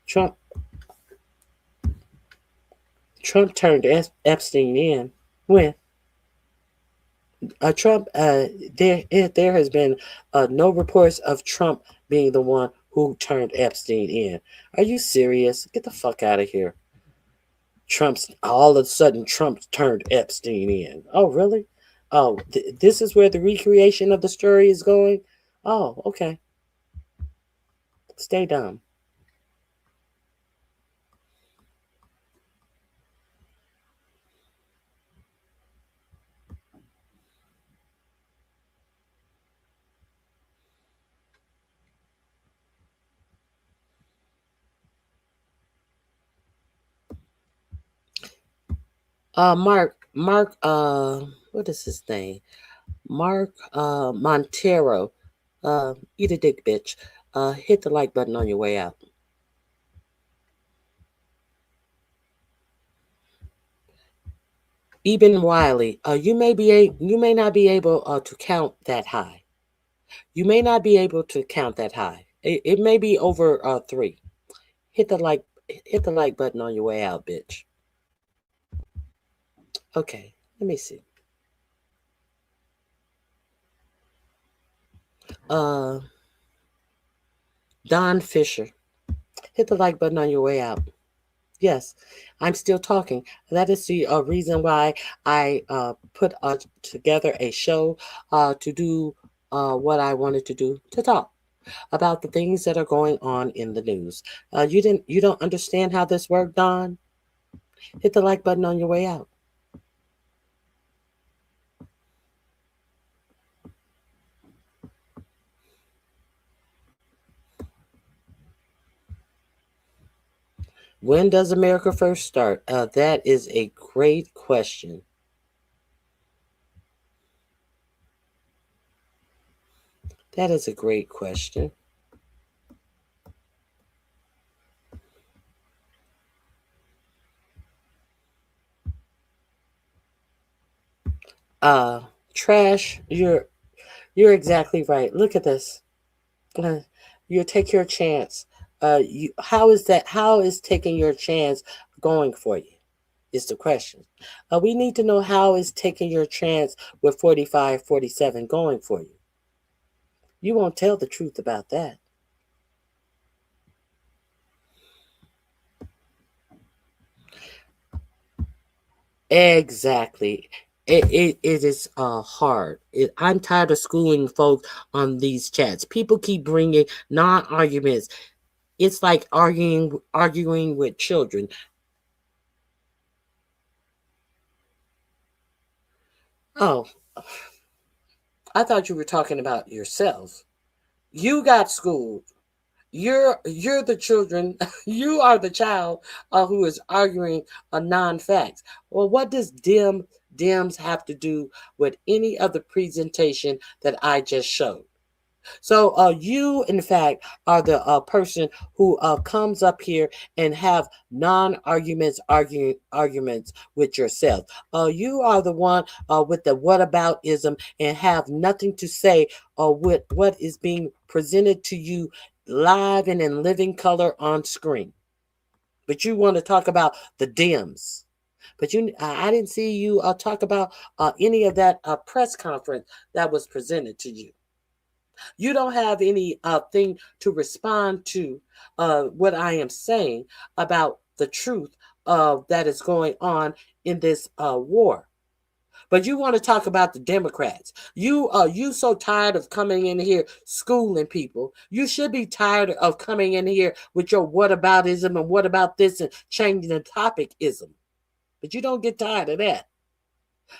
Trump turned Epstein in. When? Trump, there has been no reports of Trump being the one who turned Epstein in. Are you serious? Get the fuck out of here. All of a sudden, Trump turned Epstein in. Oh, really? Oh, this is where the recreation of the story is going? Oh, okay. Stay dumb. Mark, what is his name? Mark Montero. Eat a dick, bitch. Hit the like button on your way out. Eben Wiley, you may not be able to count that high. You may not be able to count that high. It may be over 3. Hit the like button on your way out, bitch. Okay, let me see. Don Fisher, hit the like button on your way out. Yes, I'm still talking. That is the reason why I put together a show to do what I wanted to do, to talk about the things that are going on in the news. You don't understand how this worked, Don? Hit the like button on your way out. When does America First start? That is a great question. That is a great question. Trash, you're exactly right. Look at this. You take your chance. How is taking your chance going for you? Is the question. We need to know how is taking your chance with 45, 47 going for you. You won't tell the truth about that. Exactly. It is hard. I'm tired of schooling folks on these chats. People keep bringing non-arguments. It's like arguing with children. Oh, I thought you were talking about yourself. You got schooled. You're the children. You are the child who is arguing non-facts. Well, what does Dems have to do with any other presentation that I just showed? So you, in fact, are the person who comes up here and have non-arguments arguments with yourself. You are the one with the whataboutism and have nothing to say with what is being presented to you live and in living color on screen. But you want to talk about the Dems. But I didn't see you talk about any of that press conference that was presented to you. You don't have any thing to respond to what I am saying about the truth that is going on in this war. But you want to talk about the Democrats. You so tired of coming in here schooling people. You should be tired of coming in here with your whataboutism and what about this and changing the topicism. But you don't get tired of that.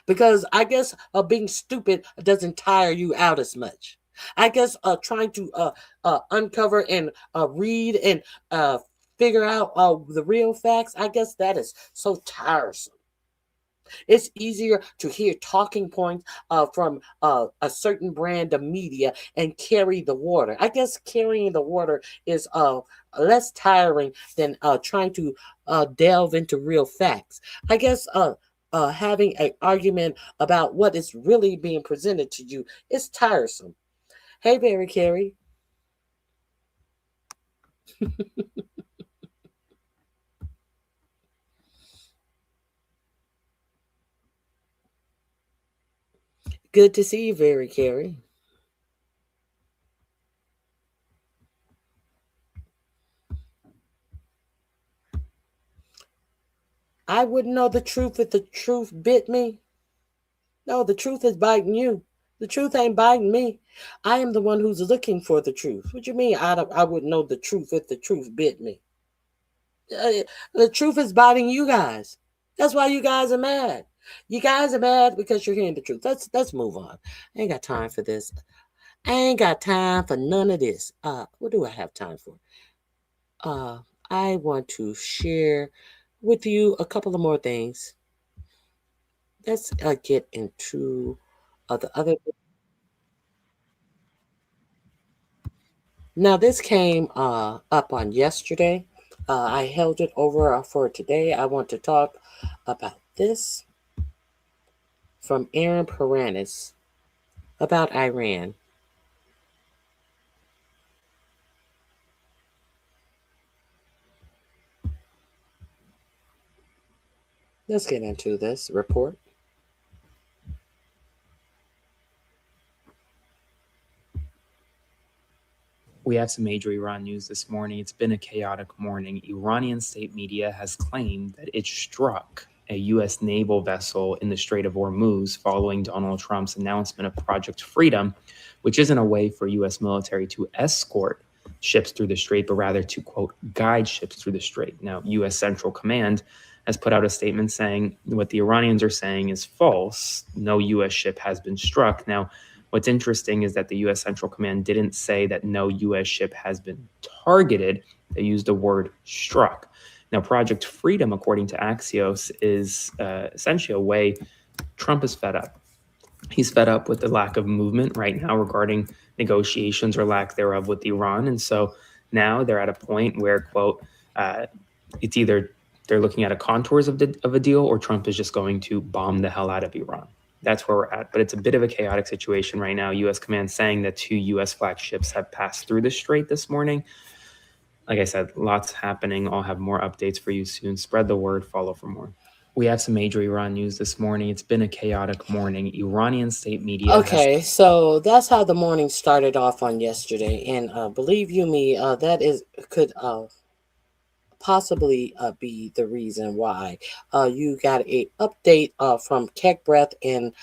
Because I guess being stupid doesn't tire you out as much. I guess trying to uncover and read and figure out the real facts, I guess that is so tiresome. It's easier to hear talking points from a certain brand of media and carry the water. I guess carrying the water is less tiring than trying to delve into real facts. I guess having an argument about what is really being presented to you is tiresome. Hey, Barry Carey. Good to see you, Barry Carey. I wouldn't know the truth if the truth bit me. No, the truth is biting you. The truth ain't biting me. I am the one who's looking for the truth. What you mean I wouldn't know the truth if the truth bit me? The truth is biting you guys. That's why you guys are mad. You guys are mad because you're hearing the truth. Let's move on. I ain't got time for this. I ain't got time for none of this. What do I have time for? I want to share with you a couple of more things. Let's get into the other. Now, this came up on yesterday. I held it over for today. I want to talk about this from Aaron Paranis about Iran. Let's get into this report. We have some major Iran news this morning. It's been a chaotic morning. Iranian state media has claimed that it struck a U.S. naval vessel in the Strait of Hormuz following Donald Trump's announcement of Project Freedom, which isn't a way for U.S. military to escort ships through the strait, but rather to, quote, guide ships through the strait. Now, U.S. Central Command has put out a statement saying what the Iranians are saying is false. No U.S. ship has been struck. Now, what's interesting is that the U.S. Central Command didn't say that no U.S. ship has been targeted. They used the word struck. Now, Project Freedom, according to Axios, is essentially a way Trump is fed up. He's fed up with the lack of movement right now regarding negotiations or lack thereof with Iran. And so now they're at a point where, quote, it's either they're looking at a contours of a deal or Trump is just going to bomb the hell out of Iran. That's where we're at. But it's a bit of a chaotic situation right now. U.S. Command saying that 2 U.S. flagged ships have passed through the strait this morning. Like I said, lots happening. I'll have more updates for you soon. Spread the word. Follow for more. We have some major Iran news this morning. It's been a chaotic morning. Iranian state media. Okay, so that's how the morning started off on yesterday, and believe you me, that could possibly be the reason why you got a update from Keck Breath and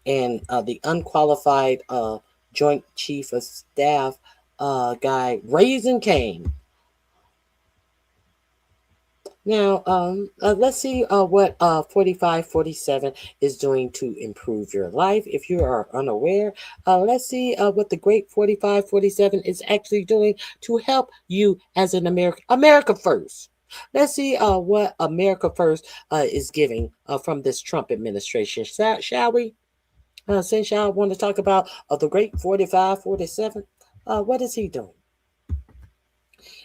the unqualified Joint Chief of Staff guy Raising Cane. Now, let's see what 4547 is doing to improve your life. If you are unaware, let's see what the great 4547 is actually doing to help you as an American. America first. Let's see what America First is giving from this Trump administration. Shall we? Since y'all want to talk about the great 4547, what is he doing?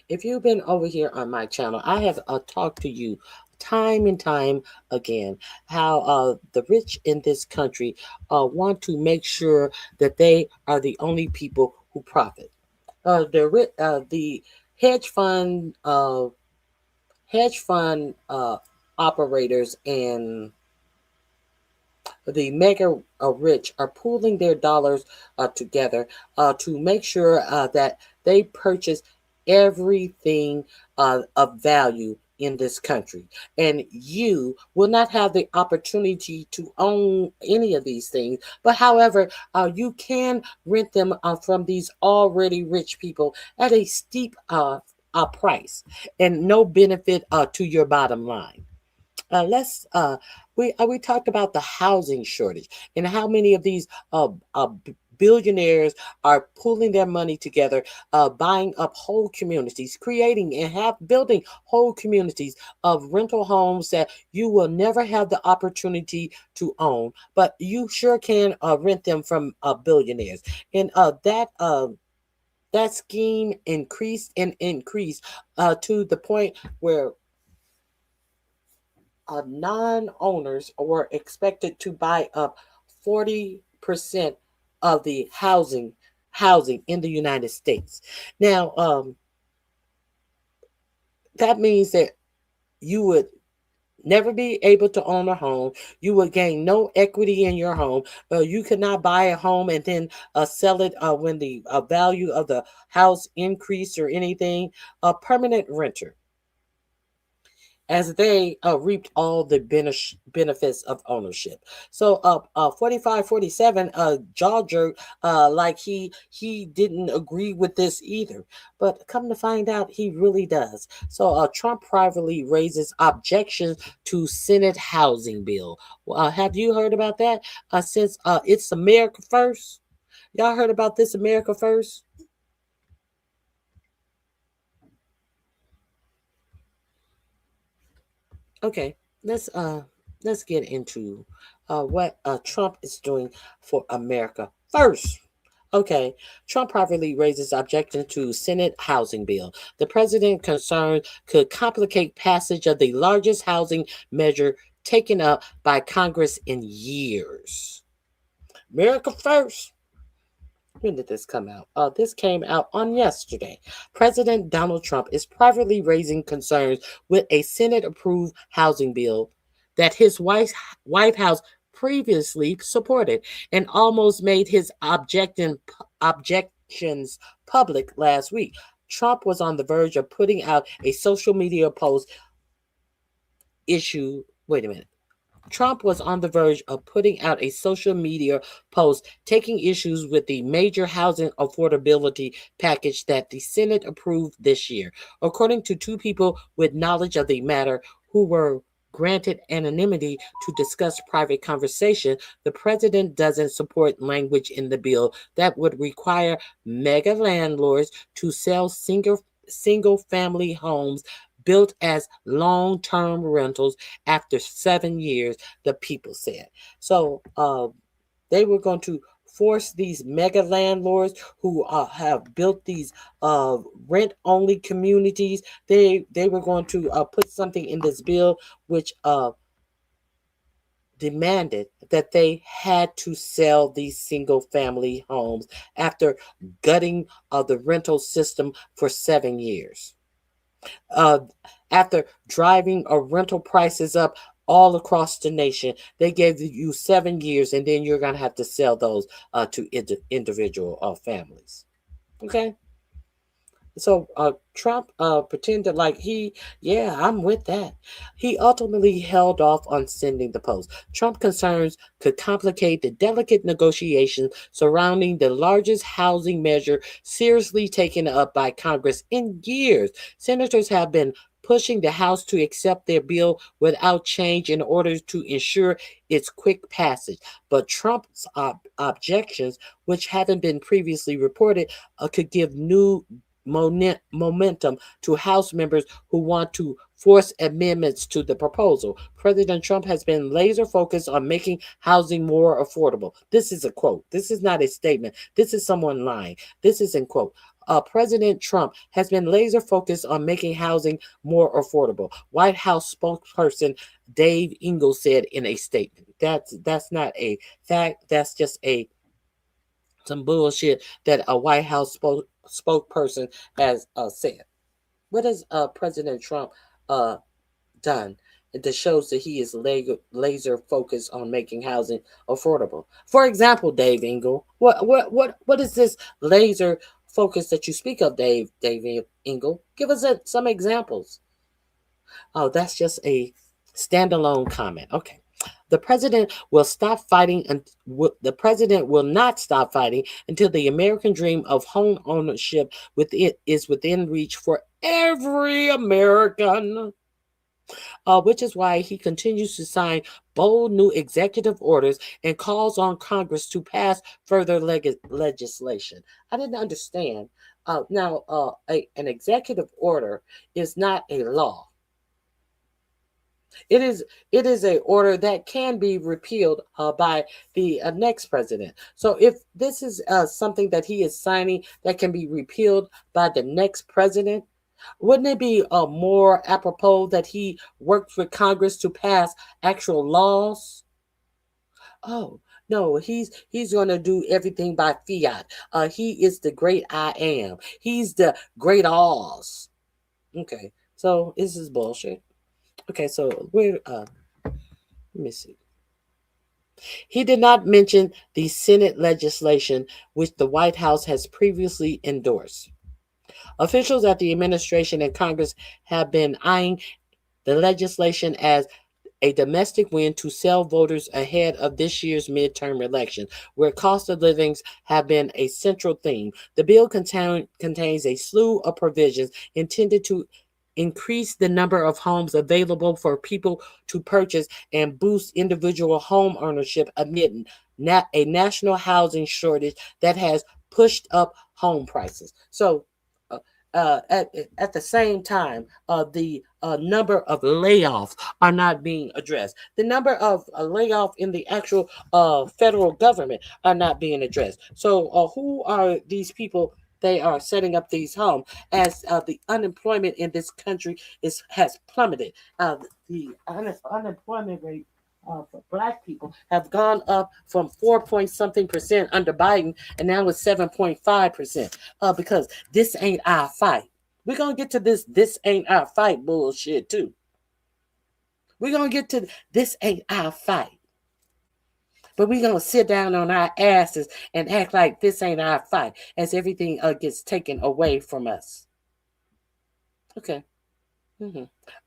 If you've been over here on my channel, I have talked to you time and time again how the rich in this country want to make sure that they are the only people who profit. The hedge fund operators and the mega rich are pooling their dollars together to make sure that they purchase everything of value in this country, and you will not have the opportunity to own any of these things, but however you can rent them from these already rich people at a steep price and no benefit to your bottom line. We talked about the housing shortage and how many of these billionaires are pooling their money together, buying up whole communities, creating and building whole communities of rental homes that you will never have the opportunity to own, but you sure can rent them from billionaires. And that scheme increased and increased to the point where non-owners were expected to buy up 40% of the housing in the United States. Now, that means that you would never be able to own a home. You would gain no equity in your home. You could not buy a home and then sell it when the value of the house increased or anything. A permanent renter, as they reaped all the benefits of ownership. So 4547 jaw jerk like he didn't agree with this either. But come to find out, he really does. So Trump privately raises objections to Senate housing bill. Have you heard about that? Since it's America First. Y'all heard about this America First? Okay, let's get into what Trump is doing for America first. Okay, Trump privately raises objection to Senate housing bill. The president concerned could complicate passage of the largest housing measure taken up by Congress in years. America first. When did this come out? This came out on yesterday. President Donald Trump is privately raising concerns with a Senate-approved housing bill that his White House previously supported and almost made his objections public last week. Trump was on the verge of putting out a social media post Trump was on the verge of putting out a social media post taking issues with the major housing affordability package that the Senate approved this year. According to two people with knowledge of the matter who were granted anonymity to discuss private conversation, the president doesn't support language in the bill that would require mega landlords to sell single family homes built as long-term rentals after 7 years, the people said. So they were going to force these mega landlords who have built these rent-only communities. They were going to put something in this bill which demanded that they had to sell these single-family homes after gutting the rental system for 7 years. After driving rental prices up all across the nation, they gave you 7 years, and then you're going to have to sell those to individual families. Okay? So Trump pretended like I'm with that. He ultimately held off on sending the post. Trump concerns could complicate the delicate negotiations surrounding the largest housing measure seriously taken up by Congress in years. Senators have been pushing the House to accept their bill without change in order to ensure its quick passage. But Trump's objections, which haven't been previously reported, could give new momentum to House members who want to force amendments to the proposal. President Trump has been laser focused on making housing more affordable. This is a quote. This is not a statement. This is someone lying. This is in quote. President Trump has been laser focused on making housing more affordable. White House spokesperson Dave Engel said in a statement. That's not a fact. That's just some bullshit that a White House spokesperson has said. What has President Trump done that shows that he is laser focused on making housing affordable? For example, Dave Engel, what is this laser focus that you speak of, Dave Engel? Give us some examples. Oh, that's just a standalone comment. Okay. The president will stop fighting, and the president will not stop fighting until the American dream of home ownership is within reach for every American. Which is why he continues to sign bold new executive orders and calls on Congress to pass further legislation. I didn't understand. Now, an executive order is not a law. It is an order that can be repealed by the next president. So if this is something that he is signing that can be repealed by the next president, wouldn't it be more apropos that he works with Congress to pass actual laws? Oh, no, he's going to do everything by fiat. He is the great I am. He's the great Oz. Okay, so this is bullshit. Okay, so let me see. He did not mention the Senate legislation which the White House has previously endorsed. Officials at the administration and Congress have been eyeing the legislation as a domestic win to sell voters ahead of this year's midterm election, where cost of livings have been a central theme. The bill contains a slew of provisions intended to increase the number of homes available for people to purchase and boost individual home ownership amid a national housing shortage that has pushed up home prices. So at the same time, the number of layoffs are not being addressed. The number of layoffs in the actual federal government are not being addressed. So who are these people? They are setting up these homes as the unemployment in this country has plummeted. The unemployment rate for Black people have gone up from 4-point-something% under Biden, and now it's 7.5%. Because this ain't our fight. We're gonna get to this ain't our fight bullshit too. We're gonna get to this ain't our fight. But we're going to sit down on our asses and act like this ain't our fight as everything gets taken away from us. Okay.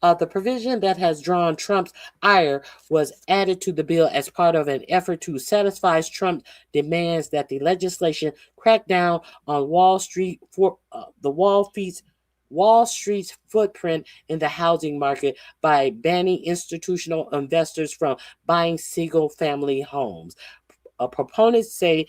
The provision that has drawn Trump's ire was added to the bill as part of an effort to satisfy Trump's demands that the legislation crack down on Wall Street for Wall Street's footprint in the housing market by banning institutional investors from buying single-family homes. Proponents say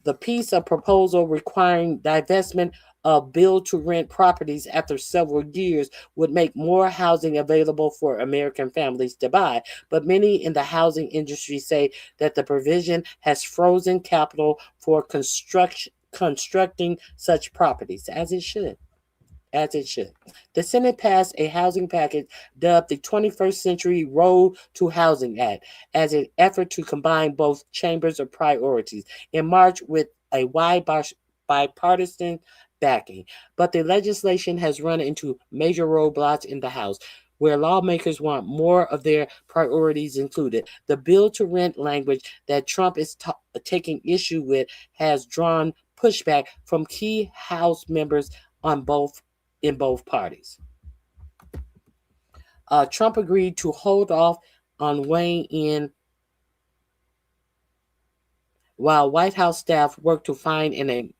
the piece of proposal requiring divestment of build-to-rent properties after several years would make more housing available for American families to buy. But many in the housing industry say that the provision has frozen capital for constructing such properties, as it should. The Senate passed a housing package dubbed the 21st Century Road to Housing Act as an effort to combine both chambers of priorities in March with a wide bipartisan backing. But the legislation has run into major roadblocks in the House, where lawmakers want more of their priorities included. The build-to-rent language that Trump is taking issue with has drawn pushback from key House members in both parties. Trump agreed to hold off on weighing in while White House staff worked to find an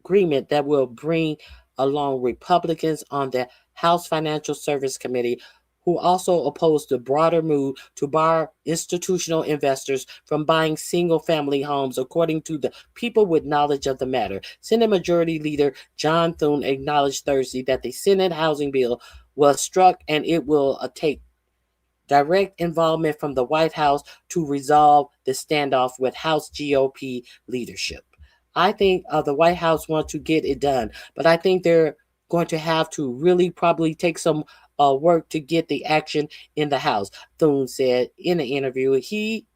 agreement that will bring along Republicans on the House Financial Service Committee, who also opposed the broader move to bar institutional investors from buying single-family homes, according to the people with knowledge of the matter. Senate Majority Leader John Thune acknowledged Thursday that the Senate housing bill was struck and it will take direct involvement from the White House to resolve the standoff with House GOP leadership. I think the White House wants to get it done, but I think they're going to have to really probably take some work to get the action in the House, Thune said in an interview. He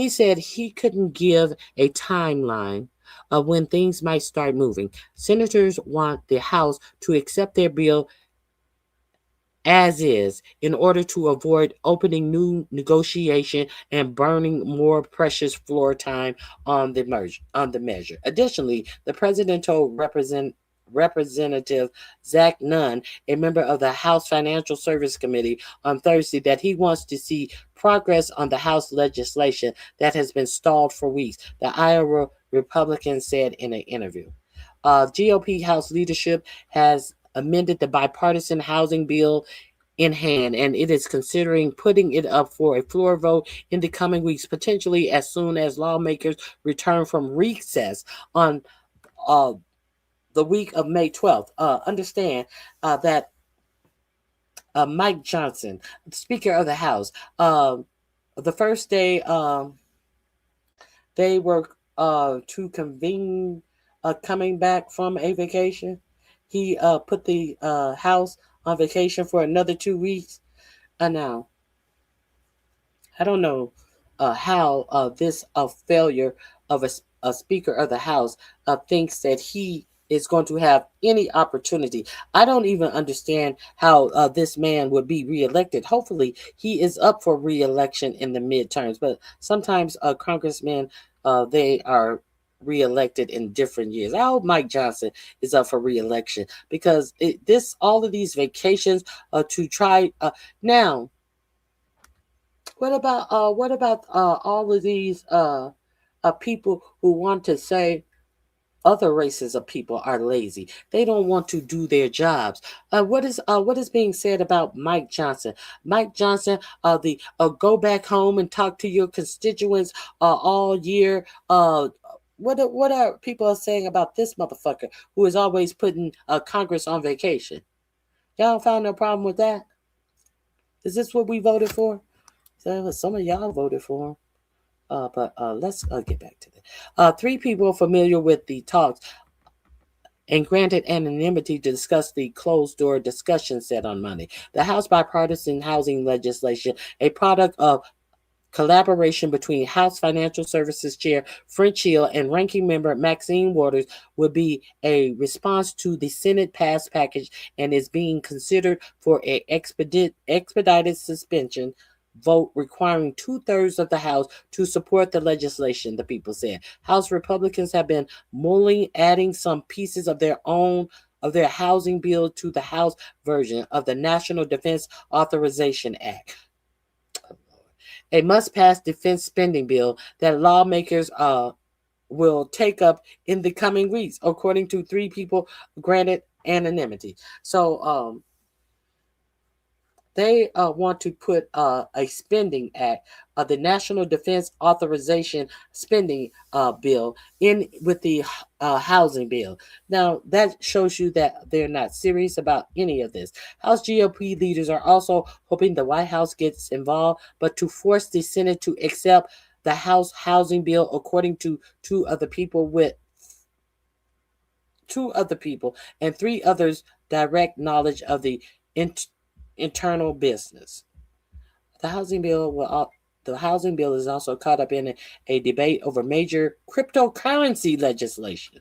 said he couldn't give a timeline of when things might start moving. Senators want the House to accept their bill as is in order to avoid opening new negotiation and burning more precious floor time on the measure. Additionally, the president told Representative Zach Nunn, a member of the House Financial Service Committee, on Thursday that he wants to see progress on the House legislation that has been stalled for weeks, the Iowa Republican said in an interview. GOP House leadership has amended the bipartisan housing bill in hand, and it is considering putting it up for a floor vote in the coming weeks, potentially as soon as lawmakers return from recess on the week of May 12th. Understand that Mike Johnson, Speaker of the House, the first day they were to convene coming back from a vacation, he put the House on vacation for another 2 weeks. Now, I don't know how this failure of a Speaker of the House thinks that he is going to have any opportunity. I don't even understand how this man would be reelected. Hopefully, he is up for reelection in the midterms, but sometimes congressmen, they are reelected in different years. I hope Mike Johnson is up for reelection because all of these vacations to try now. What about all of these people who want to say other races of people are lazy? They don't want to do their jobs. What is being said about Mike Johnson? Mike Johnson, the go back home and talk to your constituents all year. What are people saying about this motherfucker who is always putting Congress on vacation? Y'all found no problem with that? Is this what we voted for? So some of y'all voted for him. But let's get back to that. 3 people familiar with the talks and granted anonymity to discuss the closed-door discussion said on Monday. The House bipartisan housing legislation, a product of collaboration between House Financial Services Chair French Hill and Ranking Member Maxine Waters, would be a response to the Senate passed package and is being considered for an expedited suspension vote requiring 2/3 of the House to support the legislation, the people said. House Republicans have been mulling adding some pieces of their own of their housing bill to the House version of the National Defense Authorization Act, a must-pass defense spending bill that lawmakers will take up in the coming weeks, according to 3 people granted anonymity. So they want to put a spending act, the National Defense Authorization Spending Bill, in with the housing bill. Now, that shows you that they're not serious about any of this. House GOP leaders are also hoping the White House gets involved, but to force the Senate to accept the House housing bill, according to 2 other people and 3 others direct knowledge of the internal business. The housing bill is also caught up in a debate over major cryptocurrency legislation.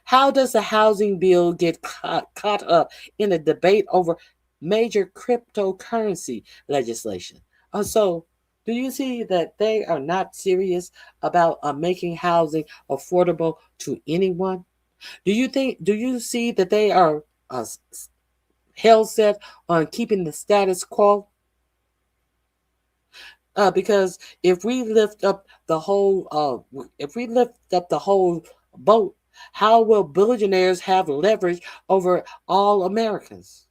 How does the housing bill get caught up in a debate over major cryptocurrency legislation? So, do you see that they are not serious about making housing affordable to anyone? Do you see that they are hell set on keeping the status quo? Because if we lift up the whole boat, how will billionaires have leverage over all Americans?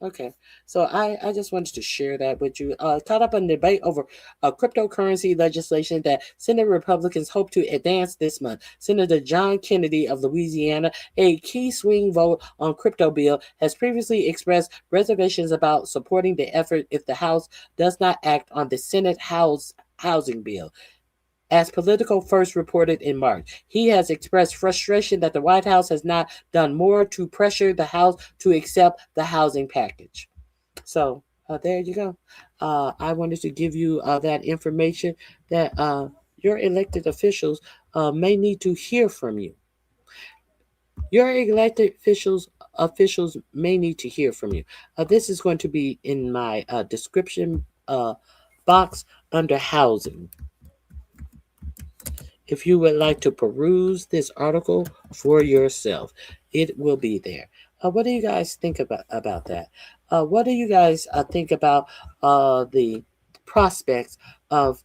Okay, so I just wanted to share that with you. Caught up in a debate over cryptocurrency legislation that Senate Republicans hope to advance this month. Senator John Kennedy of Louisiana, a key swing vote on crypto bill, has previously expressed reservations about supporting the effort if the House does not act on the Senate housing bill. As Politico first reported in March, he has expressed frustration that the White House has not done more to pressure the House to accept the housing package. So there you go. I wanted to give you that information that your elected officials may need to hear from you. Your elected officials may need to hear from you. This is going to be in my description box under housing. If you would like to peruse this article for yourself, it will be there. What do you guys think about that? What do you guys think about the prospects of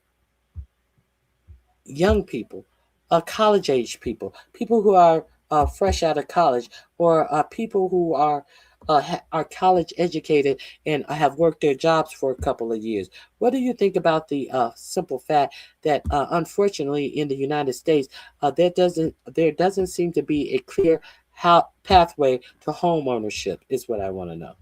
young people, college-age people who are fresh out of college, or people who are college educated and have worked their jobs for a couple of years? What do you think about the simple fact that unfortunately in the United States there doesn't seem to be a clear pathway to home ownership, is what I want to know.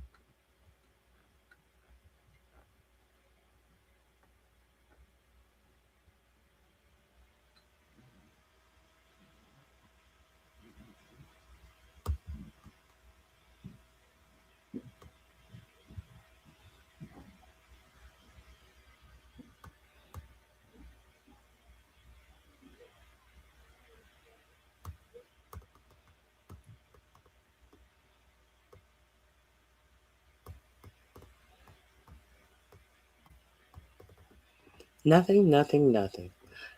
Nothing.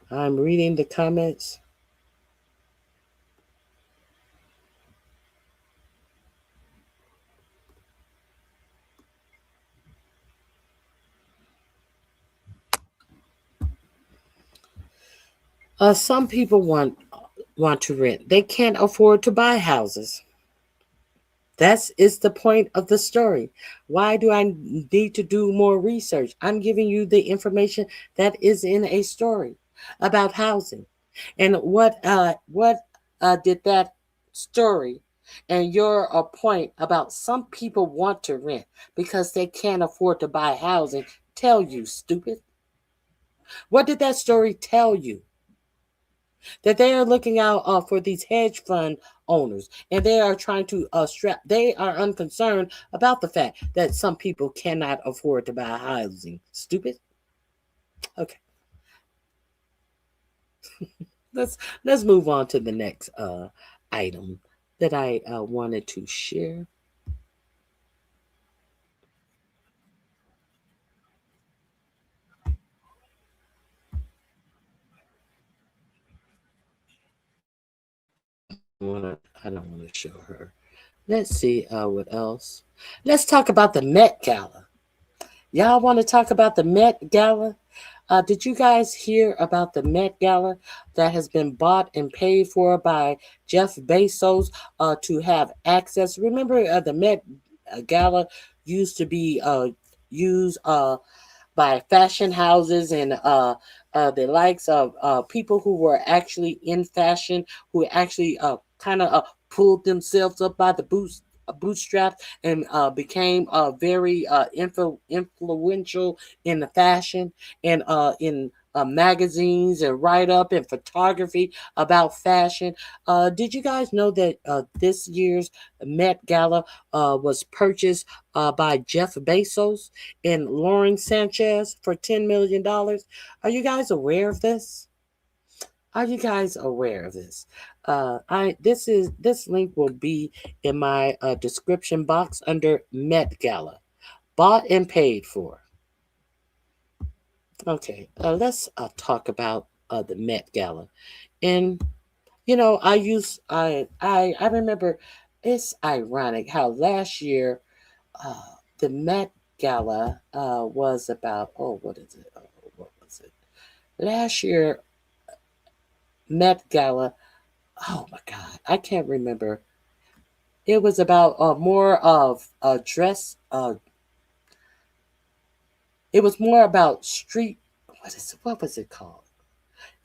I'm reading the comments. Some people want to rent. They can't afford to buy houses. That is the point of the story. Why do I need to do more research? I'm giving you the information that is in a story about housing. And what did that story and your point about some people want to rent because they can't afford to buy housing tell you, stupid? What did that story tell you? That they are looking out for these hedge fund owners, and they are trying to they are unconcerned about the fact that some people cannot afford to buy housing. Stupid. Okay. let's move on to the next item that I wanted to share. I don't want to show her. Let's see what else. Let's talk about the Met Gala. Y'all want to talk about the Met Gala? Did you guys hear about the Met Gala that has been bought and paid for by Jeff Bezos to have access? Remember, the Met Gala used to be used by fashion houses and the likes of people who were actually in fashion, who actually kind of pulled themselves up by the bootstraps and became very influential in the fashion and in magazines and write up and photography about fashion. Did you guys know that this year's Met Gala was purchased by Jeff Bezos and Lauren Sanchez for $10 million? Are you guys aware of this? Are you guys aware of this? This link will be in my description box under Met Gala, bought and paid for. Okay, let's talk about the Met Gala, and I remember it's ironic how last year the Met Gala was about what is it? What was it? Last year Met Gala. Oh my God, I can't remember. It was about more of a dress. It was more about street. What was it called?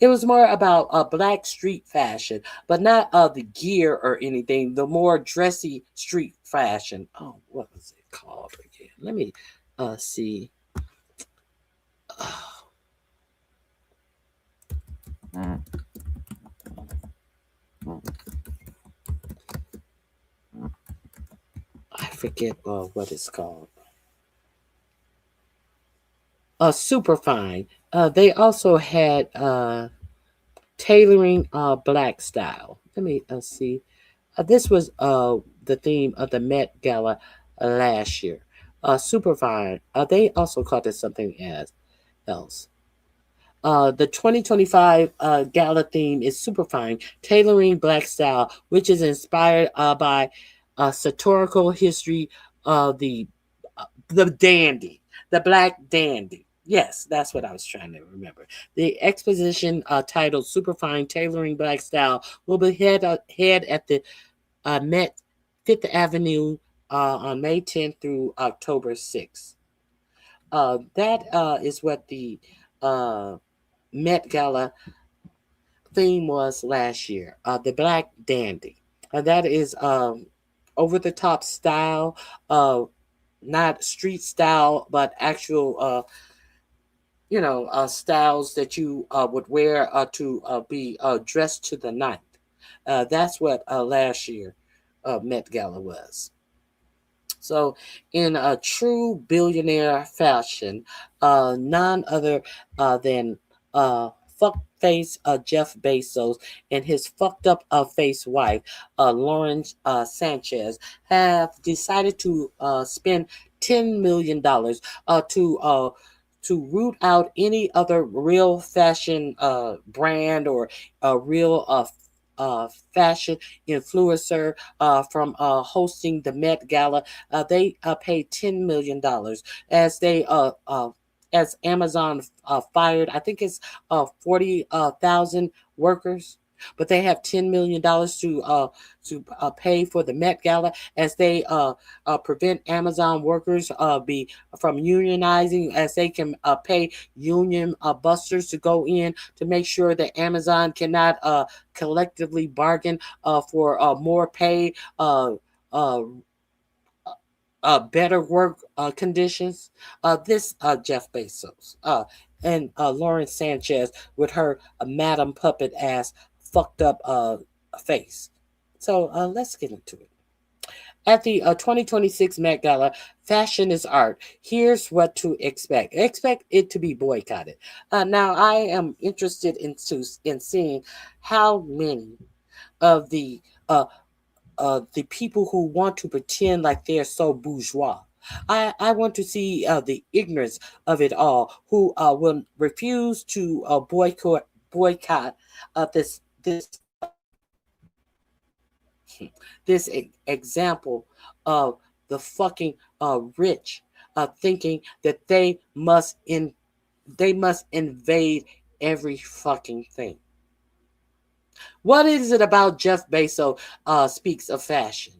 It was more about black street fashion, but not the gear or anything. The more dressy street fashion. Oh, what was it called again? Let me see. I forget what it's called. Superfine. They also had tailoring black style. Let me see. This was the theme of the Met Gala last year. Superfine. They also called it something else. The 2025 gala theme is Superfine, tailoring black style, which is inspired by satirical history of the dandy, the black dandy. Yes, that's what I was trying to remember. The exposition titled Superfine Tailoring Black Style will be held at the Met Fifth Avenue on May 10th through October 6th. That is what the Met Gala theme was last year. The Black Dandy. That is over the top style, not street style, but actual styles that you would wear to be dressed to the night. That's what last year Met Gala was. So, in a true billionaire fashion, none other than fuckface Jeff Bezos and his fucked up face wife, Lauren Sanchez, have decided to spend $10 million to root out any other real fashion brand or a real fashion influencer from hosting the Met Gala. They paid $10 million as they as Amazon fired, I think it's 40,000 workers. But they have $10 million to pay for the Met Gala as they prevent Amazon workers from unionizing, as they can pay union busters to go in to make sure that Amazon cannot collectively bargain for more pay, better work conditions. This Jeff Bezos and Lauren Sanchez with her Madam Puppet ass fucked up face. So let's get into it. At the 2026 Met Gala, fashion is art. Here's what to expect. Expect it to be boycotted. Now, I am interested in seeing how many of the people who want to pretend like they're so bourgeois. I want to see the ignorance of it all, who will refuse to boycott this this example of the fucking rich thinking that they must invade every fucking thing. What is it about Jeff Bezos speaks of fashion?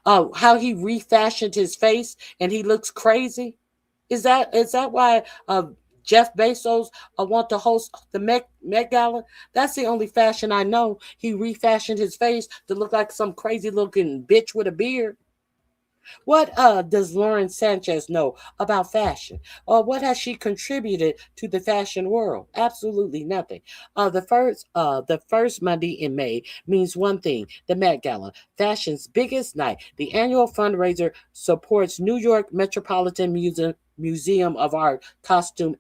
How he refashioned his face and he looks crazy? Is that why Jeff Bezos want to host the Met Gala? That's the only fashion I know. He refashioned his face to look like some crazy looking bitch with a beard. What does Lauren Sanchez know about fashion? Or what has she contributed to the fashion world? Absolutely nothing. The first Monday in May means one thing: the Met Gala, fashion's biggest night. The annual fundraiser supports New York Metropolitan Museum of Art Costume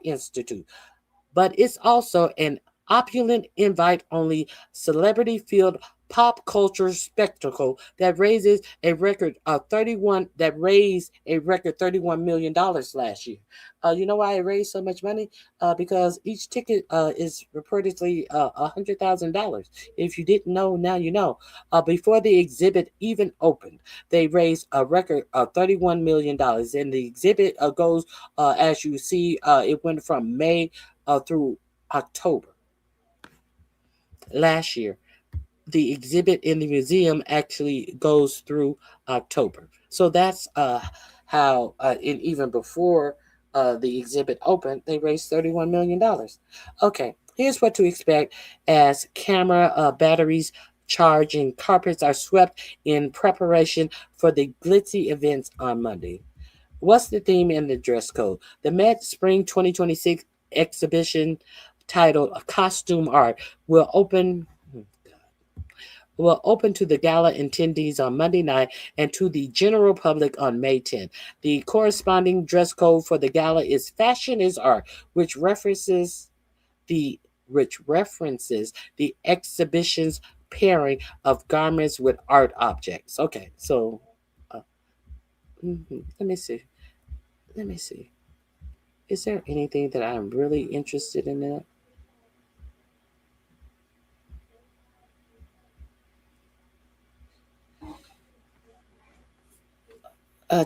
Institute, but it's also an opulent, invite-only, celebrity-filled pop culture spectacle that raised a record $31 million last year. You know why it raised so much money? Because each ticket is reportedly $100,000. If you didn't know, now you know. Before the exhibit even opened, they raised a record of $31 million, and the exhibit goes, as you see, it went from May through October last year. The exhibit in the museum actually goes through October. So that's how, and even before the exhibit opened, they raised $31 million. Okay, here's what to expect as camera batteries charge and carpets are swept in preparation for the glitzy events on Monday. What's the theme and the dress code? The Met Spring 2026 exhibition titled Costume Art will open to the gala attendees on Monday night and to the general public on May 10th. The corresponding dress code for the gala is Fashion is Art, which references the exhibition's pairing of garments with art objects. Okay, so let me see. Is there anything that I'm really interested in that?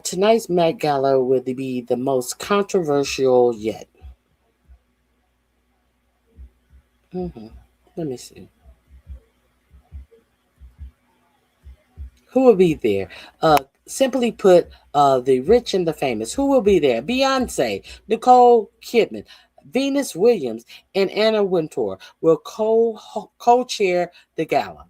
Tonight's Met Gala will be the most controversial yet. Let me see. Who will be there? Simply put, the rich and the famous. Who will be there? Beyonce, Nicole Kidman, Venus Williams, and Anna Wintour will co-chair the gala.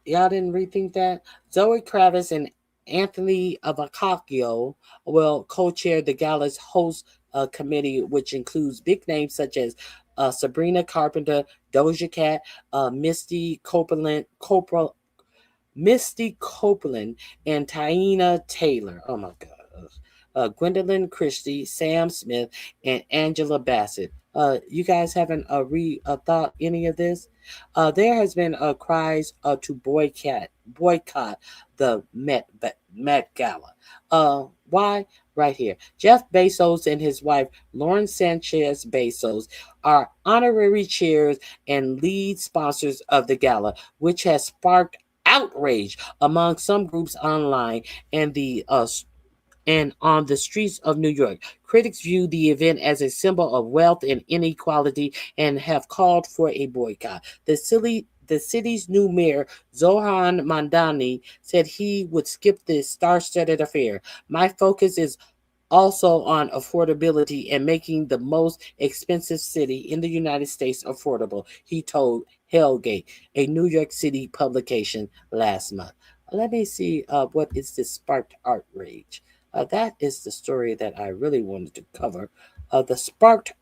Y'all didn't rethink that? Zoe Kravitz and Anthony Avacacchio will co-chair the gala's host committee, which includes big names such as Sabrina Carpenter, Doja Cat, Misty Copeland, and Taina Taylor. Oh my God. Gwendolyn Christie, Sam Smith, and Angela Bassett. You guys haven't thought any of this? There has been cries to boycott the Met Gala. Why? Right here. Jeff Bezos and his wife, Lauren Sanchez Bezos, are honorary chairs and lead sponsors of the gala, which has sparked outrage among some groups online and on the streets of New York. Critics view the event as a symbol of wealth and inequality and have called for a boycott. The city's new mayor, Zohan Mandani, said he would skip the star-studded affair. My focus is also on affordability and making the most expensive city in the United States affordable, he told Hellgate, a New York City publication, last month. Let me see what is this sparked outrage. That is the story that I really wanted to cover. The sparked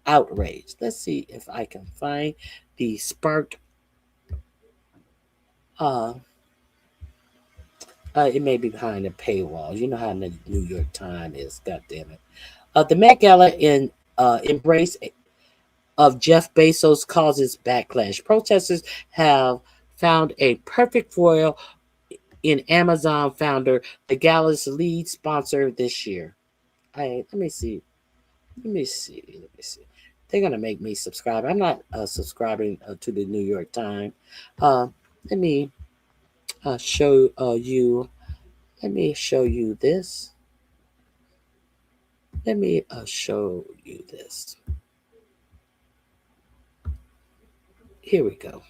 outrage. Let's see if I can find the sparked. It may be behind a paywall. You know how the New York Times is. God damn it. The Met Gala embrace of Jeff Bezos causes backlash. Protesters have found a perfect foil in Amazon founder, the gala's lead sponsor this year. Let me see. They're gonna make me subscribe. I'm not subscribing to the New York Times. Let me show you. Let me show you this. Let me show you this. Here we go.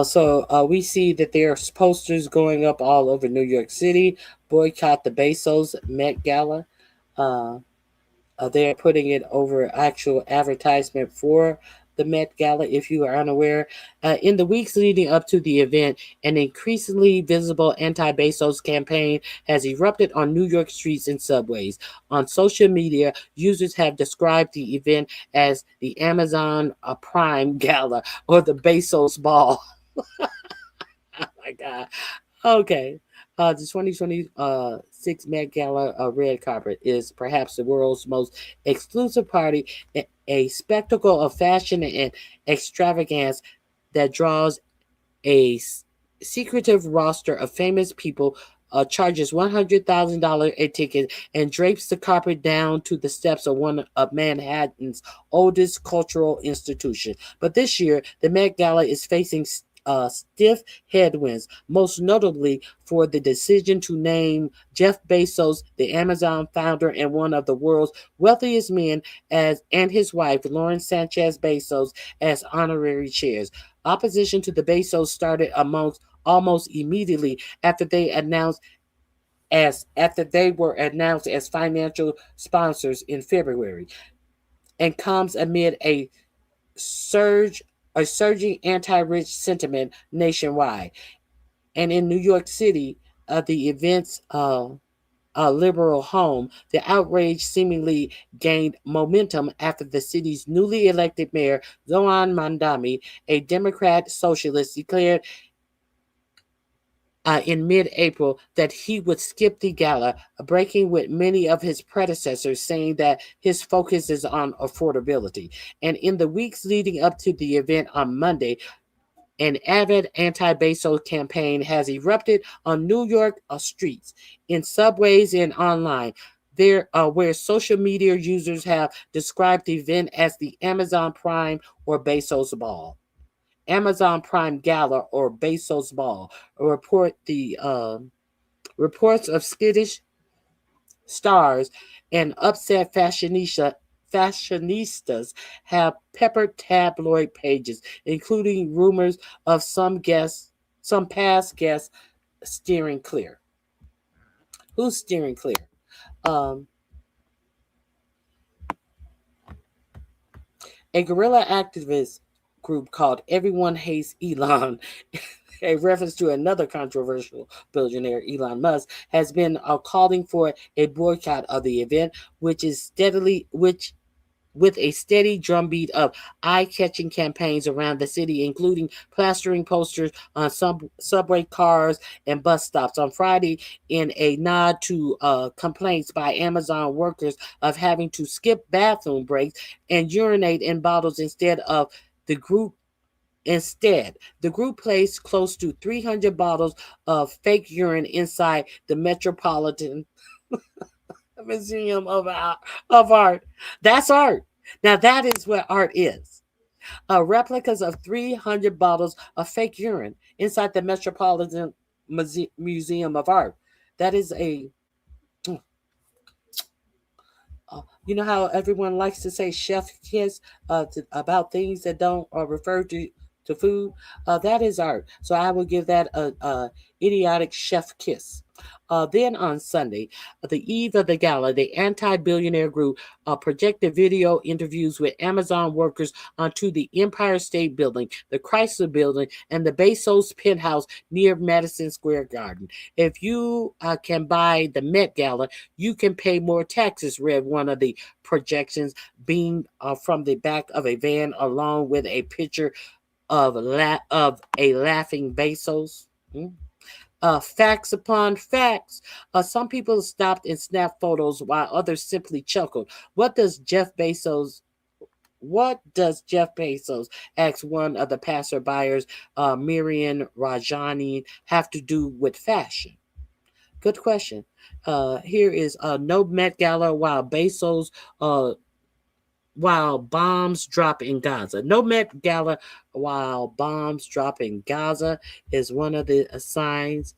So we see that there's posters going up all over New York City. Boycott the BEZOS Met Gala. They're putting it over actual advertisement for the Met Gala, if you are unaware. In the weeks leading up to the event, an increasingly visible anti-BEZOS campaign has erupted on New York streets and subways. On social media, users have described the event as the Amazon Prime Gala or the BEZOS Ball. Oh my God. Okay. The 2026 Met Gala red carpet is perhaps the world's most exclusive party, a spectacle of fashion and extravagance that draws a secretive roster of famous people, charges $100,000 a ticket, and drapes the carpet down to the steps of one of Manhattan's oldest cultural institutions. But this year, the Met Gala is facing stiff headwinds, most notably for the decision to name Jeff Bezos, the Amazon founder and one of the world's wealthiest men, and his wife, Lauren Sanchez Bezos, as honorary chairs. Opposition to the Bezos started almost immediately after they were announced as financial sponsors in February, and comes amid a surging anti-rich sentiment nationwide. And in New York City, the event's liberal home, the outrage seemingly gained momentum after the city's newly elected mayor, Zohran Mamdani, a Democrat socialist, declared in mid-April that he would skip the gala, breaking with many of his predecessors, saying that his focus is on affordability. And in the weeks leading up to the event on Monday, an avid anti-BEZOS campaign has erupted on New York streets, in subways, and online. There, where social media users have described the event as the Amazon Prime or BEZOS Ball. Amazon Prime Gala or BEZOS Ball. Reports of skittish stars and upset fashionistas have peppered tabloid pages, including rumors of some past guests steering clear. Who's steering clear? A guerrilla activist group called Everyone Hates Elon, a reference to another controversial billionaire, Elon Musk, has been calling for a boycott of the event, with a steady drumbeat of eye-catching campaigns around the city, including plastering posters on some subway cars and bus stops. On Friday, in a nod to complaints by Amazon workers of having to skip bathroom breaks and urinate in bottles the group placed close to 300 bottles of fake urine inside the Metropolitan Museum of Art. That's art. Now that is what art is. Replicas of 300 bottles of fake urine inside the Metropolitan Museum of Art. That is you know how everyone likes to say chef kiss about things that don't refer to food? That is art. So I will give that a idiotic chef kiss. Then on Sunday, the eve of the gala, the anti-billionaire group projected video interviews with Amazon workers onto the Empire State Building, the Chrysler Building, and the BEZOS penthouse near Madison Square Garden. If you can buy the Met Gala, you can pay more taxes, read one of the projections beamed from the back of a van, along with a picture of a laughing Bezos. Facts upon facts. Some people stopped and snapped photos while others simply chuckled. What does Jeff Bezos, asked one of the passerbyers, Miriam Rajani, have to do with fashion? Good question. Here is no Met Gala while BEZOS while bombs drop in Gaza. No Met Gala while bombs drop in Gaza is one of the signs.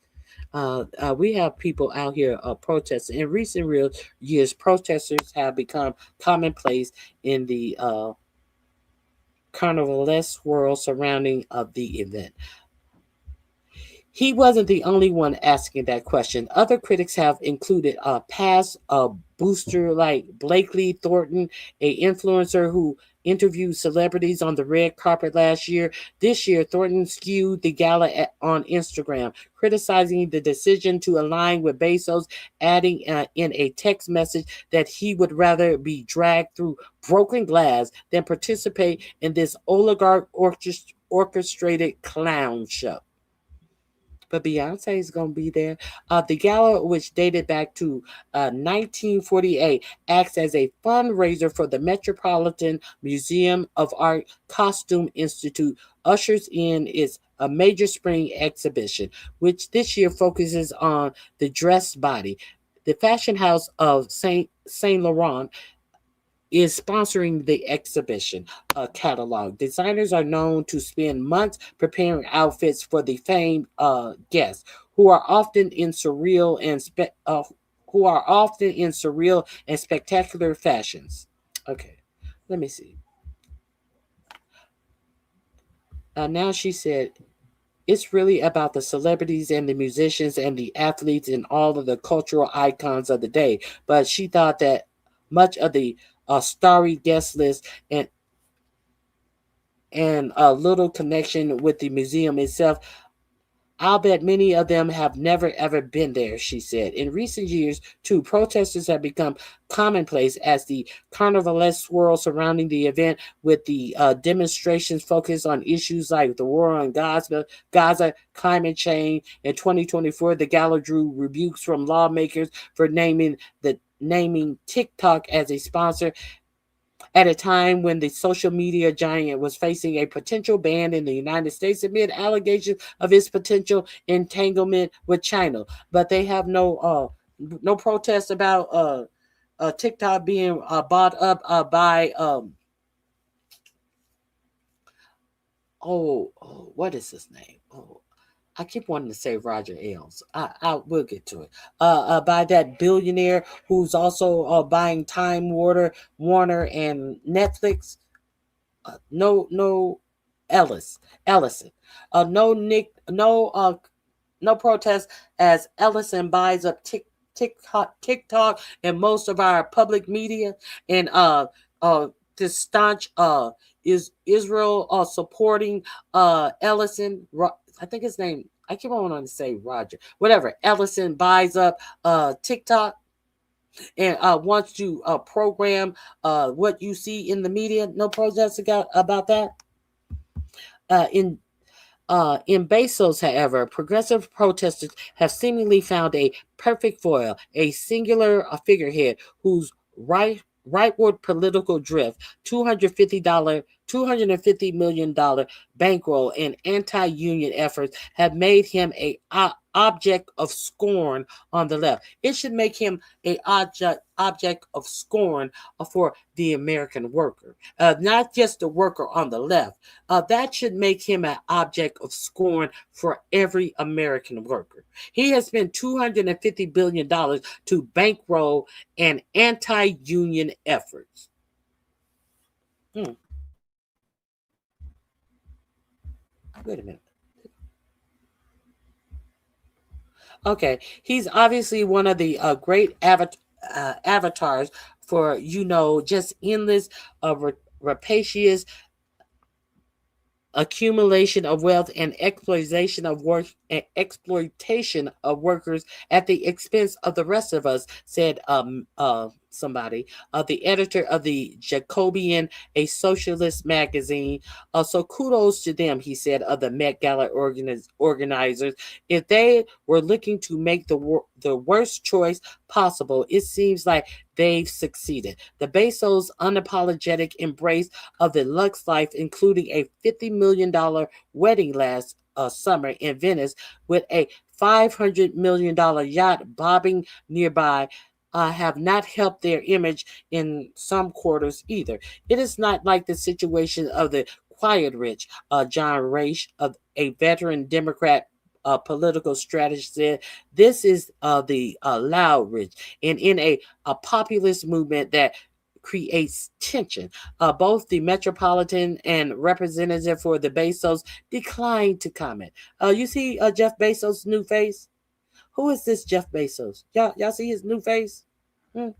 We have people out here protesting. In recent years, protesters have become commonplace in the carnivalesque world surrounding the event. He wasn't the only one asking that question. Other critics have included past booster like Blakely Thornton, a influencer who interviewed celebrities on the red carpet last year. This year, Thornton skewed the gala on Instagram, criticizing the decision to align with BEZOS, adding in a text message that he would rather be dragged through broken glass than participate in this oligarch orchestrated clown show. But Beyonce is going to be there. The gala, which dated back to 1948, acts as a fundraiser for the Metropolitan Museum of Art Costume Institute, ushers in its a major spring exhibition, which this year focuses on the dressed body. The fashion house of Saint Laurent is sponsoring the exhibition catalog. Designers are known to spend months preparing outfits for the famed guests, who are often in surreal and spectacular fashions. Okay, let me see. Now she said, it's really about the celebrities and the musicians and the athletes and all of the cultural icons of the day. But she thought that much of the starry guest list and a little connection with the museum itself. I'll bet many of them have never ever been there, she said. In recent years, too, protesters have become commonplace as the carnivalesque swirl surrounding the event, with the demonstrations focused on issues like the war on Gaza, climate change. In 2024, the gala drew rebukes from lawmakers for naming TikTok as a sponsor at a time when the social media giant was facing a potential ban in the United States amid allegations of its potential entanglement with China. But they have no protest about TikTok being bought up by what is his name? I keep wanting to say Roger Ailes. I will get to it. By that billionaire who's also buying Time Warner and Netflix. Ellison. No protest as Ellison buys up TikTok and most of our public media, and this staunch is Israel supporting Ellison. I think his name, I keep on wanting to say Roger. Whatever. Ellison buys up TikTok and wants to program what you see in the media. No protest about that. In BEZOS, however, progressive protesters have seemingly found a perfect foil, a singular figurehead whose rightward political drift, $250 million bankroll, and anti-union efforts have made him an object of scorn on the left. It should make him an object of scorn for the American worker, not just the worker on the left. That should make him an object of scorn for every American worker. He has spent $250 billion to bankroll and anti-union efforts. Wait a minute. Okay, he's obviously one of the great avatars for, just endless rapacious accumulation of wealth and exploitation of workers at the expense of the rest of us, said somebody, the editor of the Jacobian, a socialist magazine. So kudos to them, he said, of the Met Gala organizers. If they were looking to make the worst choice possible, it seems like they've succeeded. The BEZOS unapologetic embrace of the luxe life, including a $50 million wedding last summer in Venice with a $500 million yacht bobbing nearby have not helped their image in some quarters either. It is not like the situation of the quiet rich. John Raich, a veteran Democrat political strategist, said this is the loud rich, and in a populist movement that creates tension. Both the Metropolitan and representative for the Bezos declined to comment. You see Jeff Bezos' new face? Who is this Jeff Bezos? Y'all see his new face? Who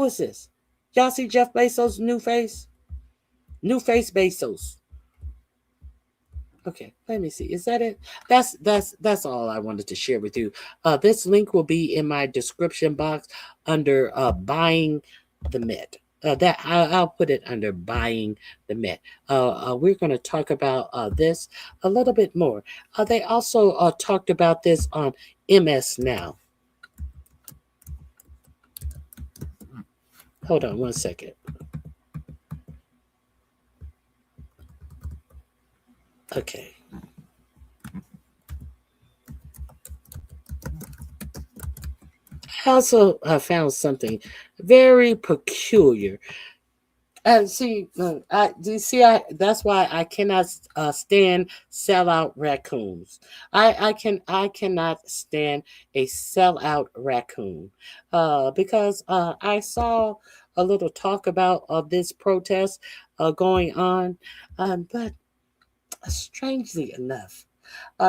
is this? Y'all see Jeff Bezos' new face? New face Bezos. Okay, let me see. Is that it? That's all I wanted to share with you. This link will be in my description box under buying the Met. That I'll put it under buying the Met. We're going to talk about this a little bit more. They also talked about this on MS Now. Hold on one second. Okay. I also found something very peculiar. That's why I cannot stand sellout raccoons. I cannot stand a sellout raccoon because I saw a little talk about this protest going on, but strangely enough,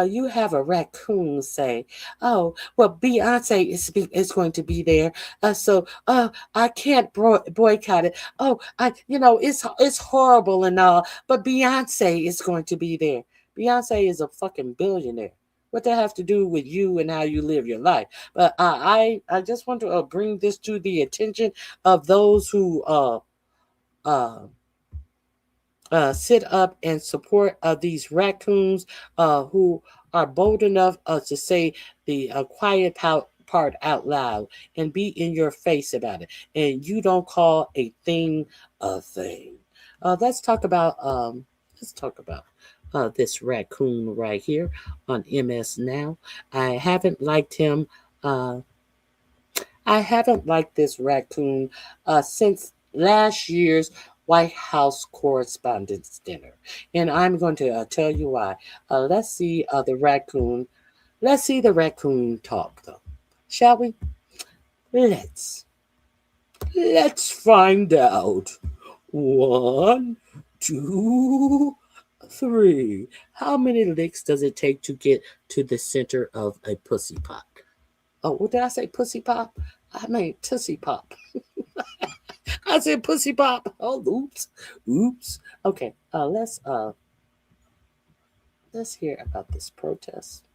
you have a raccoon say, "Oh, well, Beyonce is going to be there, so I can't boycott it. Oh, it's horrible and all, but Beyonce is going to be there. Beyonce is a fucking billionaire. What that have to do with you and how you live your life?" But I just want to bring this to the attention of those who sit up and support these raccoons who are bold enough to say the quiet part out loud and be in your face about it, and you don't call a thing a thing. Let's talk about this raccoon right here on MS Now. I haven't liked him. I haven't liked this raccoon since last year's White House Correspondents' Dinner, and I'm going to tell you why. Let's see the raccoon. Let's see the raccoon talk, though, shall we? Let's find out. 1, 2, 3. How many licks does it take to get to the center of a pussy pop? Oh, what did I say? Pussy pop? I mean Tootsie Pop. I said pussy pop. Oh, oops. Okay, let's hear about this protest.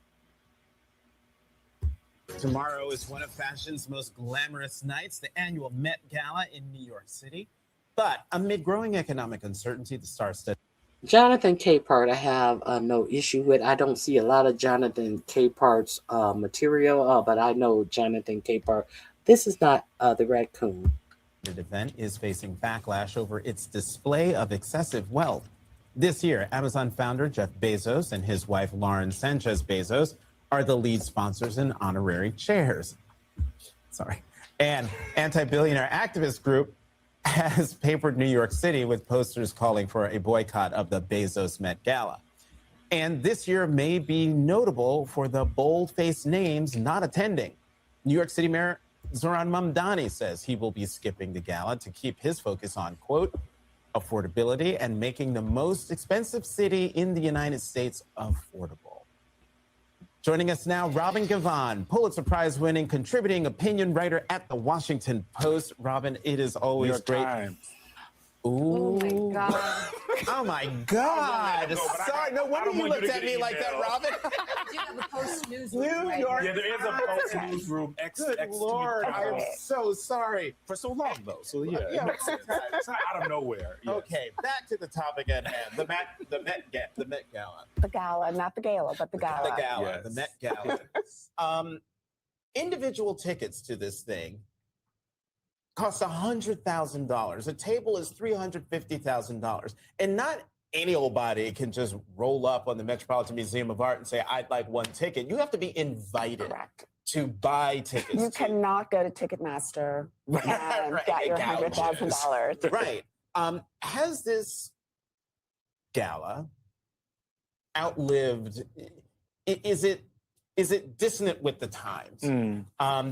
Tomorrow is one of fashion's most glamorous nights, the annual Met Gala in New York City. But amid growing economic uncertainty, the star-studded Jonathan Capehart, I have no issue with. I don't see a lot of Jonathan Capehart's material, but I know Jonathan Capehart. This is not the raccoon. event is facing backlash over its display of excessive wealth. This year, Amazon founder Jeff Bezos and his wife Lauren Sanchez Bezos are the lead sponsors and honorary chairs. And anti-billionaire activist group has papered New York City with posters calling for a boycott of the Bezos Met Gala. And this year may be notable for the bold-faced names not attending. New York City Mayor Zoran Mamdani says he will be skipping the gala to keep his focus on, quote, affordability and making the most expensive city in the United States affordable. Joining us now, Robin Givhan, Pulitzer Prize-winning contributing opinion writer at The Washington Post. Robin, it is always great. Ooh. Oh my God. Oh my God. Sorry, no wonder you looked at me like that, Robin. You have a Post newsroom. New York. Yeah, there is a Post newsroom. Good Lord, I am so sorry. For so long, though. So yeah, it's not out of nowhere. Yes. Okay, back to the topic at hand. The Met Gala. The gala, not the gala, but the gala. The gala, Yes. the Met Gala. Individual tickets to this thing cost $100,000. A table is $350,000. And not any old body can just roll up on the Metropolitan Museum of Art and say, I'd like one ticket. You have to be invited to buy tickets. You cannot go to Ticketmaster and get your $100,000. Right. Has this gala outlived? Is it dissonant with the times?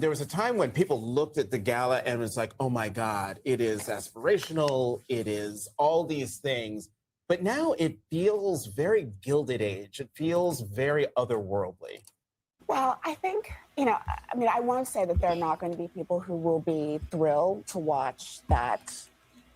There was a time when people looked at the gala and was like, oh my God, it is aspirational. It is all these things. But now it feels very Gilded Age. It feels very otherworldly. Well, I think, I won't say that there are not going to be people who will be thrilled to watch that.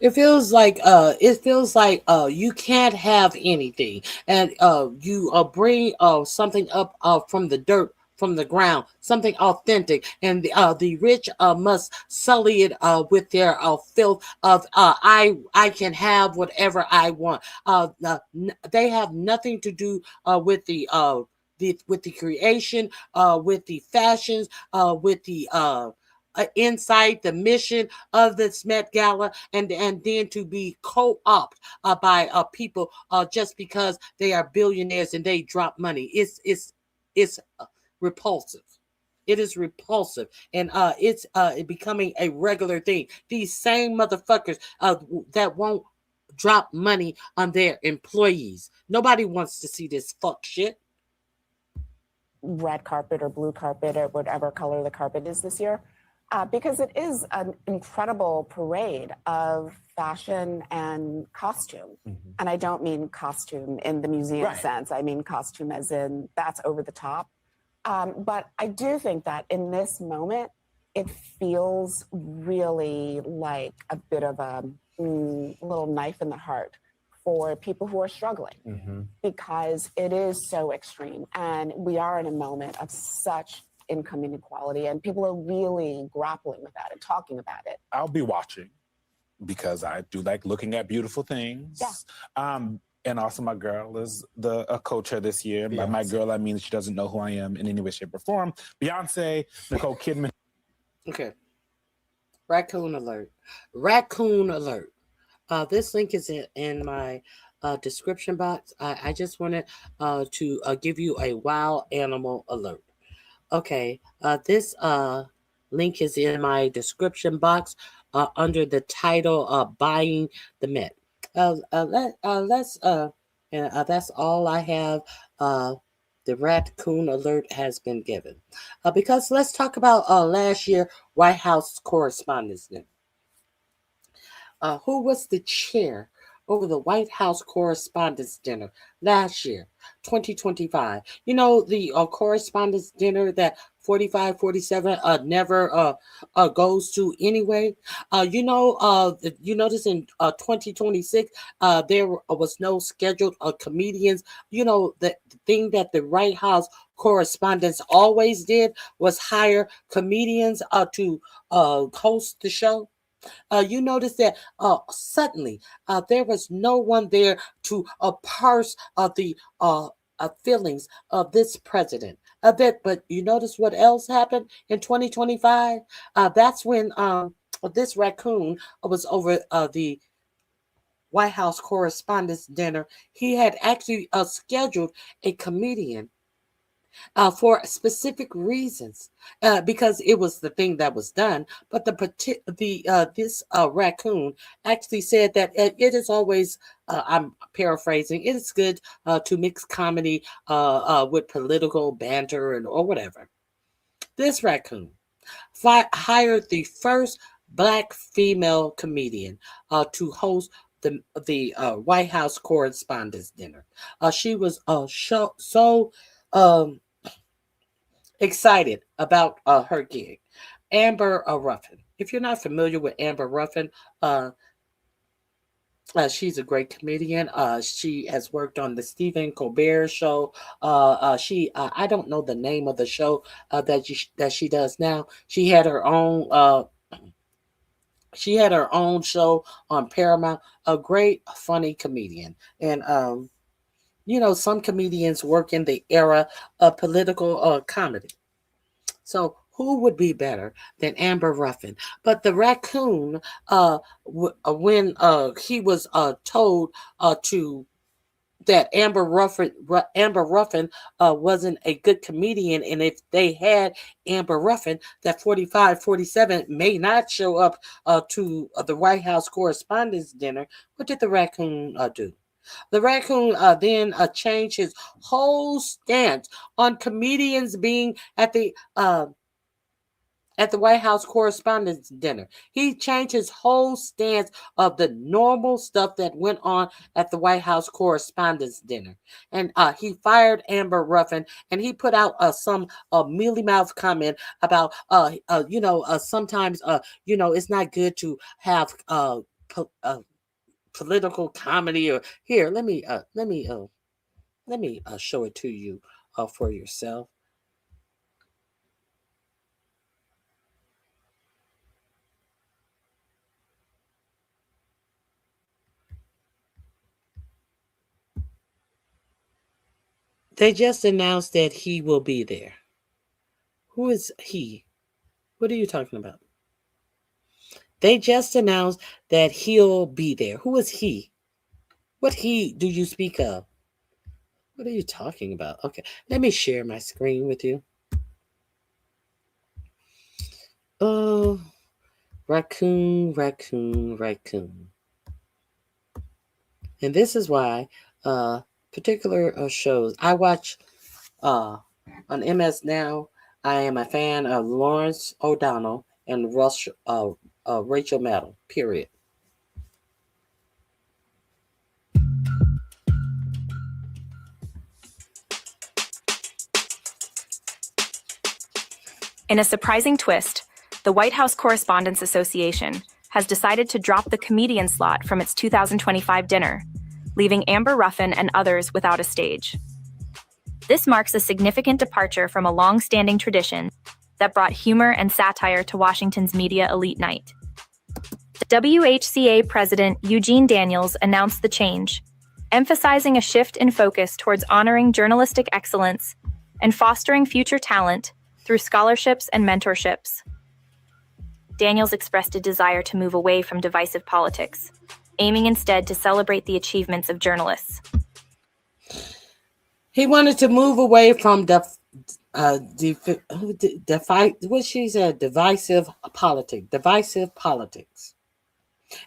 It feels like you can't have anything, and you bring something up from the dirt, from the ground, something authentic, and the rich must sully it with their filth of I can have whatever I want. They have nothing to do with the creation, with the fashions, with the insight, the mission of this Met Gala, and then to be co-opted by people just because they are billionaires and they drop money. It's repulsive. It is repulsive, and it's becoming a regular thing. These same motherfuckers that won't drop money on their employees. Nobody wants to see this fuck shit. Red carpet or blue carpet or whatever color the carpet is this year, because it is an incredible parade of fashion and costume. And I don't mean costume in the museum sense. I mean costume as in that's over the top. But I do think that in this moment, it feels really like a bit of a little knife in the heart for people who are struggling, because it is so extreme. And we are in a moment of such income inequality, and people are really grappling with that and talking about it. I'll be watching because I do like looking at beautiful things. And also my girl is a co-chair this year. By my girl, I mean she doesn't know who I am in any way, shape, or form. Beyonce, Nicole Kidman. Okay. Raccoon alert. Raccoon alert. This link is in my description box. I just wanted to give you a wild animal alert. Okay. This link is in my description box under the title Buying the Met. And that's all I have. The raccoon alert has been given. Because let's talk about last year White House Correspondents' Dinner. Who was the chair over the White House Correspondents' Dinner last year, 2025? You know, the Correspondents' Dinner that 45, 47 never goes to anyway. You notice in 2026, there was no scheduled comedians. You know, the thing that the White House Correspondents always did was hire comedians to host the show. You notice that suddenly there was no one there to parse the feelings of this president. But you notice what else happened in 2025? That's when this raccoon was over the White House Correspondents' Dinner. He had actually scheduled a comedian for specific reasons, because it was the thing that was done. But this raccoon actually said that it is always, I'm paraphrasing, it is good to mix comedy with political banter or whatever. This raccoon hired the first Black female comedian to host the White House Correspondents' Dinner. She was so excited about her gig. Amber Ruffin. If you're not familiar with Amber Ruffin, she's a great comedian. She has worked on the Stephen Colbert Show. I don't know the name of the show that she does now. She had her own. She had her own show on Paramount. A great, funny comedian, and some comedians work in the era of political comedy. So who would be better than Amber Ruffin? But the raccoon, when he was told to that Amber Ruffin wasn't a good comedian, and if they had Amber Ruffin, that 45-47 may not show up to the White House Correspondents' Dinner. What did the raccoon do? The raccoon then changed his whole stance on comedians being at the White House Correspondents' Dinner. He changed his whole stance of the normal stuff that went on at the White House Correspondents' Dinner. And he fired Amber Ruffin, and he put out some mealy-mouthed comment about, sometimes, it's not good to have political comedy. Or here, let me show it to you for yourself. They just announced that he will be there. Who is he? What are you talking about? They just announced that he'll be there. Who is he? What he do you speak of? What are you talking about? Okay, let me share my screen with you. Oh, raccoon. And this is why particular shows I watch on MS Now. I am a fan of Lawrence O'Donnell and Rachel Maddow, period. In a surprising twist, the White House Correspondents Association has decided to drop the comedian slot from its 2025 dinner, leaving Amber Ruffin and others without a stage. This marks a significant departure from a long-standing tradition that brought humor and satire to Washington's media elite night. WHCA President Eugene Daniels announced the change, emphasizing a shift in focus towards honoring journalistic excellence and fostering future talent through scholarships and mentorships. Daniels expressed a desire to move away from divisive politics, aiming instead to celebrate the achievements of journalists. He wanted to move away from divisive politics.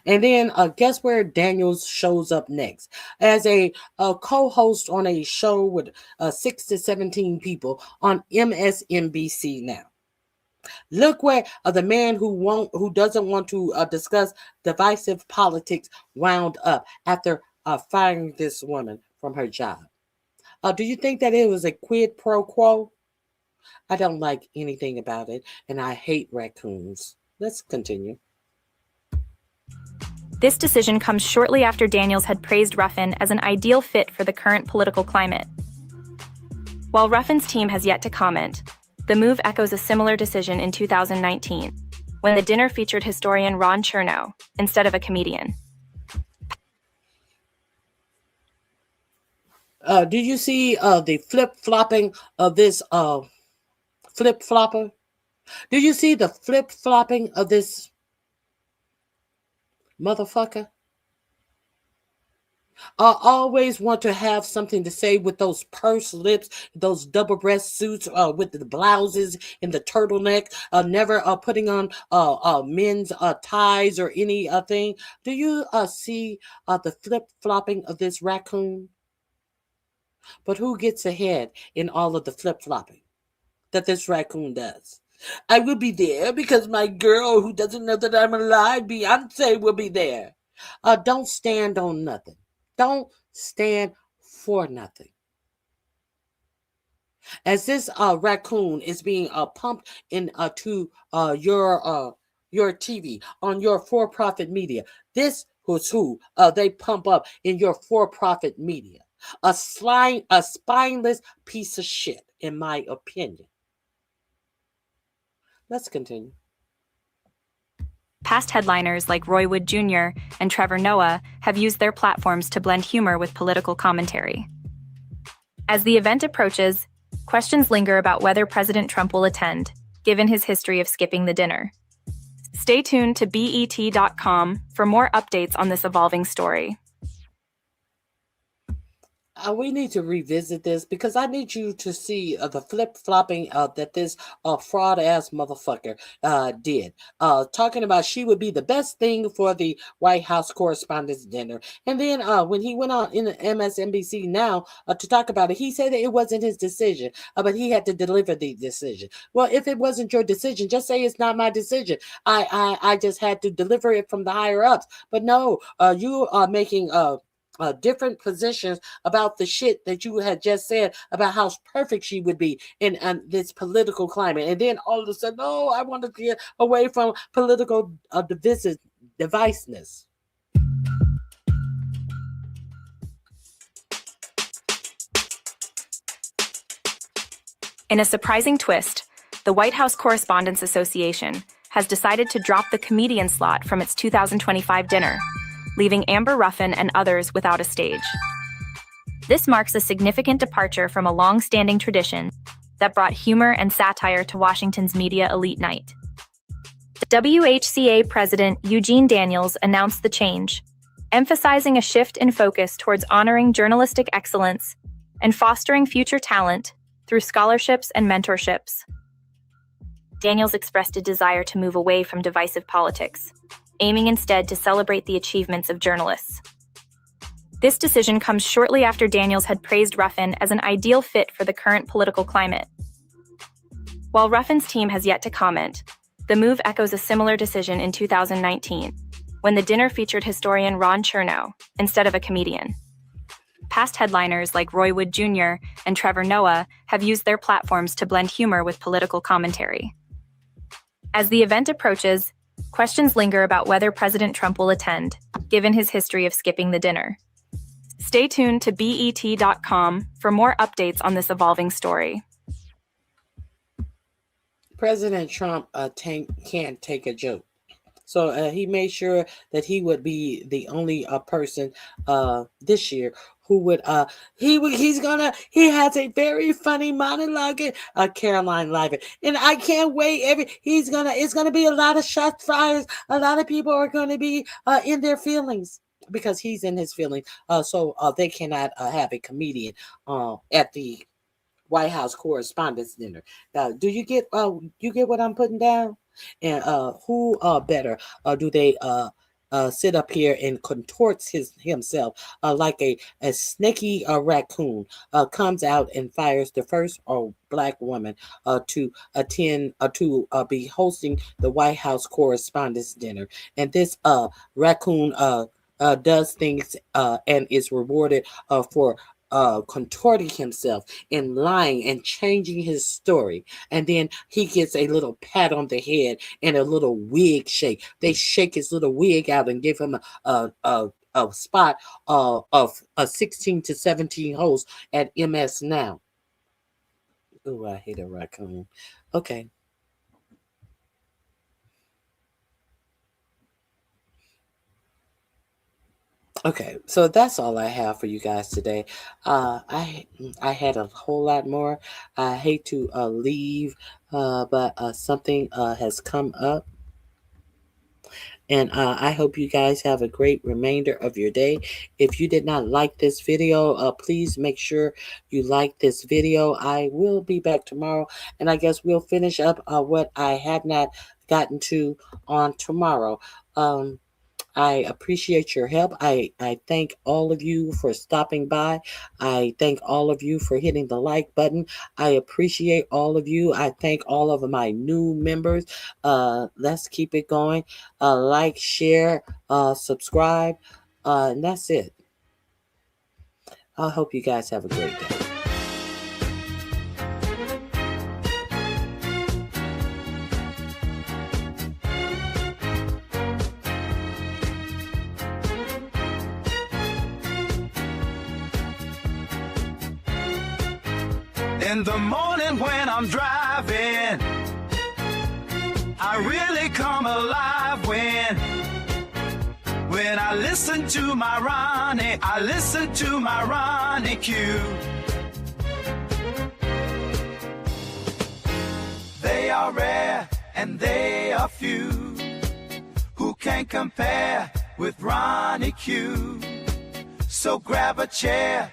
And then guess where Daniels shows up next? As a co-host on a show with 6 to 17 people on MSNBC now. Look where the man who doesn't want to discuss divisive politics wound up after firing this woman from her job. Do you think that it was a quid pro quo? I don't like anything about it, and I hate raccoons. Let's continue. This decision comes shortly after Daniels had praised Ruffin as an ideal fit for the current political climate. While Ruffin's team has yet to comment, the move echoes a similar decision in 2019, when the dinner featured historian Ron Chernow instead of a comedian. Do you see the flip-flopping of this flip-flopper? Do you see the flip-flopping of this motherfucker? I always want to have something to say with those pursed lips, those double breast suits with the blouses and the turtleneck, never putting on men's ties or anything. Do you see the flip-flopping of this raccoon? But who gets ahead in all of the flip-flopping that this raccoon does? I will be there because my girl who doesn't know that I'm alive, Beyonce, will be there. Don't stand on nothing. Don't stand for nothing. As this raccoon is being pumped into your TV on your for-profit media, this was who they pump up in your for-profit media. A spineless piece of shit, in my opinion. Let's continue. Past headliners like Roy Wood Jr. and Trevor Noah have used their platforms to blend humor with political commentary. As the event approaches, questions linger about whether President Trump will attend, given his history of skipping the dinner. Stay tuned to BET.com for more updates on this evolving story. We need to revisit this because I need you to see the flip-flopping that this fraud-ass motherfucker did. Talking about she would be the best thing for the White House Correspondents' Dinner. And then when he went on in MSNBC Now to talk about it, he said that it wasn't his decision, but he had to deliver the decision. Well, if it wasn't your decision, just say it's not my decision. I just had to deliver it from the higher-ups. But no, you are making... different positions about the shit that you had just said about how perfect she would be in this political climate. And then all of a sudden, oh, I want to get away from political divisiveness. In a surprising twist, the White House Correspondents Association has decided to drop the comedian slot from its 2025 dinner, leaving Amber Ruffin and others without a stage. This marks a significant departure from a long-standing tradition that brought humor and satire to Washington's media elite night. WHCA President Eugene Daniels announced the change, emphasizing a shift in focus towards honoring journalistic excellence and fostering future talent through scholarships and mentorships. Daniels expressed a desire to move away from divisive politics, aiming instead to celebrate the achievements of journalists. This decision comes shortly after Daniels had praised Ruffin as an ideal fit for the current political climate. While Ruffin's team has yet to comment, the move echoes a similar decision in 2019, when the dinner featured historian Ron Chernow instead of a comedian. Past headliners like Roy Wood Jr. and Trevor Noah have used their platforms to blend humor with political commentary. As the event approaches, questions linger about whether President Trump will attend, given his history of skipping the dinner. Stay tuned to BET.com for more updates on this evolving story. President Trump can't take a joke. So he made sure that he would be the only person this year who would he has a very funny monologue in Caroline Leavitt, and I can't wait. It's gonna be a lot of shots fired. A lot of people are gonna be in their feelings because he's in his feelings. So they cannot have a comedian at the White House Correspondents' Dinner. Do you get what I'm putting down? And who better do they sit up here and contorts himself like a snaky raccoon, comes out and fires the first black woman to attend to be hosting the White House Correspondents' Dinner. And this raccoon does things and is rewarded for contorting himself and lying and changing his story, and then he gets a little pat on the head and a little wig shake. They shake his little wig out and give him a spot of a 16 to 17 hosts at MS Now. Oh, I hate a raccoon. Okay. Okay, so that's all I have for you guys today. I had a whole lot more. I hate to leave, but something has come up. And I hope you guys have a great remainder of your day. If you did not like this video, please make sure you like this video. I will be back tomorrow, and I guess we'll finish up what I have not gotten to on tomorrow. I appreciate your help. I thank all of you for stopping by. I thank all of you for hitting the like button. I appreciate all of you. I thank all of my new members. Let's keep it going. Like, share, subscribe, and that's it. I hope you guys have a great day. In the morning when I'm driving, I really come alive when I listen to my RonyiQ. I listen to my RonyiQ. They are rare and they are few who can compare with RonyiQ. So grab a chair